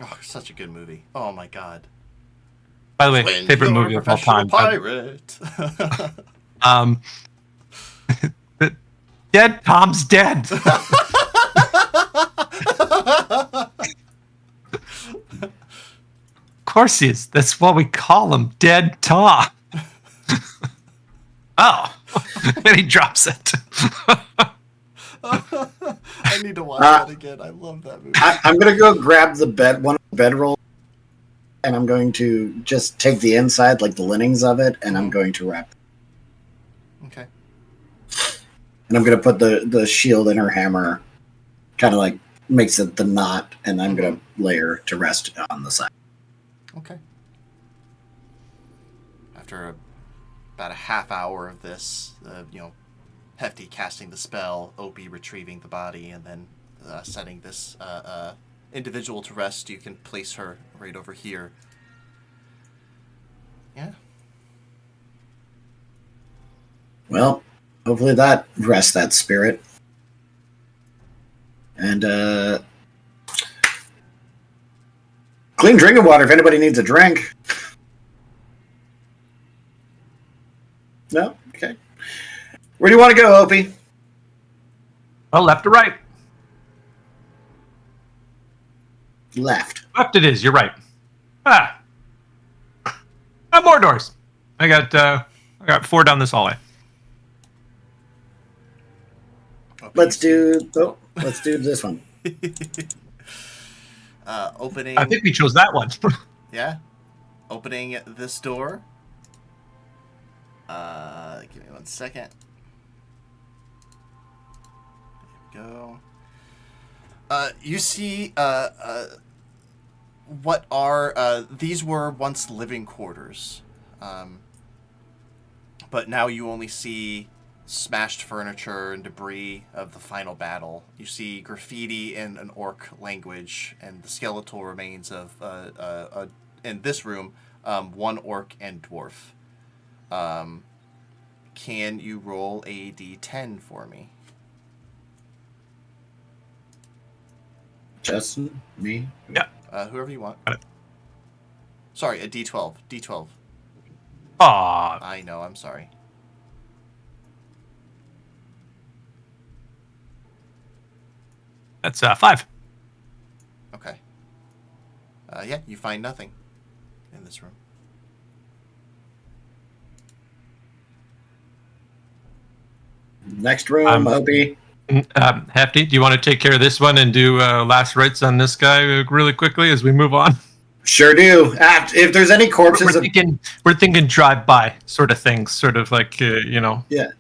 Oh, such a good movie. Oh my god. By the way, When favorite you're movie a of all time. pirate. Dead Tom's dead. Of course he is. That's what we call him, Dead Tom. Oh, and he drops it. I need to watch that again. I love that movie. I'm gonna go grab one of the bedroll, and I'm going to just take the inside, like the linings of it, and I'm going to wrap. Okay. And I'm gonna put the shield in her hammer, kind of like makes it the knot, and I'm gonna lay her to rest on the side. Okay. After about a half hour of this, Hefty casting the spell, Opie retrieving the body, and then setting this individual to rest, you can place her right over here. Yeah. Well, hopefully that rests that spirit. And clean drinking water if anybody needs a drink. No? Okay. Where do you want to go, Opie? Well, left or right? Left. Left it is. You're right. More doors. I got 4 down this hallway. Let's do this one. Opening. I think we chose that one. Yeah. Opening this door. Give me 1 second. There we go. You see what are these were once living quarters, but now you only see smashed furniture and debris of the final battle. You see graffiti in an orc language and the skeletal remains of in this room 1 orc and dwarf. Can you roll a d10 for me? Justin? Me? Yeah. Whoever you want. Sorry, a d12. D12. Aw. I know, I'm sorry. That's 5. Okay. Yeah, you find nothing in this room. Next room, Opie. Hefty, do you want to take care of this one and do last rites on this guy really quickly as we move on? Sure do. If there's any corpses, we're thinking drive-by sort of things, sort of like Yeah.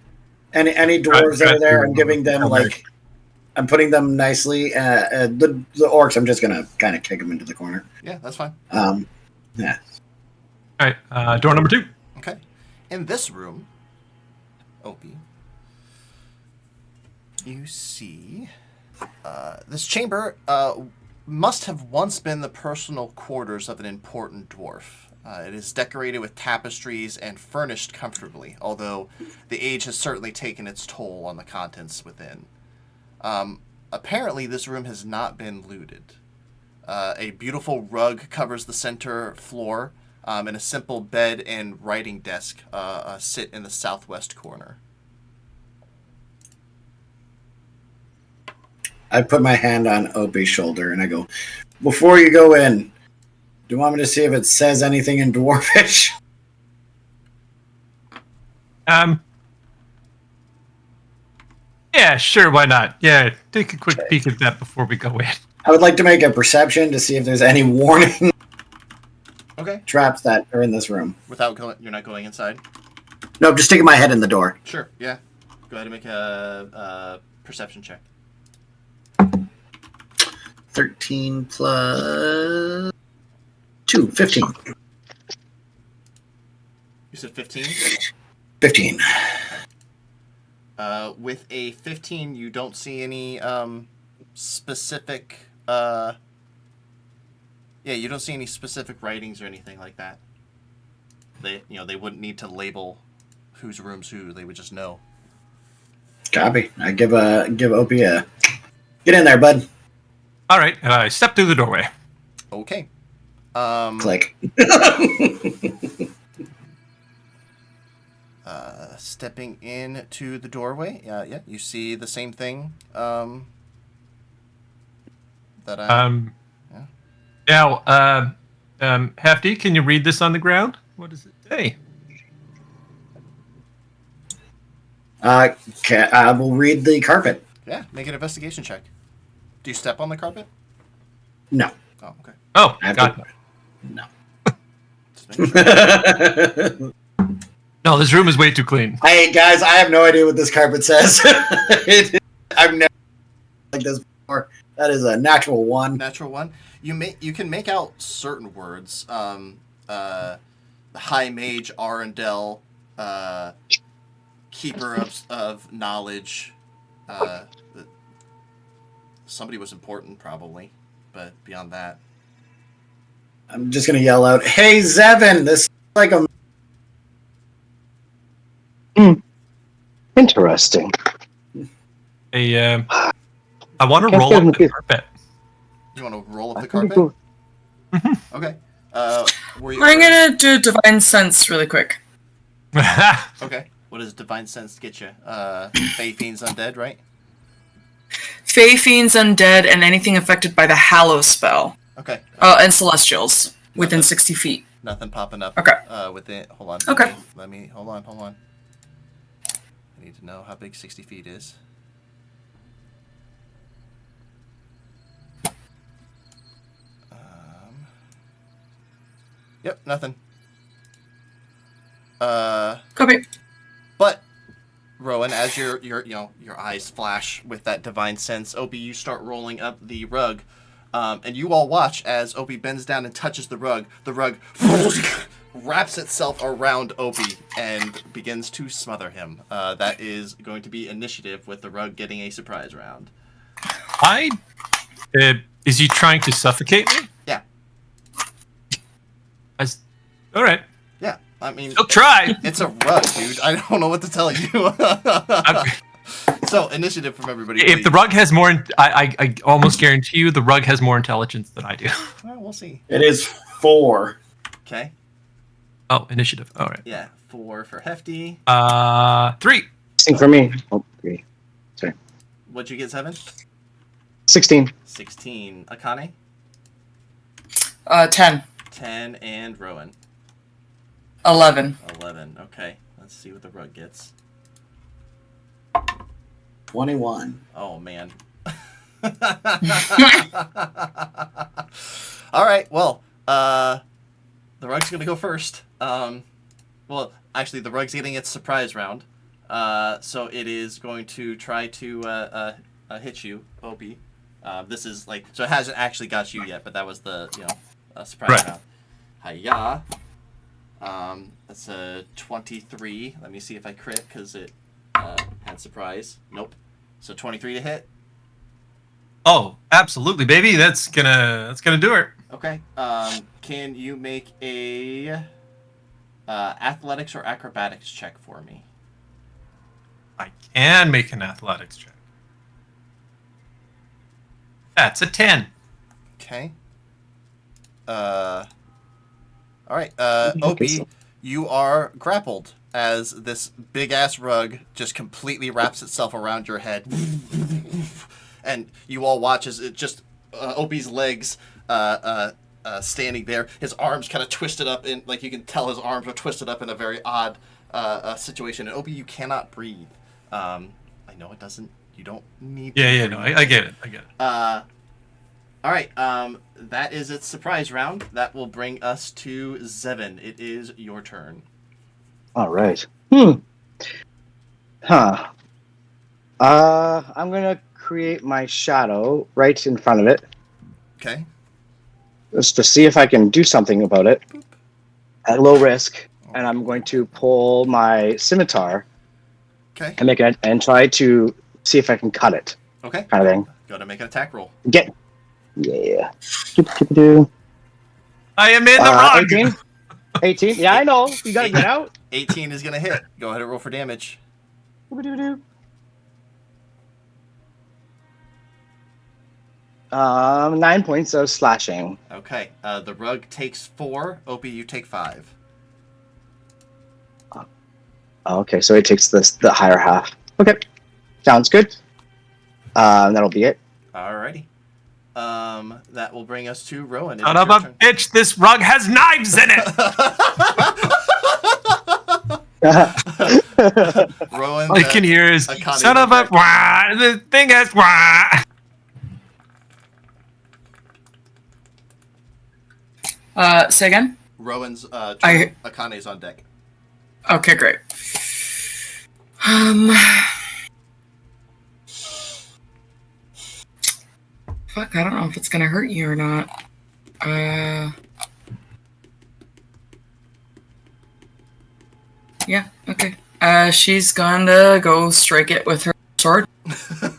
Any dwarves that are there, I'm giving them I'm putting them nicely. The orcs, I'm just gonna kind of kick them into the corner. Yeah, that's fine. Yeah. All right. Door number 2. Okay. In this room, Opie, you see this chamber must have once been the personal quarters of an important dwarf. It is decorated with tapestries and furnished comfortably, although the age has certainly taken its toll on the contents within. Apparently, this room has not been looted. A beautiful rug covers the center floor, and a simple bed and writing desk sit in the southwest corner. I put my hand on Opie's shoulder and I go, before you go in, do you want me to see if it says anything in Dwarfish? Yeah, sure, why not? Yeah, take a quick peek at that before we go in. I would like to make a perception to see if there's any warning Okay. traps that are in this room. You're not going inside? No, just sticking my head in the door. Sure, yeah. Go ahead and make a perception check. 13 plus 2, 15. You said 15? 15. With a 15, you don't see any specific. You don't see any specific writings or anything like that. They wouldn't need to label whose room's who. They would just know. Copy. I give Opie a get in there, bud. All right, and I step through the doorway. Okay. Click. Stepping into the doorway, you see the same thing. That I. Now, Hefty, can you read this on the ground? What does it say? I will read the carpet. Yeah, make an investigation check. Do you step on the carpet? No. Oh, okay. Oh, I have God. to- No. Just making sure. No, this room is way too clean. Hey guys, I have no idea what this carpet says. I've never like this before. That is a natural 1. Natural 1. You can make out certain words. High Mage Arundel, Keeper of Knowledge. Somebody was important, probably, but beyond that, I'm just gonna yell out, "Hey Zevin, this is like a." Interesting. I want to Can't roll get in up the the carpet. you want to roll up I the think carpet. we'll- Okay. I'm gonna do Divine Sense really quick. Okay. What does Divine Sense get you? Fey Fiends Undead, right? Fey, Fiends, Undead, and anything affected by the Hallow spell. Okay. And Celestials within 60 feet. Nothing popping up. Okay. Within. Hold on. Okay. Let me. Hold on. I need to know how big 60 feet is. Yep. Nothing. Copy. But Rowan, as your eyes flash with that divine sense, Opie, you start rolling up the rug, and you all watch as Opie bends down and touches the rug. The rug wraps itself around Opie and begins to smother him. That is going to be initiative, with the rug getting a surprise round. Is he trying to suffocate me? Yeah. All right. Yeah. I mean, He'll try. it's a rug, dude. I don't know what to tell you. So, initiative from everybody. If the rug has more, I almost guarantee you the rug has more intelligence than I do. Well, we'll see. It is 4. Okay. Oh, initiative. All right. Yeah. 4 for Hefty. 3. Same for me. Oh, 3. Sorry. What'd you get, 7? 16. 16. Akane? 10. 10. And Rowan? 11. 11. Okay. Let's see what the rug gets. 21. Oh, man. All right. Well, the rug's going to go first. Well, actually, the rug's getting its surprise round. So it is going to try to hit you, Opie. This is like, so it hasn't actually got you yet, but that was the, surprise Right. round. Hiya. That's a 23. Let me see if I crit, because it had surprise. Nope. So 23 to hit. Oh, absolutely, baby. That's gonna do it. Okay. Can you make a athletics or acrobatics check for me? I can make an athletics check. That's a 10. Okay. All right. Opie, you are grappled as this big ass rug just completely wraps itself around your head, and you all watch as it just Opie's legs standing there, his arms kind of twisted up in, like, you can tell his arms are twisted up in a very odd situation. And Opie, you cannot breathe. I know it doesn't. You don't need. Yeah. No, I get it. All right, that is its surprise round. That will bring us to Zevin. It is your turn. All right. Huh. I'm gonna create my shadow right in front of it, Okay. just to see if I can do something about it at low risk. And I'm going to pull my scimitar Okay. and make it and try to see if I can cut it, Okay. kind of thing. Go to make an attack roll. Yeah. Doop-a-doop-a-doo. I am in the rug. 18. 18. Yeah, I know. You gotta get out. 18 is gonna hit. Go ahead and roll for damage. Doop-a-doo-doo. 9 points of slashing. Okay. The rug takes 4. Opie, you take 5. Okay, so it takes the higher half. Okay, sounds good. That'll be it. Alrighty. That will bring us to Rowan. Son of a bitch, this rug has knives in it. Rowan. All you can hear is, Akane son of a, wah, the thing is, wah. Say again? Rowan's Akane's on deck. Okay, great. Fuck, I don't know if it's gonna hurt you or not. Yeah, okay. She's gonna go strike it with her sword.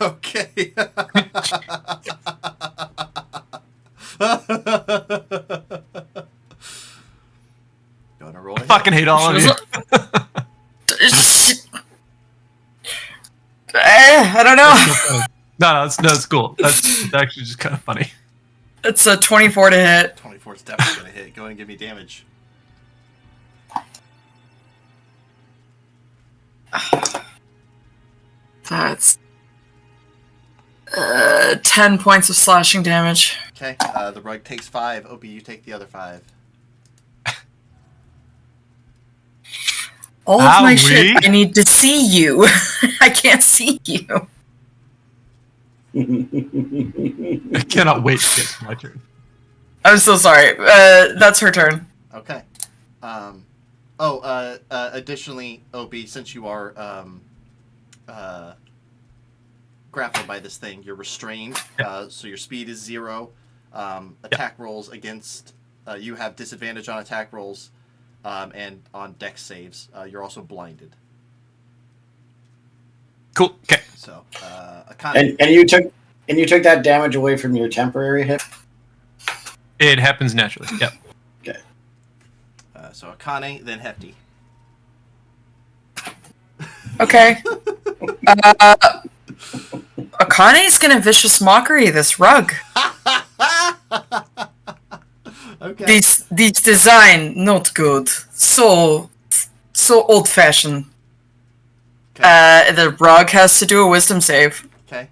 Okay. Gonna roll I fucking hate all of you. I don't know. No, it's cool. That's actually just kind of funny. It's a 24 to hit. 24 is definitely gonna hit. Go ahead and give me damage. That's 10 points of slashing damage. Okay. The rug takes 5. Opie, you take the other 5. All of my shit, I need to see you. I can't see you. I cannot wait to get to my turn. I'm so sorry. That's her turn. Okay. Additionally, Opie, since you are grappled by this thing, you're restrained. So your speed is 0. Attack rolls against you have disadvantage on attack rolls, and on dex saves. You're also blinded. Cool. Okay. So, Akane. And you took that damage away from your temporary hit. It happens naturally. Yep. Okay. So Akane, then Hefty. Okay. Akane's gonna vicious mockery this rug. Okay. This design not good. So old fashioned. Okay. The rug has to do a wisdom save. Okay.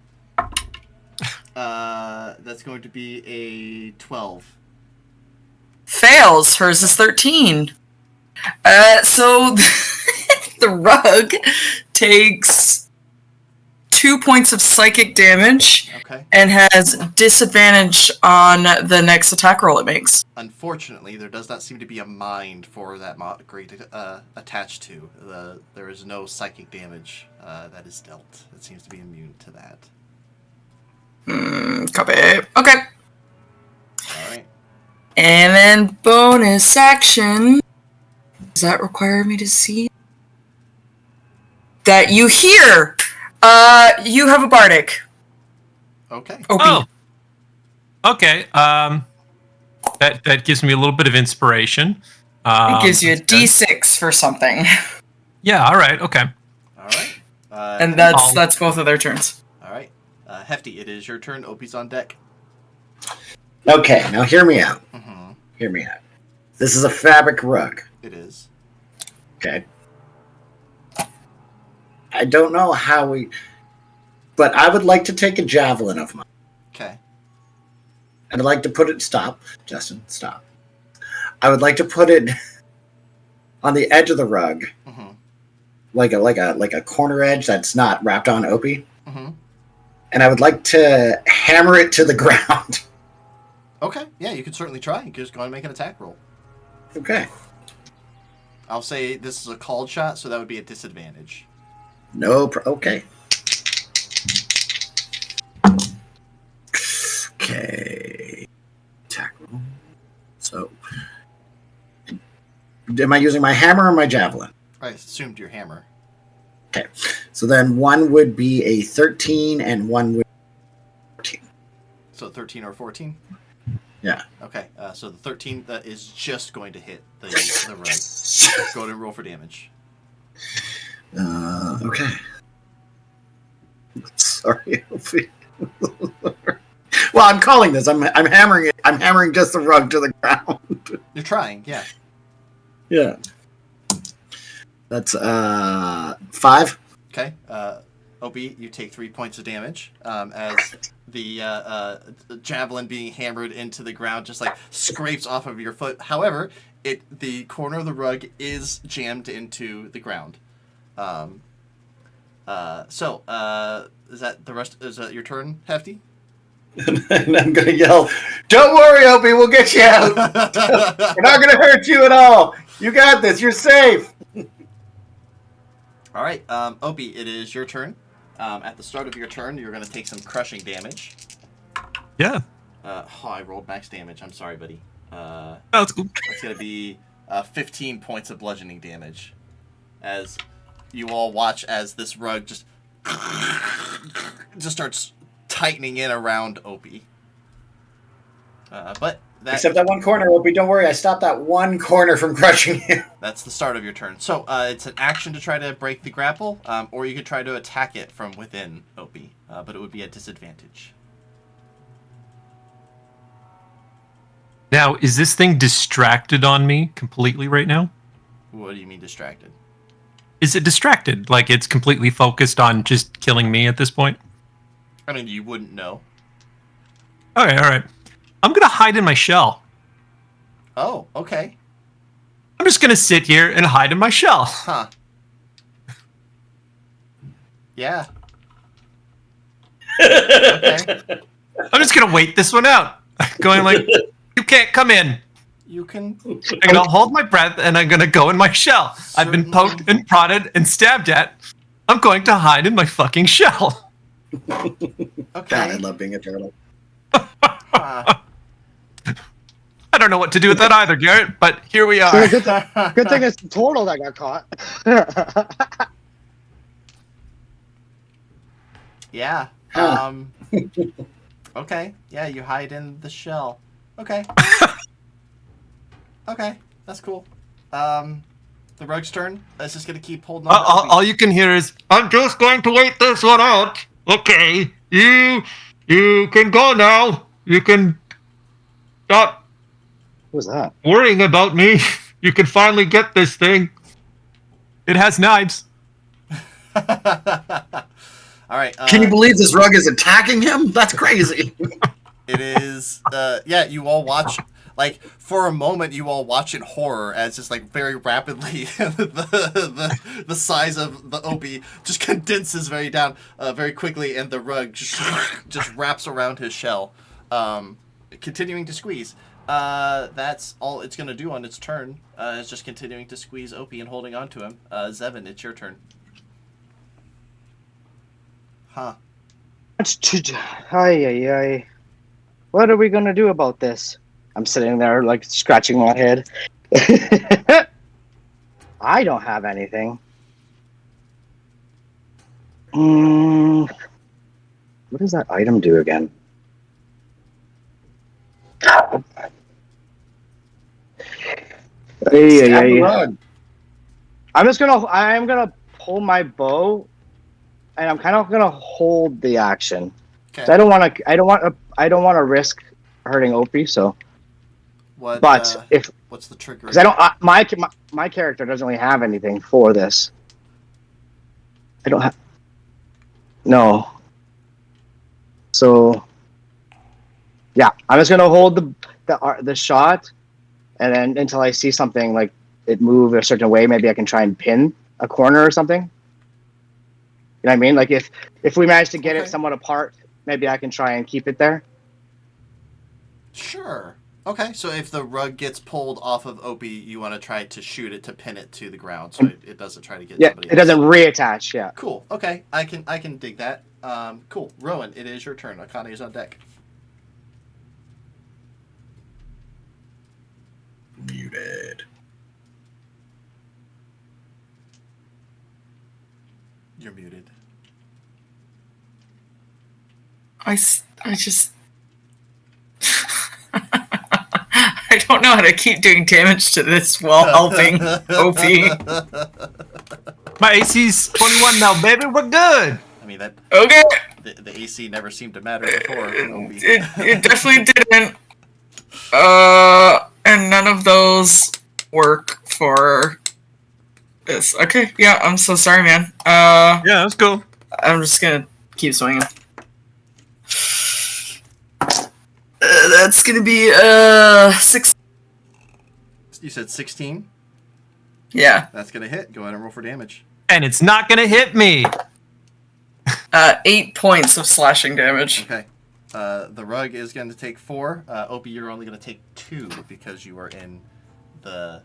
That's going to be a 12. Fails. Hers is 13. So the rug takes 2 points of psychic damage. Okay. And has disadvantage on the next attack roll it makes. Unfortunately, there does not seem to be a mind for that mockery to attached to. There is no psychic damage that is dealt. It seems to be immune to that. Copy. Okay. Alright. And then bonus action. Does that require me to see? That you hear! You have a bardic. Okay. OP. Oh. Okay. That gives me a little bit of inspiration. It gives you a that's good. D6 for something. Yeah. All right. Okay. Alright. And that's both of their turns. Alright. Hefty, it is your turn. Opie's on deck. Okay, now hear me out. Mm-hmm. Hear me out. This is a fabric rug. It is. Okay. I don't know how but I would like to take a javelin of mine. Okay. I'd like to put it. Stop, Justin. Stop. I would like to put it on the edge of the rug, Mm-hmm. like a corner edge that's not wrapped on Opie, Mm-hmm. and I would like to hammer it to the ground. Okay. Yeah, you can certainly try. You can just go and make an attack roll. Okay. I'll say this is a called shot, so that would be a disadvantage. Okay. Okay. Attack roll. So, am I using my hammer or my javelin? I assumed your hammer. Okay. So then one would be a 13 and one would be 14. So 13 or 14? Yeah. Okay, so the 13 that is just going to hit the rug. Go ahead and roll for damage. Okay. Sorry, Opie. Well, I'm calling this. I'm hammering it. I'm hammering just the rug to the ground. You're trying, yeah. Yeah. That's 5. Okay, Opie, you take 3 points of damage as the javelin being hammered into the ground just like scrapes off of your foot. However, the corner of the rug is jammed into the ground. Is that the rest? Is that your turn, Hefty? And I'm gonna yell, "Don't worry, Opie, we'll get you out. We're not gonna hurt you at all. You got this. You're safe." All right, Opie, it is your turn. At the start of your turn, you're going to take some crushing damage. Yeah. I rolled max damage. I'm sorry, buddy. That's cool. That's going to be 15 points of bludgeoning damage. As you all watch as this rug just starts tightening in around Opie. Except that one corner, Opie. Don't worry, I stopped that one corner from crushing you. That's the start of your turn. So it's an action to try to break the grapple, or you could try to attack it from within Opie, but it would be at disadvantage. Now, is this thing distracted on me completely right now? What do you mean distracted? Is it distracted? Like it's completely focused on just killing me at this point? I mean, you wouldn't know. Okay, all right. I'm going to hide in my shell. Oh, okay. I'm just going to sit here and hide in my shell. Huh. Yeah. Okay. I'm just going to wait this one out. Going like, you can't come in. You can... I'm going to hold my breath and I'm going to go in my shell. I've been poked and prodded and stabbed at. I'm going to hide in my fucking shell. Okay. God, I love being a turtle. I don't know what to do with that either, Garrett, but here we are. Good thing it's the turtle that got caught. Yeah. Okay. Yeah, you hide in the shell. Okay. Okay, that's cool. The rug's turn. It's just gonna keep holding on. All you can hear is, I'm just going to wait this one out. Okay, you can go now. You can stop What was that? worrying about me. You can finally get this thing. It has knives. All right. Can you believe this rug is attacking him? That's crazy. It is. Yeah, you all watch. Like for a moment, you all watch in horror as just like very rapidly the size of the Opie just condenses very quickly, and the rug just wraps around his shell, continuing to squeeze. That's all it's gonna do on its turn. It's just continuing to squeeze Opie and holding on to him. Zevin, it's your turn. Huh. Ay. What are we gonna do about this? I'm sitting there like scratching my head. I don't have anything. What does that item do again? Stab the rug. I'm gonna pull my bow, and I'm kind of gonna hold the action. Okay. So I don't want to risk hurting Opie. So, What? but What's the trigger? because my character doesn't really have anything for this. I don't have. No. So, yeah, I'm just gonna hold the shot, and then until I see something like it move a certain way, maybe I can try and pin a corner or something. You know what I mean? Like if we manage to get it somewhat apart, maybe I can try and keep it there. Sure. Okay, so if the rug gets pulled off of Opie, you want to try to shoot it to pin it to the ground, so it doesn't try to get somebody else. It doesn't reattach. Yeah. Cool. Okay, I can dig that. Cool. Rowan, it is your turn. Akane is on deck. Muted. You're muted. I just... I don't know how to keep doing damage to this while helping OP. My AC's 21 now, baby. We're good. I mean, that Okay. the AC never seemed to matter before. It definitely didn't. And none of those work for this. Okay, yeah, I'm so sorry, man. Yeah, that's cool. I'm just gonna keep swinging. That's gonna be 6. You said 16? Yeah. That's gonna hit. Go ahead and roll for damage. And it's not gonna hit me. 8 points of slashing damage. Okay. The rug is going to take 4. Opie, you're only going to take 2 because you are in the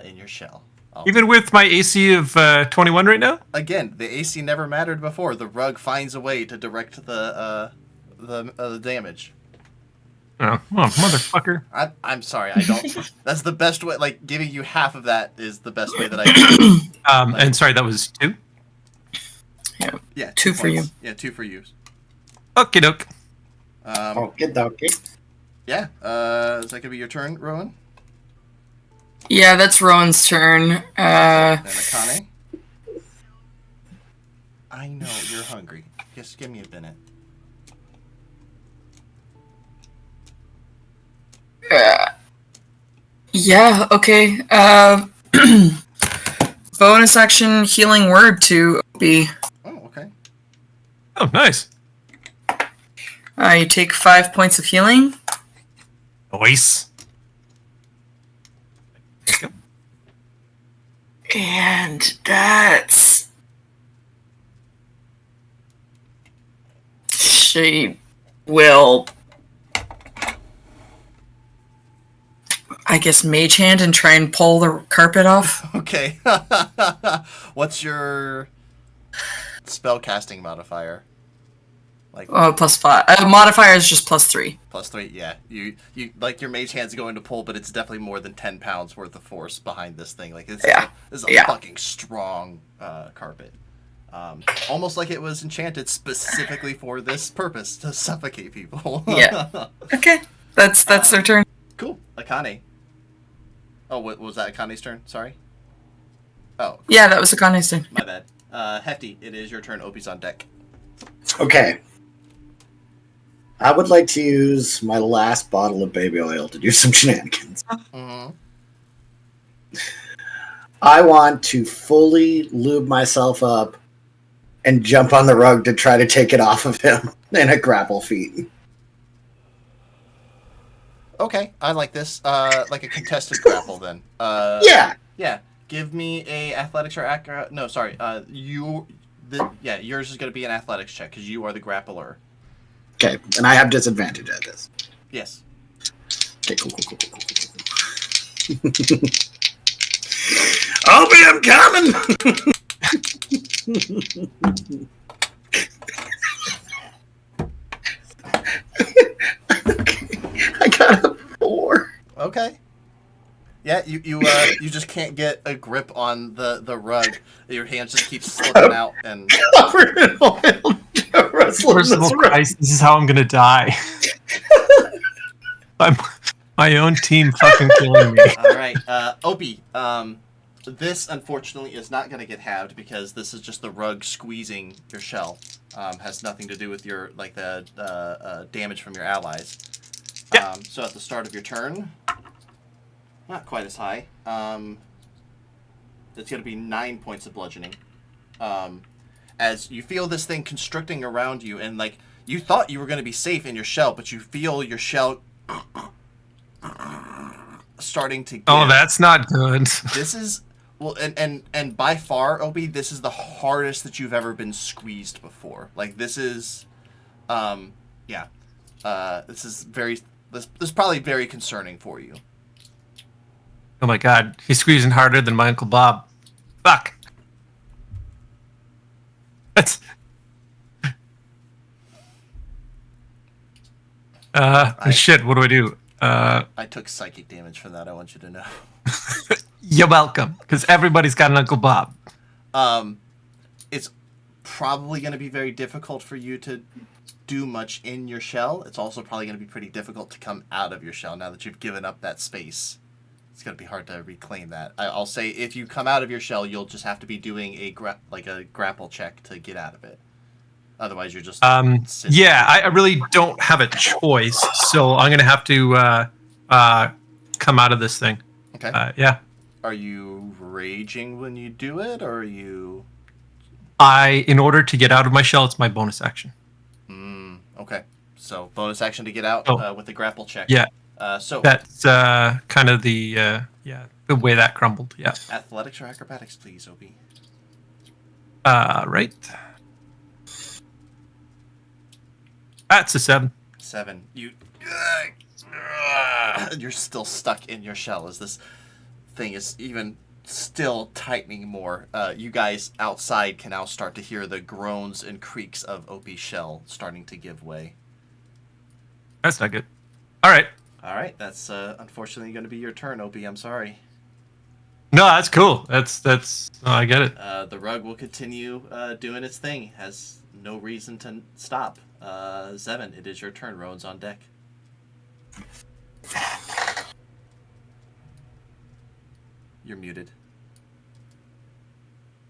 in your shell. Even with my AC of 21 right now? Again, the AC never mattered before. The rug finds a way to direct the damage. Oh, motherfucker. I'm sorry. I don't. That's the best way. Like giving you half of that is the best way that I can. And sorry, that was 2. Yeah, 2 for you. points. Yeah, 2 for you. Okie doke. Okie dokie. Yeah. Is that gonna be your turn, Rowan? Yeah, that's Rowan's turn. Then Akane. I know you're hungry. Just give me a minute. Yeah, okay. Bonus action healing word to Opie. Oh, okay. Oh, nice. You take 5 points of healing. Nice. And that's... She will... I guess mage hand and try and pull the carpet off. Okay. What's your spellcasting modifier? Like +5. Modifier is just +3. +3. Yeah. You like your mage hand's going to pull, but it's definitely more than 10 pounds worth of force behind this thing. Like this is a fucking strong carpet. Almost like it was enchanted specifically for this purpose to suffocate people. Yeah. Okay. That's their turn. Cool. Akane. Oh, what was that? Akane's turn? Sorry. Oh. Yeah, that was Akane's turn. My bad. Hefty, it is your turn. Opie's on deck. Okay. I would like to use my last bottle of baby oil to do some shenanigans. Mm-hmm. I want to fully lube myself up and jump on the rug to try to take it off of him in a grapple feat. Okay, I like this. Like a contested grapple, then. Yeah. Yeah. Give me a athletics or no, sorry. Yours is going to be an athletics check because you are the grappler. Okay, and I have disadvantage at this. Yes. Okay, cool. Opie, I'm coming! I got a 4. Okay. Yeah, you just can't get a grip on the rug. Your hands just keep slipping out and Covered in oil. Merciful Christ, this is how I'm gonna die. My own team fucking killing me. all right, Opie. This unfortunately is not going to get halved because this is just the rug squeezing your shell. Has nothing to do with your the damage from your allies. Yeah. So at the start of your turn, not quite as high. It's going to be 9 points of bludgeoning. As you feel this thing constricting around you, and like you thought you were going to be safe in your shell, but you feel your shell starting to. Oh, that's not good. This is and by far, Opie, this is the hardest that you've ever been squeezed before. Like this is, this is probably very concerning for you. Oh my god, he's squeezing harder than my Uncle Bob. Fuck. That's... shit, what do I do? I took psychic damage from that, I want you to know. You're welcome, because everybody's got an Uncle Bob. It's probably going to be very difficult for you to do much in your shell. It's also probably going to be pretty difficult to come out of your shell now that you've given up that space. It's going to be hard to reclaim that. I'll say if you come out of your shell, you'll just have to be doing a grapple check to get out of it. Otherwise, you're just sitting. Yeah, I really don't have a choice, so I'm gonna have to come out of this thing. Okay. Yeah. Are you raging when you do it, or are you? In order to get out of my shell, it's my bonus action. Okay. So bonus action to get out with the grapple check. Yeah. So that's kind of the way that crumbled. Yeah. Athletics or acrobatics, please, Opie. Right. That's a 7. 7. You're still stuck in your shell as this thing is even still tightening more. You guys outside can now start to hear the groans and creaks of Opie's shell starting to give way. That's not good. All right. All right, that's unfortunately going to be your turn, Opie. I'm sorry. No, that's cool. That's. I get it. The rug will continue doing its thing. Has no reason to stop. Zevin, it is your turn. Rowan's on deck. You're muted.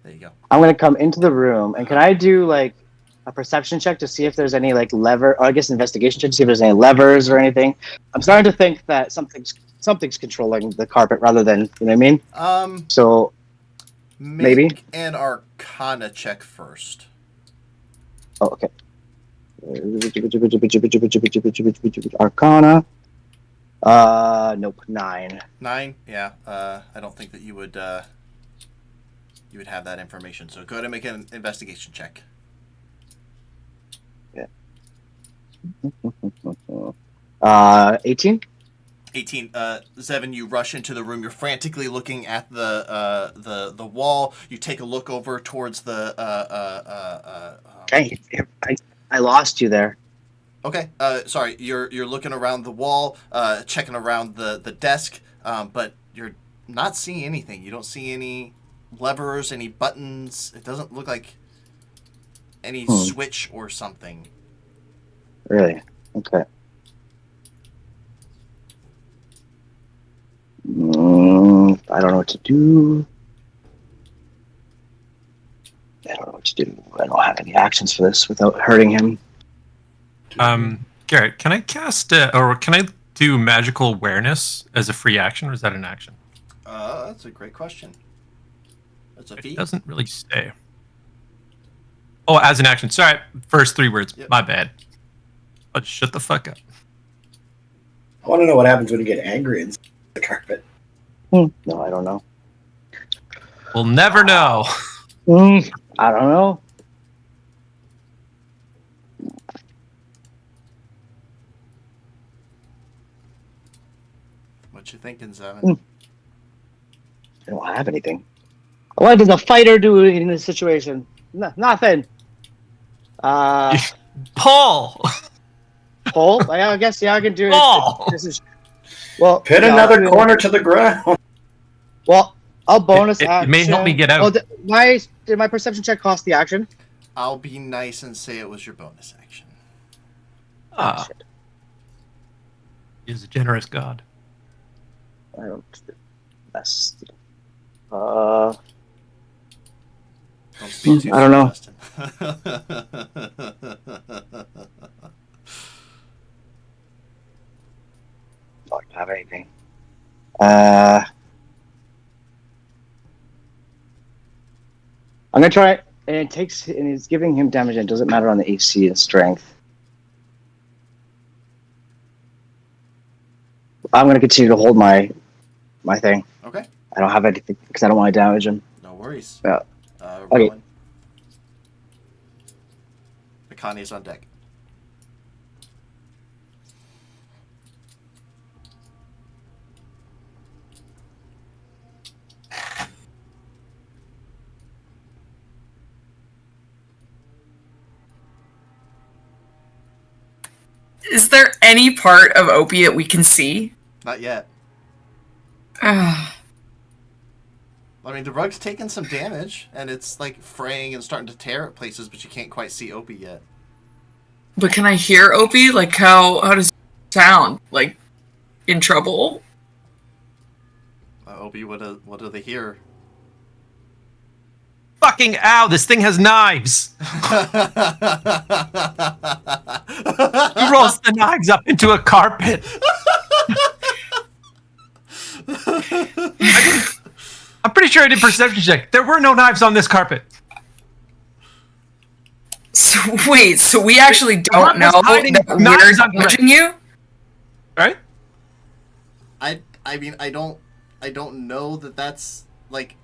There you go. I'm gonna come into the room, and can I do like a perception check to see if there's any like lever, or I guess investigation check to see if there's any levers or anything? I'm starting to think that something's controlling the carpet rather than, you know what I mean? So maybe an Arcana check first. Oh, okay. Arcana. Nope. 9. 9. Yeah. I don't think that you would have that information. So go ahead and make an investigation check. Yeah. 18. 18. Zevin, you rush into the room. You're frantically looking at the wall. You take a look over towards the. Dang, I lost you there. Okay. Sorry. You're looking around the wall, checking around the desk, but you're not seeing anything. You don't see any levers, any buttons. It doesn't look like any switch or something. Really? Okay. I don't know what to do. I don't know what to do. I don't have any actions for this without hurting him. Garrett, can I cast or can I do magical awareness as a free action, or is that an action? That's a great question. That's a feat. It doesn't really say. Oh, as an action. Sorry, first 3 words. Yep. My bad. But shut the fuck up. I want to know what happens when you get angry in the carpet. No, I don't know. We'll never know. I don't know. What you thinking, Zevin? I don't have anything. What does a fighter do in this situation? Nothing. Paul. Paul? I guess I can do it. Paul. This is well. Pin another corner to the ground. Well, I'll bonus action. It may help me get out. Did my perception check cost the action? I'll be nice and say it was your bonus action. Shit. He is a generous god. I don't. That's. Don't speak too I don't know. Justin. I don't have anything. I'm gonna try it, and it's giving him damage, and it doesn't matter on the AC and strength. I'm gonna continue to hold my thing. Okay. I don't have anything because I don't want to damage him. No worries. Yeah. Rowan. Okay. Akani's on deck. Is there any part of Opie that we can see? Not yet. Ugh. I mean, the rug's taking some damage, and it's like fraying and starting to tear at places, but you can't quite see Opie yet. But can I hear Opie? Like, how does it sound? Like, in trouble? Opie, what do they hear? Fucking ow! This thing has knives. He rolls the knives up into a carpet. I'm pretty sure I did perception check. There were no knives on this carpet. So, wait, so we actually don't know hiding that knives we're on the judging you? Right? I mean, I don't know that's like.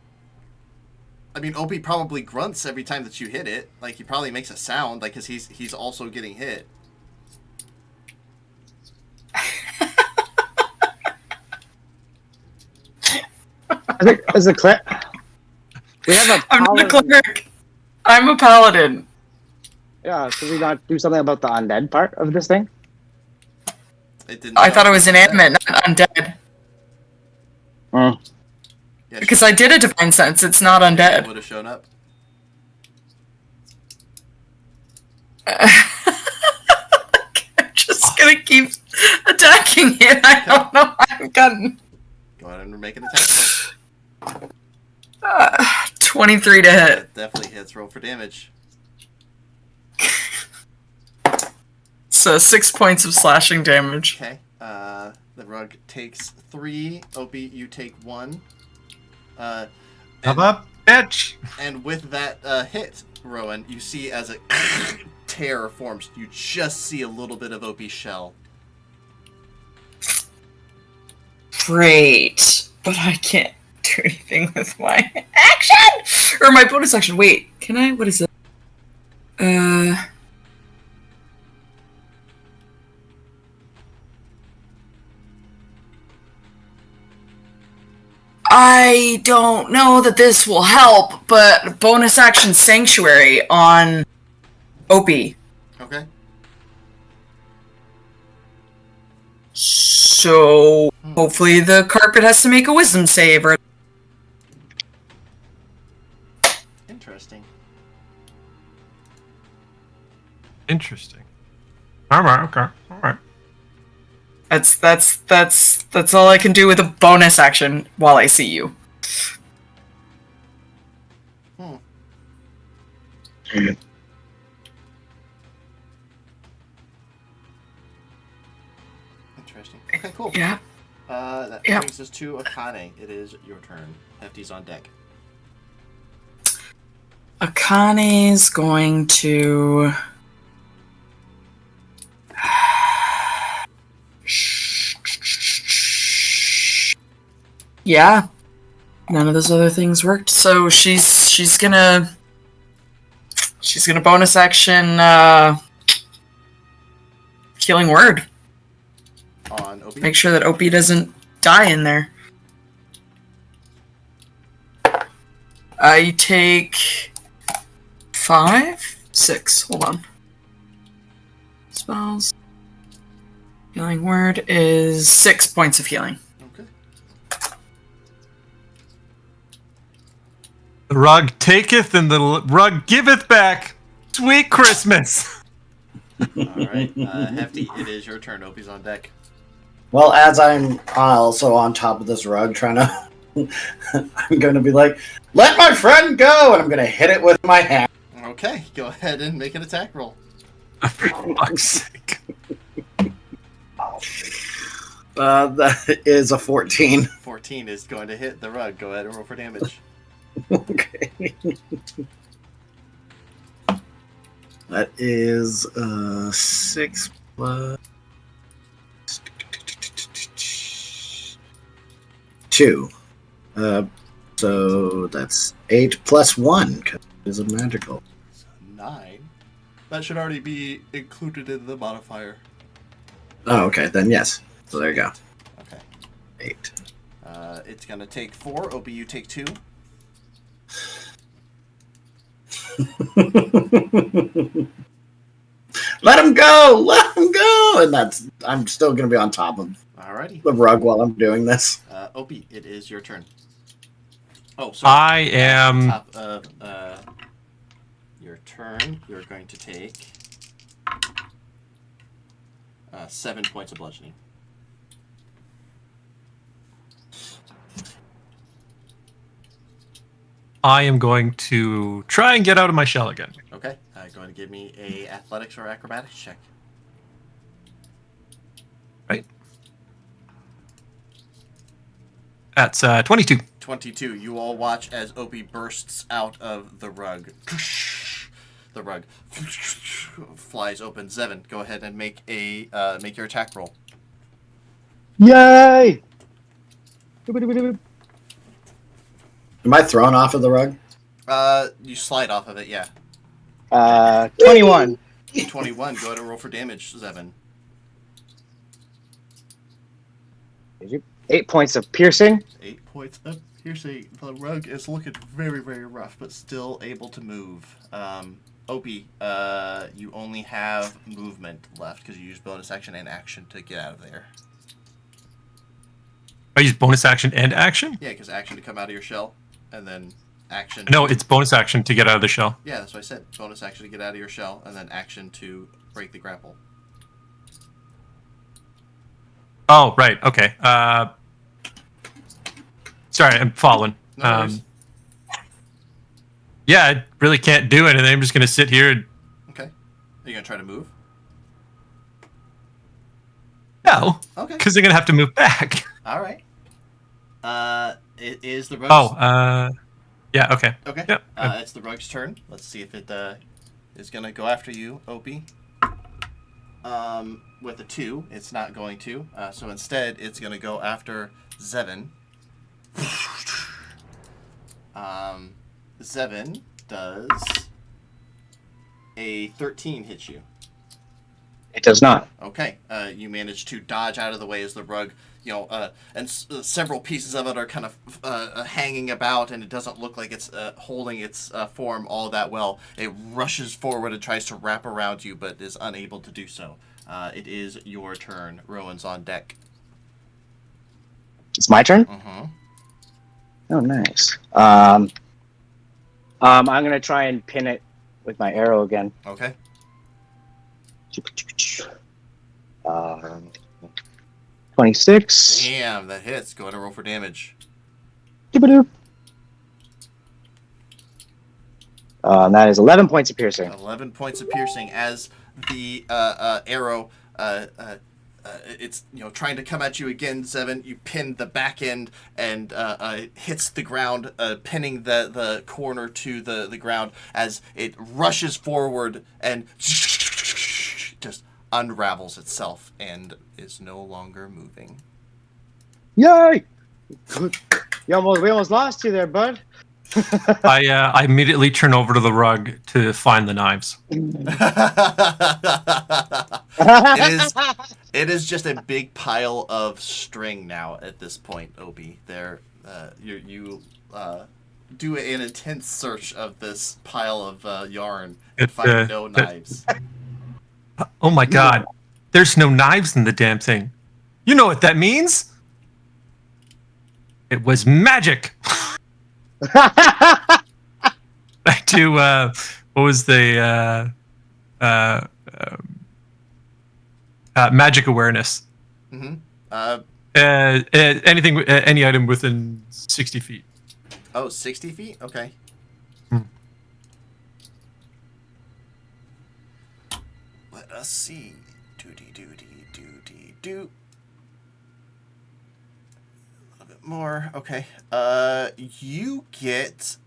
I mean, Opie probably grunts every time that you hit it. Like, he probably makes a sound, like, because he's also getting hit. As a clip, we have a I'm not a paladin. cleric. I'm a paladin. Yeah, should we not do something about the undead part of this thing? It didn't. I thought it was inanimate, not undead. Mm. Yeah, Because I did a divine sense, it's not undead. would have shown up. I'm just gonna keep attacking it. I don't know. I've gotten Go ahead and make an attack. 23 to hit. That definitely hits. Roll for damage. So 6 points of slashing damage. Okay. The rug takes 3. Opie, you take 1. How about bitch? And with that hit, Rowan, you see as a tear forms, you just see a little bit of Opie's shell. Great. But I can't do anything with my action! Or my bonus action. Wait, can I? What is it? I don't know that this will help, but bonus action Sanctuary on Opie. Okay. So hopefully the carpet has to make a wisdom save. Or Interesting. Interesting. All right. Okay. All right. that's all I can do with a bonus action while I see you. Interesting. Okay, cool. Yeah. That Yeah. brings us to Akane. It is your turn. Hefty's on deck. Akane's going to. Yeah. None of those other things worked, so she's gonna bonus action Healing Word. On Opie. Make sure that Opie doesn't die in there. You take 5? 6. Hold on. Spells. Healing Word is 6 points of healing. Okay. The rug taketh and the rug giveth back. Sweet Christmas. All right. Hefty, it is your turn. Opie's on deck. Well, as I'm also on top of this rug trying to... I'm going to be like, let my friend go! And I'm going to hit it with my hand. Okay, go ahead and make an attack roll. For fuck's sake. That is a 14. 14 is going to hit the rug. Go ahead and roll for damage. Okay. That is 6 plus 2. So that's 8 plus 1 because it is a magical. So 9. That should already be included in the modifier. Oh, okay. Then yes. So there you go. Okay. 8. It's going to take 4. Opie, you take 2. Let him go! Let him go! And that's... I'm still going to be on top of Alrighty. the rug while I'm doing this. Opie, it is your turn. Oh, sorry. I am. Top of your turn, you're going to take 7 points of bludgeoning. I am going to try and get out of my shell again. Okay. Going to give me a athletics or acrobatics check. Right. That's 22. 22. You all watch as Opie bursts out of the rug. The rug flies open. Zevin, go ahead and make your attack roll. Yay! Am I thrown off of the rug? You slide off of it, yeah. 21. 21. Go ahead and roll for damage, Zevin. 8 points of piercing. 8 points of piercing. The rug is looking very, very rough, but still able to move. Opie, you only have movement left because you used bonus action and action to get out of there. I use bonus action and action? Yeah, because action to come out of your shell, and then action. No, it's bonus action to get out of the shell. Yeah, that's what I said. Bonus action to get out of your shell, and then action to break the grapple. Oh, right. Okay. Sorry, I'm following. No worries. Yeah, I really can't do anything. I'm just going to sit here and... Okay. Are you going to try to move? No, Okay. because they're going to have to move back. All right. It is the rug's... Oh, yeah, okay. Okay. Yep. It's the rug's turn. Let's see if it is going to go after you, Opie. With a 2, it's not going to. So instead, it's going to go after Zevin. Zevin does a 13 hit you. It does not. Okay, you manage to dodge out of the way as the rug, and several pieces of it are kind of hanging about, and it doesn't look like it's holding its form all that well. It rushes forward and tries to wrap around you, but is unable to do so. It is your turn. Rowan's on deck. It's my turn? Mm-hmm. Oh, nice. I'm going to try and pin it with my arrow again. Okay. 26. Damn, that hits. Go ahead and roll for damage. That is 11 points of piercing. 11 points of piercing as the arrow it's trying to come at you again, Zevin. You pin the back end and hits the ground, pinning the corner to the ground as it rushes forward and just unravels itself and is no longer moving. Yay! We almost lost you there, bud. I immediately turn over to the rug to find the knives. It is just a big pile of string now at this point, Opie. You do an intense search of this pile of yarn and find no knives. Oh my god. There's no knives in the damn thing. You know what that means? It was magic. Back to what was the magic awareness? Mm-hmm. Anything, any item within 60 feet. Oh, 60 feet? Okay. Let us see. Do. A little bit more. Okay. You get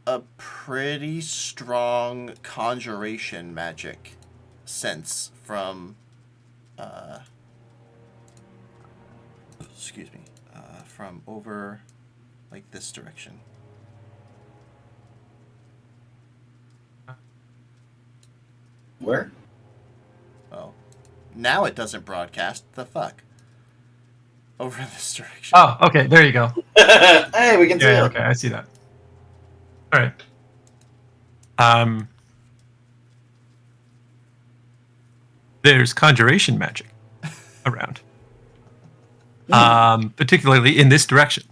a pretty strong conjuration magic sense from from over like this direction. Where? Oh. Now it doesn't broadcast. The fuck? Over this direction. Oh, okay. There you go. Hey, we can see Yeah, it. okay. I see that. All right. There's conjuration magic around. Particularly in this direction.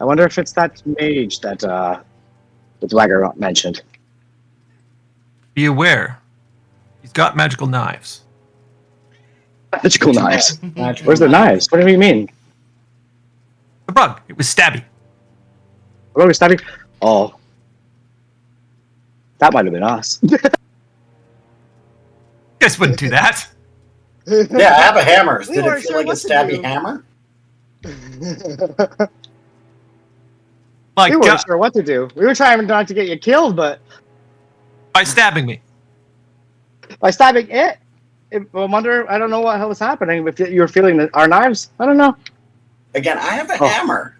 I wonder if it's that mage that the Dwagger mentioned. Be aware, he's got magical knives. Magical knives. Magical Where's the knives. knives? What do you mean? The bug. It was stabby. What are we stabbing? Oh, that might have been us. You guys wouldn't do that. Yeah, I have a hammer. We Did it weren't feel sure like a what to stabby do. hammer? My We God, weren't sure what to do. We were trying not to get you killed, but by stabbing me. by stabbing it, I wonder. I don't know what hell was happening. If you were feeling our knives, I don't know. Again, I have a Oh. hammer.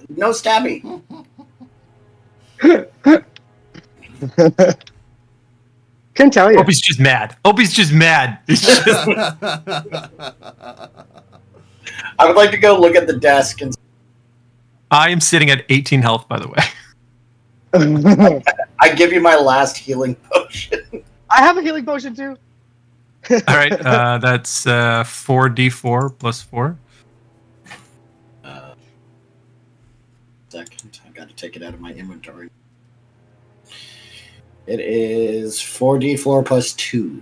No stabby. Couldn't tell you. Opie's just mad. Opie's just mad. It's just, I would like to go look at the desk and I am sitting at 18 health, by the way. I give you my last healing potion. I have a healing potion too. All right, that's 4d4 plus 4. Second, I got to take it out of my inventory. It is 4d4 plus 2.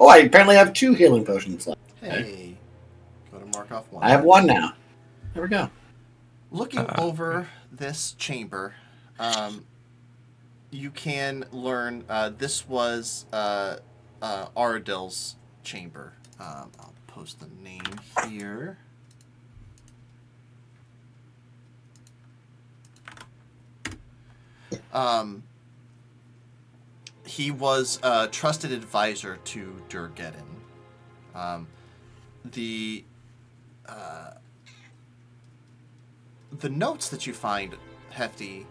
Oh, I apparently have 2 healing potions left. Hey, go to mark off one. I have 1 now. There we go. Looking over this chamber, you can learn this was Aradil's chamber. I'll post the name here. He was a trusted advisor to Durgeddon. The notes that you find, Hefty,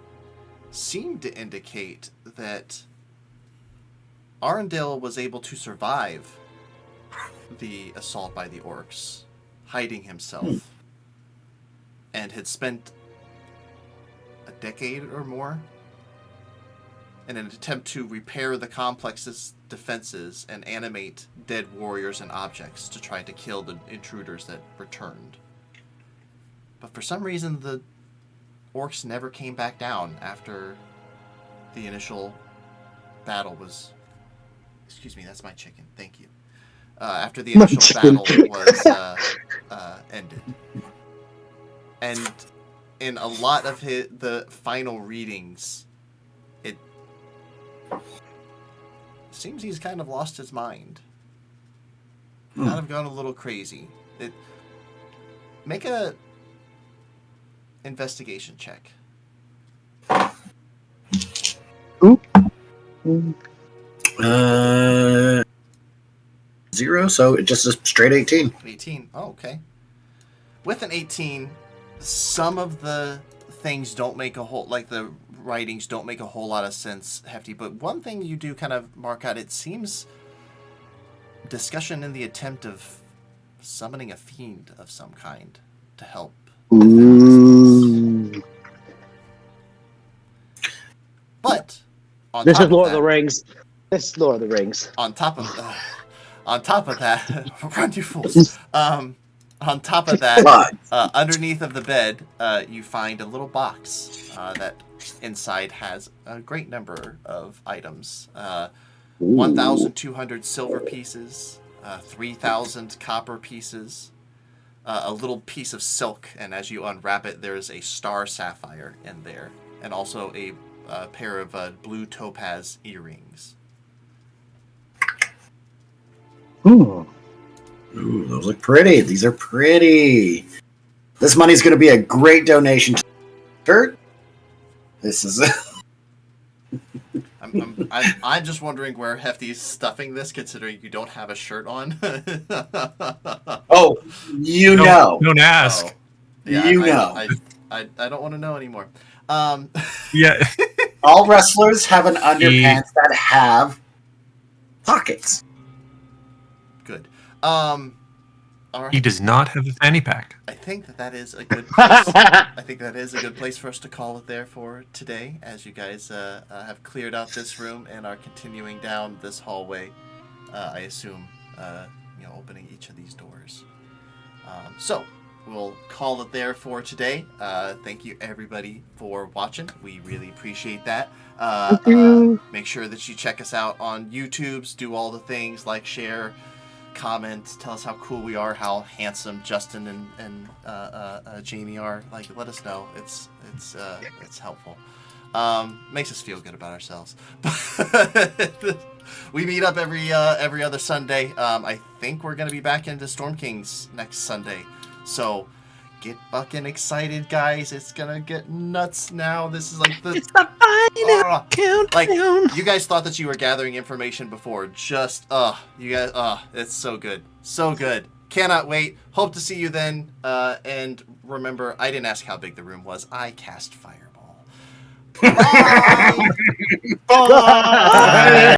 seem to indicate that Arundel was able to survive the assault by the orcs, hiding himself, and had spent a decade or more in an attempt to repair the complex's defenses and animate dead warriors and objects to try to kill the intruders that returned. But for some reason, the orcs never came back down after the initial battle was... Excuse me, that's my chicken. Thank you. After the initial battle was ended. And in a lot of the final readings, it seems he's kind of lost his mind. Kind of gone a little crazy. Make a investigation check. Ooh. 0, so it just a straight 18. 18. Oh, okay. With an 18, some of the things don't make a whole, like the writings don't make a whole lot of sense, Hefty, but one thing you do kind of mark out, it seems discussion in the attempt of summoning a fiend of some kind to help. Ooh. But on This top is Lord of of the that, Rings. This is Lord of the Rings. on top of that, run you fools. On top of that, underneath of the bed, you find a little box that inside has a great number of items. 1,200 silver pieces, 3,000 copper pieces, a little piece of silk, and as you unwrap it, there's a star sapphire in there, and also a pair of blue topaz earrings. Ooh. Ooh, those look pretty. These are pretty. This money's going to be a great donation to Kurt. This is... I'm just wondering where Hefty's stuffing this, considering you don't have a shirt on. Oh, you know. Don't ask. Oh, yeah, You know. I don't want to know anymore. Yeah. All wrestlers have an underpants that have pockets. Good. All right. He does not have a fanny pack. I think that is a good place. I think that is a good place for us to call it there for today, as you guys have cleared out this room and are continuing down this hallway. I assume, opening each of these doors. So, we'll call it there for today. Thank you everybody for watching. We really appreciate that. Thank you. Make sure that you check us out on YouTube's. Do all the things like share, comment, tell us how cool we are, how handsome Justin and Jamie are. Like, let us know. It's helpful. Makes us feel good about ourselves. We meet up every other Sunday. I think we're gonna be back into Storm Kings next Sunday, so get fucking excited, guys! It's gonna get nuts now. This is like the Countdown. like you guys thought that you were gathering information before. Just you guys, it's so good, so good. Cannot wait. Hope to see you then. And remember, I didn't ask how big the room was. I cast Fireball. Bye. Bye.